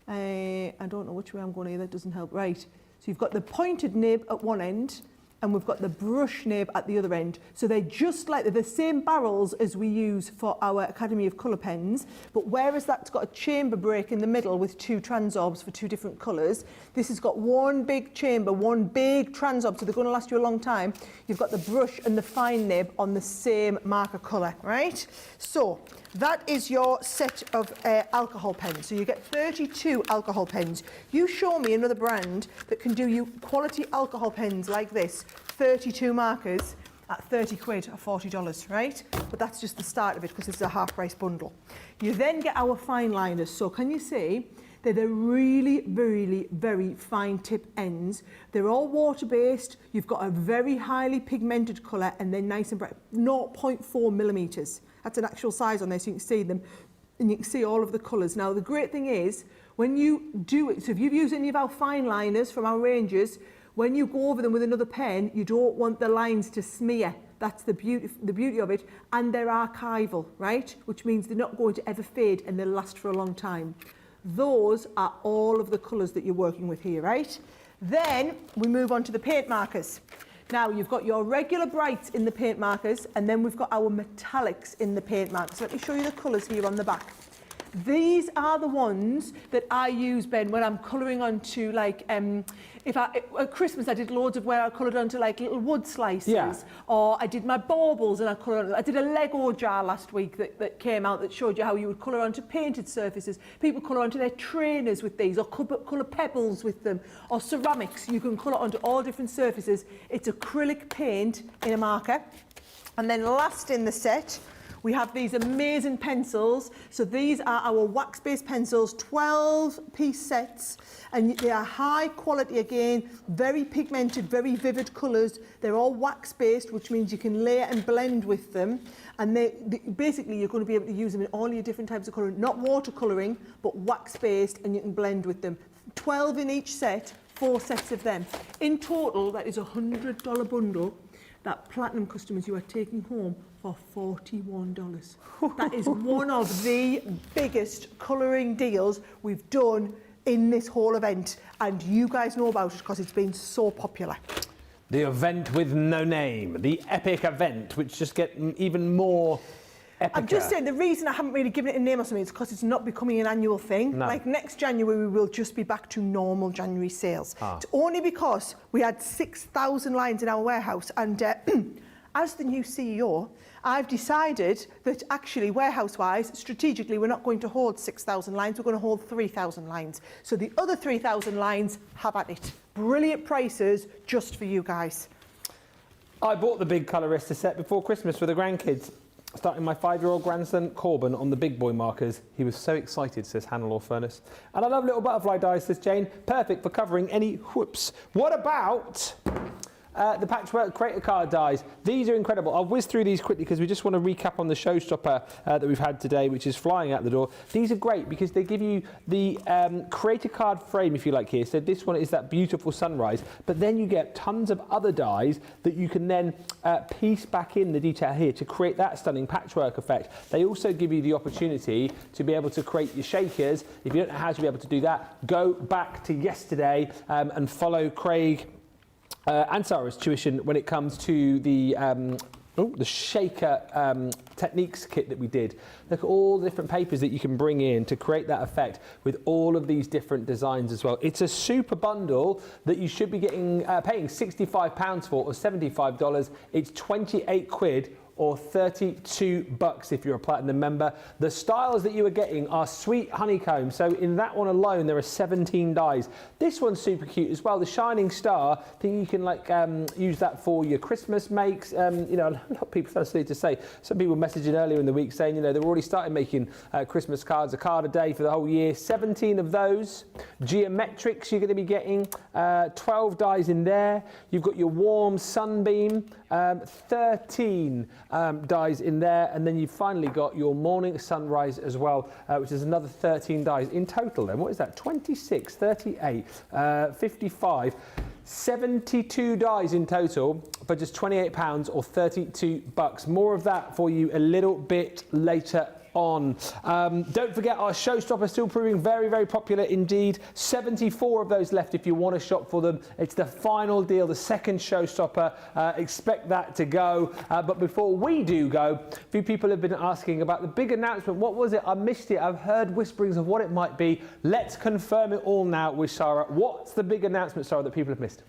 I don't know which way I'm going here, that doesn't help. Right. So you've got the pointed nib at one end, and we've got the brush nib at the other end. So they're just like, they're the same barrels as we use for our Academy of Colour pens, but whereas that's got a chamber break in the middle with 2 transorbs for 2 different colours, this has got one big chamber, one big transorb, so they're going to last you a long time. You've got the brush and the fine nib on the same marker colour, right? So that is your set of alcohol pens. So you get 32 alcohol pens. You show me another brand that can do you quality alcohol pens like this, 32 markers at 30 quid or $40, right? But that's just the start of it, because it's a half price bundle. You then get our fine liners. So can you see? They're the really, really, very fine tip ends. They're all water-based. You've got a very highly pigmented colour, and they're nice and bright. 0.4 millimetres. That's an actual size on there, so you can see them, and you can see all of the colours. Now, the great thing is, when you do it, so if you've used any of our fine liners from our ranges, when you go over them with another pen, you don't want the lines to smear. That's the beauty of it. And they're archival, right? Which means they're not going to ever fade, and they'll last for a long time. Those are all of the colours that you're working with here, right? Then we move on to the paint markers. Now, you've got your regular brights in the paint markers, and then we've got our metallics in the paint markers. Let me show you the colours here on the back. These are the ones that I use, Ben, when I'm colouring onto, like, at Christmas I did loads of where I coloured onto like little wood slices, or I did my baubles and I did a Lego jar last week that came out that showed you how you would colour onto painted surfaces. People colour onto their trainers with these, or colour pebbles with them, or ceramics. You can colour onto all different surfaces. It's acrylic paint in a marker. And then last in the set, We have these amazing pencils. So these are our wax-based pencils, 12-piece sets, and they are high quality again, very pigmented, very vivid colours. They're all wax-based, which means you can layer and blend with them. And basically, you're going to be able to use them in all your different types of colouring, not watercolouring, but wax-based, and you can blend with them. 12 in each set, 4 sets of them. In total, that is a $100 bundle that platinum customers you are taking home for $41. That is one of the biggest colouring deals we've done in this whole event, and you guys know about it because it's been so popular. The event with no name, the epic event, which just get even more epic. I'm just saying the reason I haven't really given it a name or something is because it's not becoming an annual thing. No. Like next January, we will just be back to normal January sales. It's only because we had 6,000 lines in our warehouse, and as the new CEO, I've decided that actually warehouse-wise, strategically, we're not going to hold 6,000 lines, we're going to hold 3,000 lines. So the other 3,000 lines, have at it. Brilliant prices just for you guys. I bought the big Colorista set before Christmas for the grandkids. Starting my 5-year-old grandson, Corbin, on the big boy markers. He was so excited, says Hannah Furness. And I love little butterfly dies, says Jane. Perfect for covering any whoops. What about the patchwork creator card dies? These are incredible. I'll whiz through these quickly because we just want to recap on the showstopper that we've had today, which is flying out the door. These are great because they give you the creator card frame, if you like, here. So this one is that beautiful sunrise, but then you get tons of other dies that you can then piece back in the detail here to create that stunning patchwork effect. They also give you the opportunity to be able to create your shakers. If you don't know how to be able to do that, go back to yesterday and follow Craig and Sara's tuition when it comes to the shaker techniques kit that we did. Look at all the different papers that you can bring in to create that effect with all of these different designs as well. It's a super bundle that you should be getting paying £65 for, or $75. It's 28 quid. Or $32 if you're a platinum member. The styles that you are getting are sweet honeycomb. So in that one alone, there are 17 dies. This one's super cute as well. The shining star, I think you can like use that for your Christmas makes. You know, a lot of people, that's silly to say. Some people messaging earlier in the week saying, you know, they've already started making Christmas cards, a card a day for the whole year. 17 of those. Geometrics you're going to be getting. 12 dies in there. You've got your warm sunbeam. 13 dies in there, and then you've finally got your morning sunrise as well, which is another 13 dies in total. Then what is that? 26, 38, 55, 72 dies in total for just £28 or $32. More of that for you a little bit later on. Don't forget, our showstopper is still proving very, very popular indeed. 74 of those left if you want to shop for them. It's the final deal, the second showstopper. Expect that to go. But before we do go, a few people have been asking about the big announcement. What was it? I missed it. I've heard whisperings of what it might be. Let's confirm it all now with Sara. What's the big announcement, Sara, that people have missed?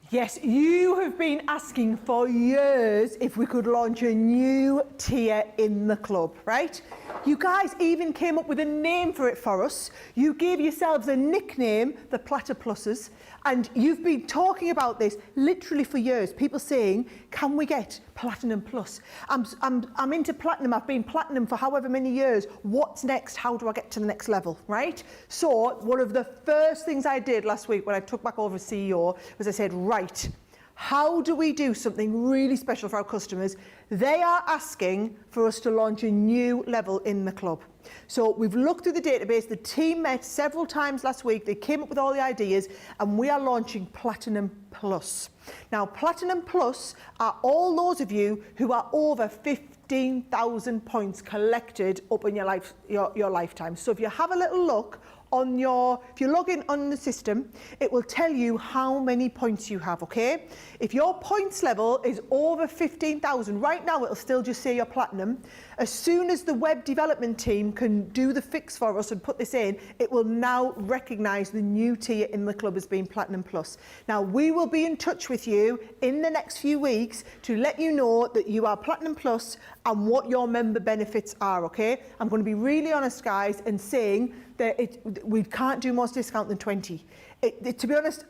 Yes, you have been asking for years if we could launch a new tier in the club, right? You guys even came up with a name for it for us. You gave yourselves a nickname, the Platypuses, and you've been talking about this literally for years. People saying, can we get Platinum Plus? I'm into platinum. I've been platinum for however many years. What's next? How do I get to the next level, right? So one of the first things I did last week when I took back over as CEO was I said, right, how do we do something really special for our customers? They are asking for us to launch a new level in the club. So we've looked through the database. The team met several times last week. They came up with all the ideas, and we are launching Platinum Plus. Now, Platinum Plus are all those of you who are over 15,000 points collected up in your lifetime. So if you have a little look on if you log in on the system, it will tell you how many points you have, okay? If your points level is over 15,000, right now it'll still just say you're platinum. As soon as the web development team can do the fix for us and put this in, it will now recognise the new tier in the club as being Platinum Plus. Now, we will be in touch with you in the next few weeks to let you know that you are Platinum Plus and what your member benefits are, okay? I'm going to be really honest, guys, and saying that we can't do more discount than 20. To be honest,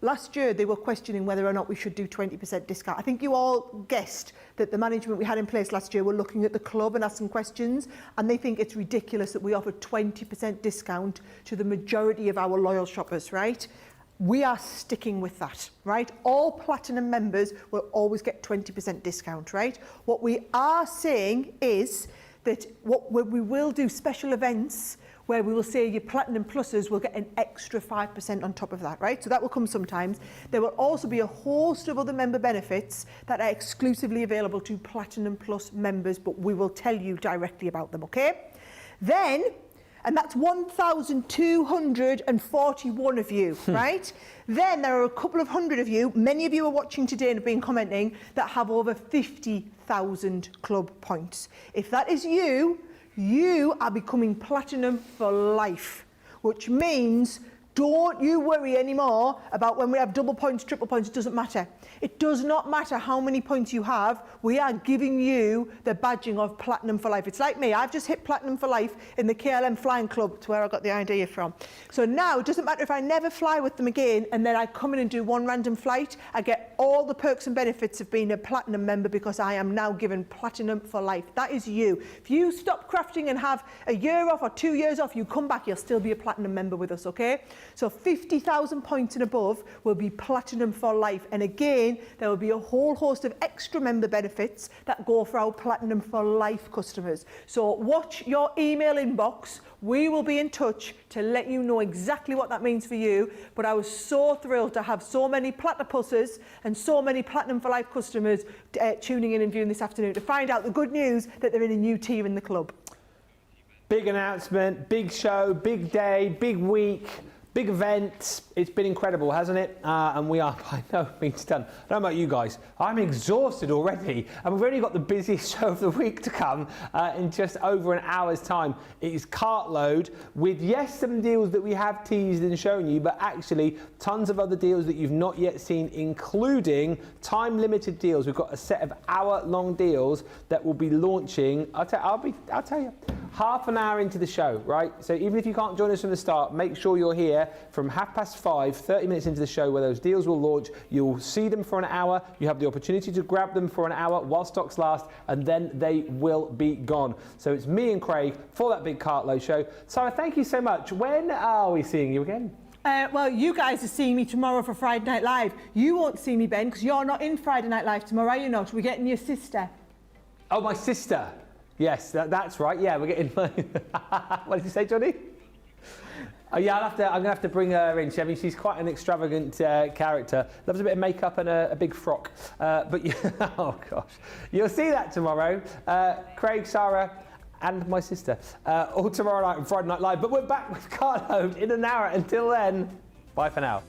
Last year, they were questioning whether or not we should do 20% discount. I think you all guessed that the management we had in place last year were looking at the club and asking questions, and they think it's ridiculous that we offer 20% discount to the majority of our loyal shoppers, right? We are sticking with that, right? All Platinum members will always get 20% discount, right? What we are saying is that we will do special events where we will say your Platinum Pluses will get an extra 5% on top of that, right? So that will come sometimes. There will also be a host of other member benefits that are exclusively available to Platinum Plus members, but we will tell you directly about them, okay? Then, and that's 1,241 of you, right? Then there are a couple of hundred of you, many of you are watching today and have been commenting, that have over 50,000 club points. If that is you, you are becoming Platinum for life, which means don't you worry anymore about when we have double points, triple points, it doesn't matter. It does not matter how many points you have, we are giving you the badging of Platinum for life. It's like me, I've just hit Platinum for life in the KLM Flying Club, it's where I got the idea from. So now, it doesn't matter if I never fly with them again and then I come in and do one random flight, I get all the perks and benefits of being a Platinum member because I am now given Platinum for life. That is you. If you stop crafting and have a year off or 2 years off, you come back, you'll still be a Platinum member with us, okay? So 50,000 points and above will be Platinum for life. And again, there will be a whole host of extra member benefits that go for our Platinum for life customers. So watch your email inbox. We will be in touch to let you know exactly what that means for you. But I was so thrilled to have so many Platypuses and so many Platinum for life customers tuning in and viewing this afternoon to find out the good news that they're in a new tier in the club. Big announcement, big show, big day, big week. Big event. It's been incredible, hasn't it? And we are by no means done. I don't know about you guys. I'm exhausted already, and we've only got the busiest show of the week to come in just over an hour's time. It is cartload with, yes, some deals that we have teased and shown you, but actually tons of other deals that you've not yet seen, including time-limited deals. We've got a set of hour-long deals that will be launching. I'll tell you. Half an hour into the show, right? So even if you can't join us from the start, make sure you're here from 5:30, 30 minutes into the show where those deals will launch. You'll see them for an hour. You have the opportunity to grab them for an hour while stocks last, and then they will be gone. So it's me and Craig for that big cartload show. Sara, thank you so much. When are we seeing you again? Well, you guys are seeing me tomorrow for Friday Night Live. You won't see me, Ben, because you're not in Friday Night Live tomorrow, are you not? We're getting your sister. Oh, my sister. Yes, that's right. Yeah, we're getting. What did you say, Johnny? Oh, yeah, I'm going to have to bring her in. I mean, she's quite an extravagant character. Loves a bit of makeup and a big frock. But oh gosh, you'll see that tomorrow. Craig, Sara, and my sister, all tomorrow night on Friday Night Live. But we're back with Cartload in an hour. Until then, bye for now.